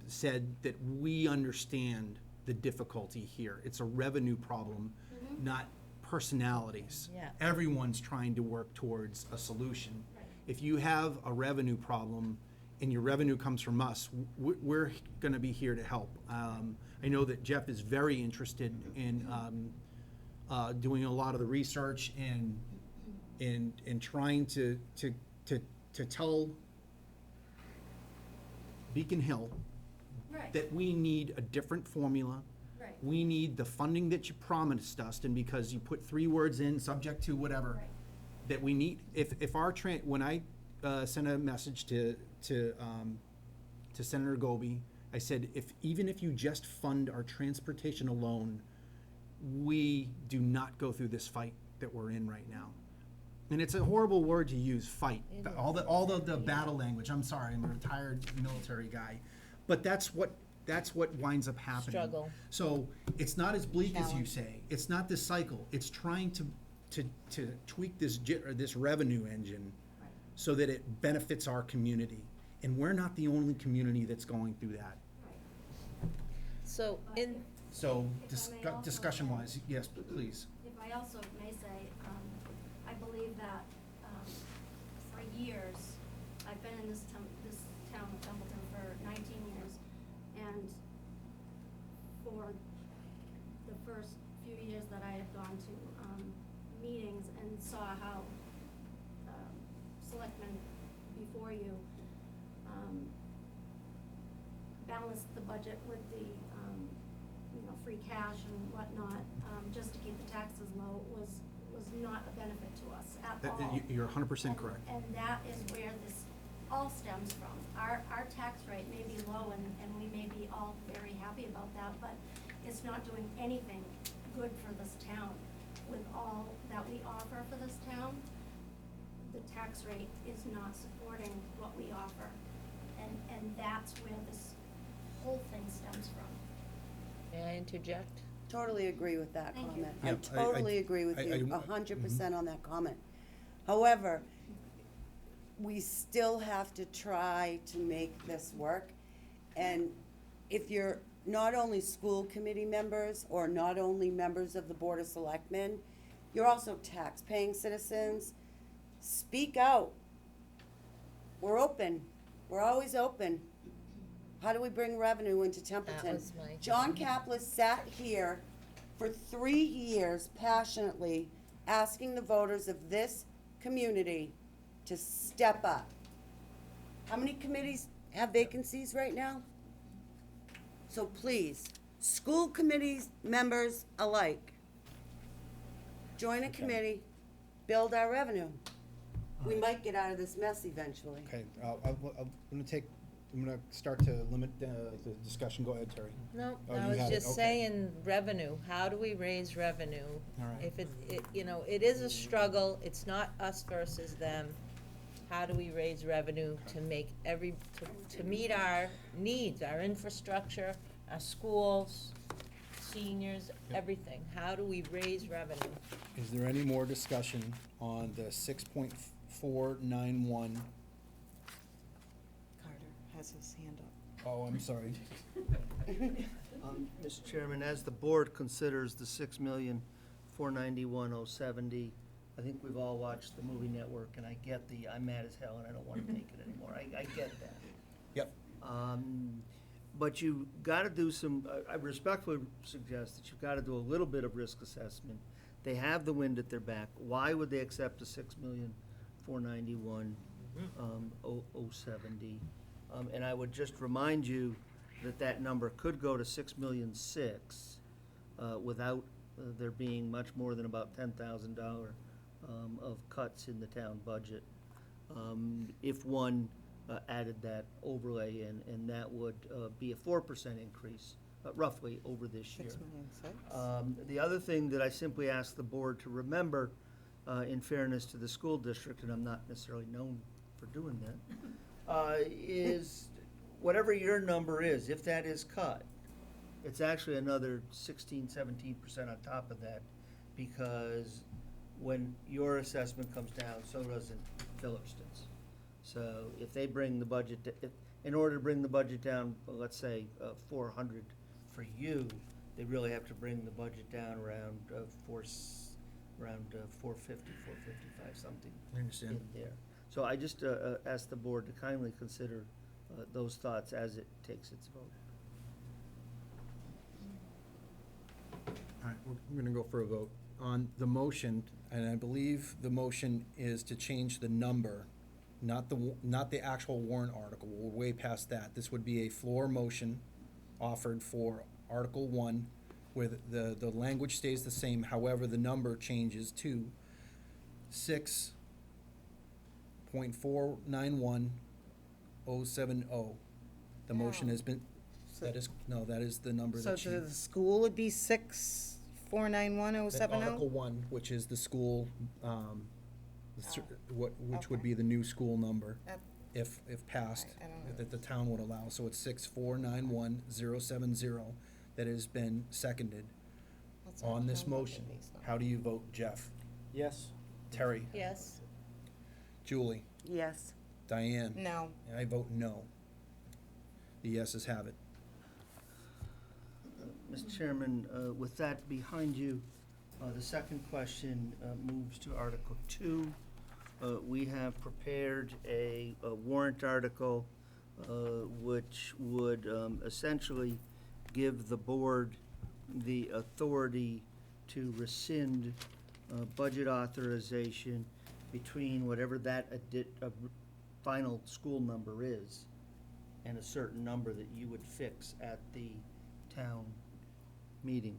said that we understand the difficulty here. It's a revenue problem, not personalities. Yeah. Everyone's trying to work towards a solution. Right. If you have a revenue problem and your revenue comes from us, we're gonna be here to help. I know that Jeff is very interested in doing a lot of the research and trying to tell Beacon Hill Right. that we need a different formula. Right. We need the funding that you promised us, and because you put 3 words in, subject to whatever, Right. that we need, if our when I sent a message to to Senator Goby. I said, even if you just fund our transportation alone, we do not go through this fight that we're in right now. And it's a horrible word to use, fight. All the battle language. I'm sorry, I'm a retired military guy, but that's what winds up happening. Struggle. So it's not as bleak as you say. It's not this cycle. It's trying to tweak this revenue engine so that it benefits our community. And we're not the only community that's going through that. So So If I may also discussion-wise, yes, please. If I also may say, I believe that, for years, I've been in this town of Templeton for 19 years, and for the first few years that I had gone to, meetings and saw how, selectmen before you, balanced the budget with the, free cash and whatnot, just to keep the taxes low was not a benefit to us at all. You're 100% correct. And that is where this all stems from. Our tax rate may be low and we may be all very happy about that, but it's not doing anything good for this town. With all that we offer for this town, the tax rate is not supporting what we offer. And that's where this whole thing stems from. may I interject? Totally agree with that Thank you. comment. Yeah, I totally agree with you, 100% on that comment. However, we still have to try to make this work. And if you're not only school committee members or not only members of the Board of Selectmen, you're also tax-paying citizens. Speak out. We're open. We're always open. How do we bring revenue into Templeton? was my- John Kaplis sat here for 3 years passionately asking the voters of this community to step up. How many committees have vacancies right now? So please, school committees members alike, join a committee, build our revenue. We might get out of this mess eventually. Okay, I'm gonna start to limit the discussion. Go ahead, Terry. No, Oh, I you was had it, just okay. saying revenue, how do we raise revenue? All right. If it is a struggle, it's not us versus them. How do we raise revenue to make to meet our needs, our infrastructure, our schools, seniors, everything? How do we raise revenue? Is there any more discussion on the 6.491? Carter has his hand up. Oh, I'm sorry. Mr. Chairman, as the board considers the $6,491,070, I think we've all watched the movie Network, and I get I'm mad as hell and I don't want to take it anymore. I get that. Yep. But you gotta do I respectfully suggest that you've gotta do a little bit of risk assessment. They have the wind at their back. Why would they accept the $6,491,070? And I would just remind you that number could go to $6,006,000 without there being much more than about $10,000 of cuts in the town budget. If one added that overlay in, and that would be a 4% increase, roughly, over this year. 6,006,000. The other thing that I simply ask the board to remember, in fairness to the school district, and I'm not necessarily known for doing that, is whatever your number is, if that is cut, it's actually another 16-17% on top of that, because when your assessment comes down, so doesn't Phillipston's. So if they bring the budget, in order to bring the budget down, let's say 400 for you, they really have to bring the budget down around 450, 455, something I understand. in there. So I just ask the board to kindly consider those thoughts as it takes its vote. All right, we're gonna go for a vote on the motion, and I believe the motion is to change the number, not the actual warrant article. We're way past that. This would be a floor motion offered for Article 1, where the language stays the same, however, the number changes to 6.491070. The motion No. has been, that is the number So that she. the school would be 6491070? Article 1, which is the school, which would be the new school number, Yep. if passed, I don't know. that the town would allow. So it's 6491070 that has been seconded That's not on this town budget motion. based on- How do you vote, Jeff? Yes. Terry? Yes. Julie? Yes. Diane? No. And I vote no. The yeses have it. Mr. Chairman, with that behind you, the second question moves to Article 2. We have prepared a warrant article which would essentially give the board the authority to rescind budget authorization between whatever that final school number is and a certain number that you would fix at the town meeting.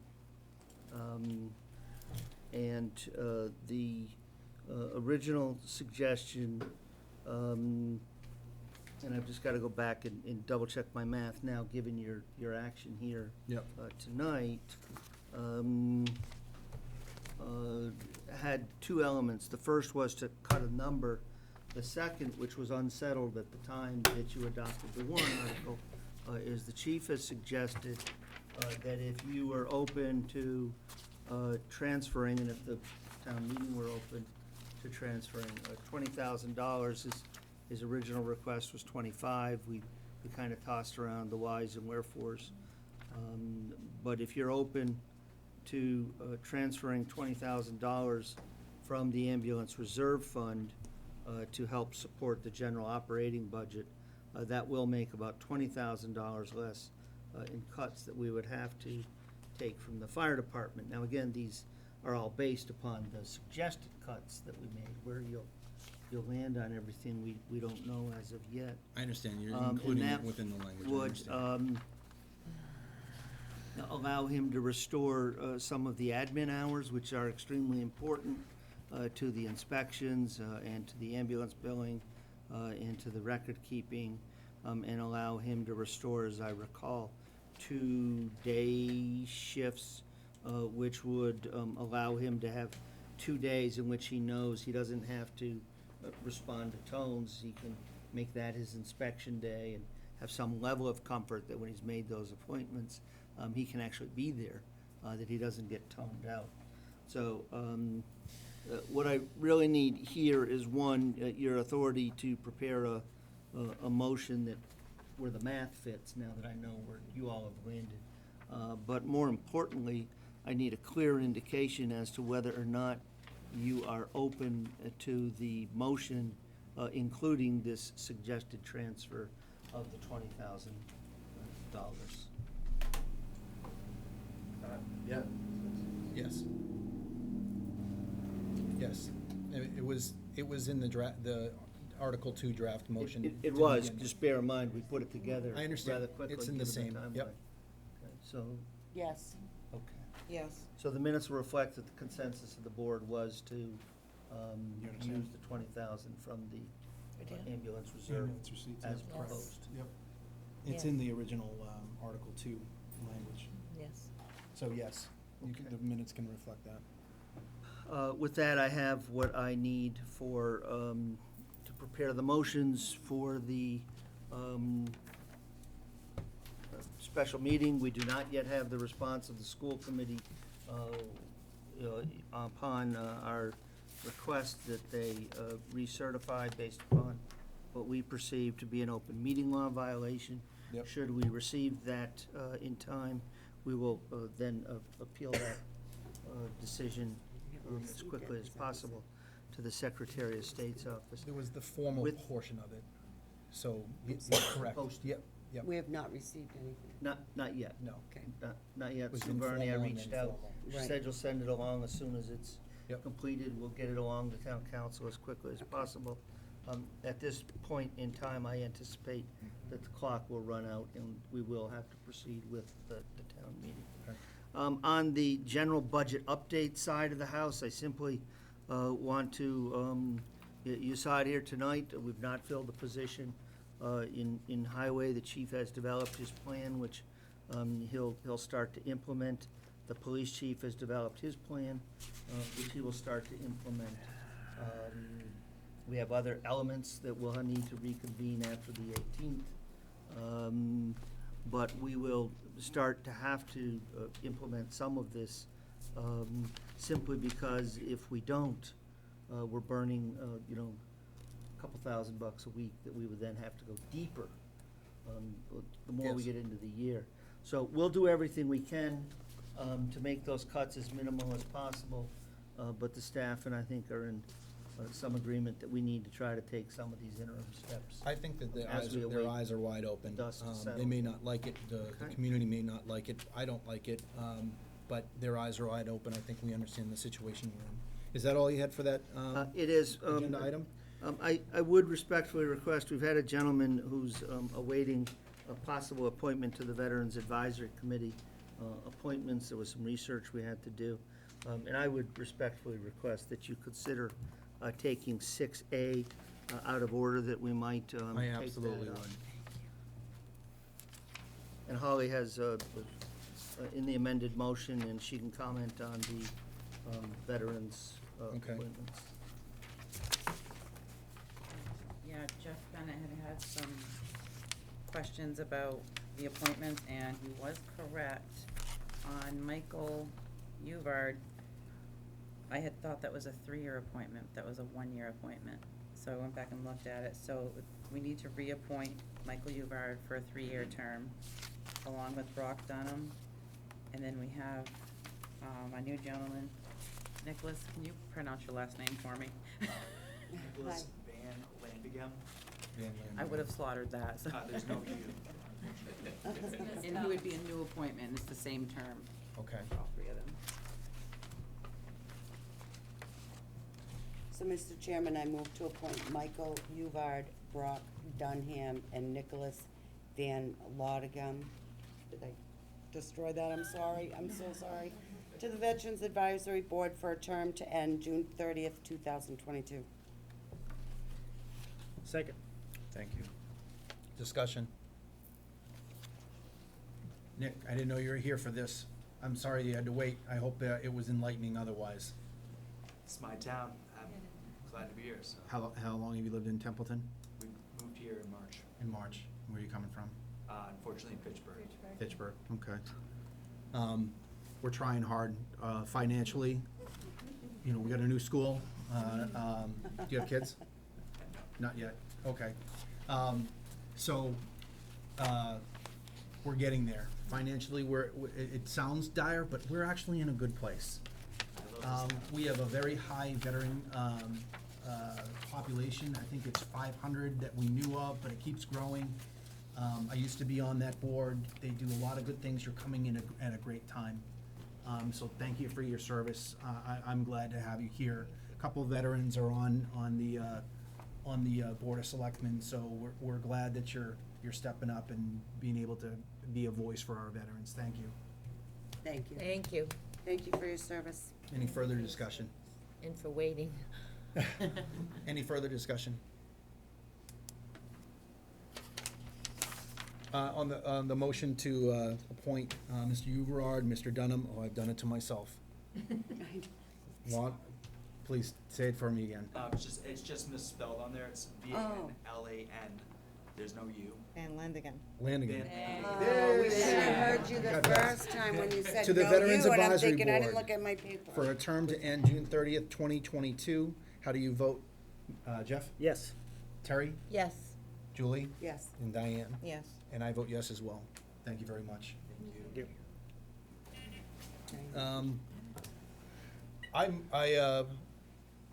The original suggestion, and I've just got to go back and double check my math now, given your action here Yep. tonight, had two elements. The first was to cut a number. The second, which was unsettled at the time that you adopted the warrant article, is the chief has suggested that if you are open to transferring, and if the town meeting were open to transferring, $20,000, his original request was 25. We kind of tossed around the whys and wherefores. But if you're open to transferring $20,000 from the ambulance reserve fund to help support the general operating budget, that will make about $20,000 less in cuts that we would have to take from the fire department. Now, again, these are all based upon the suggested cuts that we made. Where you'll land on everything, we don't know as of yet. I understand, you're And including that it within the language, I would understand. allow him to restore some of the admin hours, which are extremely important to the inspections and to the ambulance billing and to the record keeping, and allow him to restore, as I recall, 2 day shifts, which would allow him to have 2 days in which he knows he doesn't have to respond to tones. He can make that his inspection day and have some level of comfort that when he's made those appointments, he can actually be there, that he doesn't get toned out. So what I really need here is, one, your authority to prepare a motion that, where the math fits, now that I know where you all have landed. But more importantly, I need a clear indication as to whether or not you are open to the motion, including this suggested transfer of the $20,000. Yeah. Yes. Yes. It was in the Article 2 draft motion. It to was, begin. just bear in mind, we put it together I understand. rather quickly. It's in the given same, timeline. yep. Okay, so, Yes. okay. Yes. So the minutes will reflect that the consensus of the board was to use the 20,000 from the ambulance reserve Ambulance receipts, as yes. proposed. Yep. It's Yeah. in the original Article 2 language. Yes. So yes, Okay. the minutes can reflect that. With that, I have what I need for, to prepare the motions for the special meeting. We do not yet have the response of the school committee upon our request that they recertify based upon what we perceive to be an open meeting law violation. Yep. Should we receive that in time, we will then appeal that decision as quickly as possible to the Secretary of State's office. There was the formal With- portion of it, so, correct. Posted. Yep, yep. We have not received anything. Not yet. No. Okay. Not yet. It was Sue Verney, I informal and reached then out. formal. She Right. said you'll send it along as soon as it's Yep. completed. We'll get it along to town council as quickly as possible. At this point in time, I anticipate that the clock will run out and we will have to proceed with the town meeting. Okay. On the general budget update side of the house, I simply want to, you saw it here tonight, we've not filled the position In highway, the chief has developed his plan, which he'll start to implement. The police chief has developed his plan, which he will start to implement. We have other elements that we'll need to reconvene after the 18th. But we will start to have to implement some of this, simply because if we don't, we're burning, a couple $1,000 a week that we would then have to go deeper, the more we Yes. get into the year. So we'll do everything we can to make those cuts as minimal as possible, but the staff and I think are in some agreement that we need to try to take some of these interim steps. I think that their as we their await eyes are wide open. dust to They settle. may not like it, the Okay. community may not like it, I don't like it, but their eyes are wide open. I think we understand the situation we're in. Is that all you had for that It is. agenda item? I would respectfully request, we've had a gentleman who's awaiting a possible appointment to the Veterans Advisory Committee appointments. There was some research we had to do. And I would respectfully request that you consider taking 6A out of order, that we might take that I absolutely out. would. And Holly has, in the amended motion, and she can comment on the veterans Okay. appointments. Yeah, Jeff Bennett had some questions about the appointments, and he was correct on Michael Uvard. I had thought that was a 3-year appointment, that was a 1-year appointment. So I went back and looked at it, so we need to reappoint Michael Uvard for a 3-year term, along with Brock Dunham. And then we have, a new gentleman, Nicholas, can you pronounce your last name for me? Nicholas Van Landegem. I would have slaughtered that, so. There's no U. And he would be a new appointment, it's the same term Okay. for all 3 of them. So, Mr. Chairman, I move to appoint Michael Uvard, Brock Dunham, and Nicholas Van Laudegem. Did I destroy that? I'm sorry. I'm so sorry. To the Veterans Advisory Board for a term to end June 30th, 2022. Second. Thank you. Discussion. Nick, I didn't know you were here for this. I'm sorry you had to wait. I hope it was enlightening otherwise. It's my town. I'm glad to be here. So How long have you lived in Templeton? we moved here in March. In March. Where are you coming from? Unfortunately, in Pittsburgh. Pittsburgh, okay. We're trying hard financially. We got a new school. Do you have kids? Not yet, okay. We're getting there. Financially, it sounds dire, but we're actually in a good place. We have a very high veteran population. I think it's 500 that we knew of, but it keeps growing. I used to be on that board. They do a lot of good things. You're coming in at a great time. So thank you for your service. I'm glad to have you here. A couple of veterans are on the Board of Selectmen, so we're glad that you're stepping up and being able to be a voice for our veterans. Thank you. Thank you. Thank you, Thank you for your service. Any further discussion? and for waiting. Any further discussion? On the motion to appoint Mr. Uverard, Mr. Dunham, I've done it to myself. Please say it for me again. It's just misspelled on there. It's Oh. VANLAN. There's no U. And Landigan. Landigan. Oh, we should have heard you the Got that. first time when you said To the no Veterans you, and I'm Advisory thinking, I didn't Board look at my paper. For a term to end June 30th, 2022. How do you vote? Jeff? Yes. Terry? Yes. Julie? Yes. And Diane? Yes. And I vote yes as well. Thank you very much. Yep.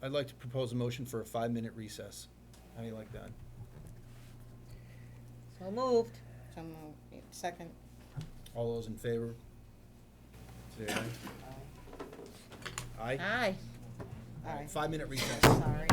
I'd like to propose a motion for a 5-minute recess. How do you like that? So moved. So moved. Second. All those in favor? Say aye. Aye? Aye. Aye. 5-minute recess. Sorry.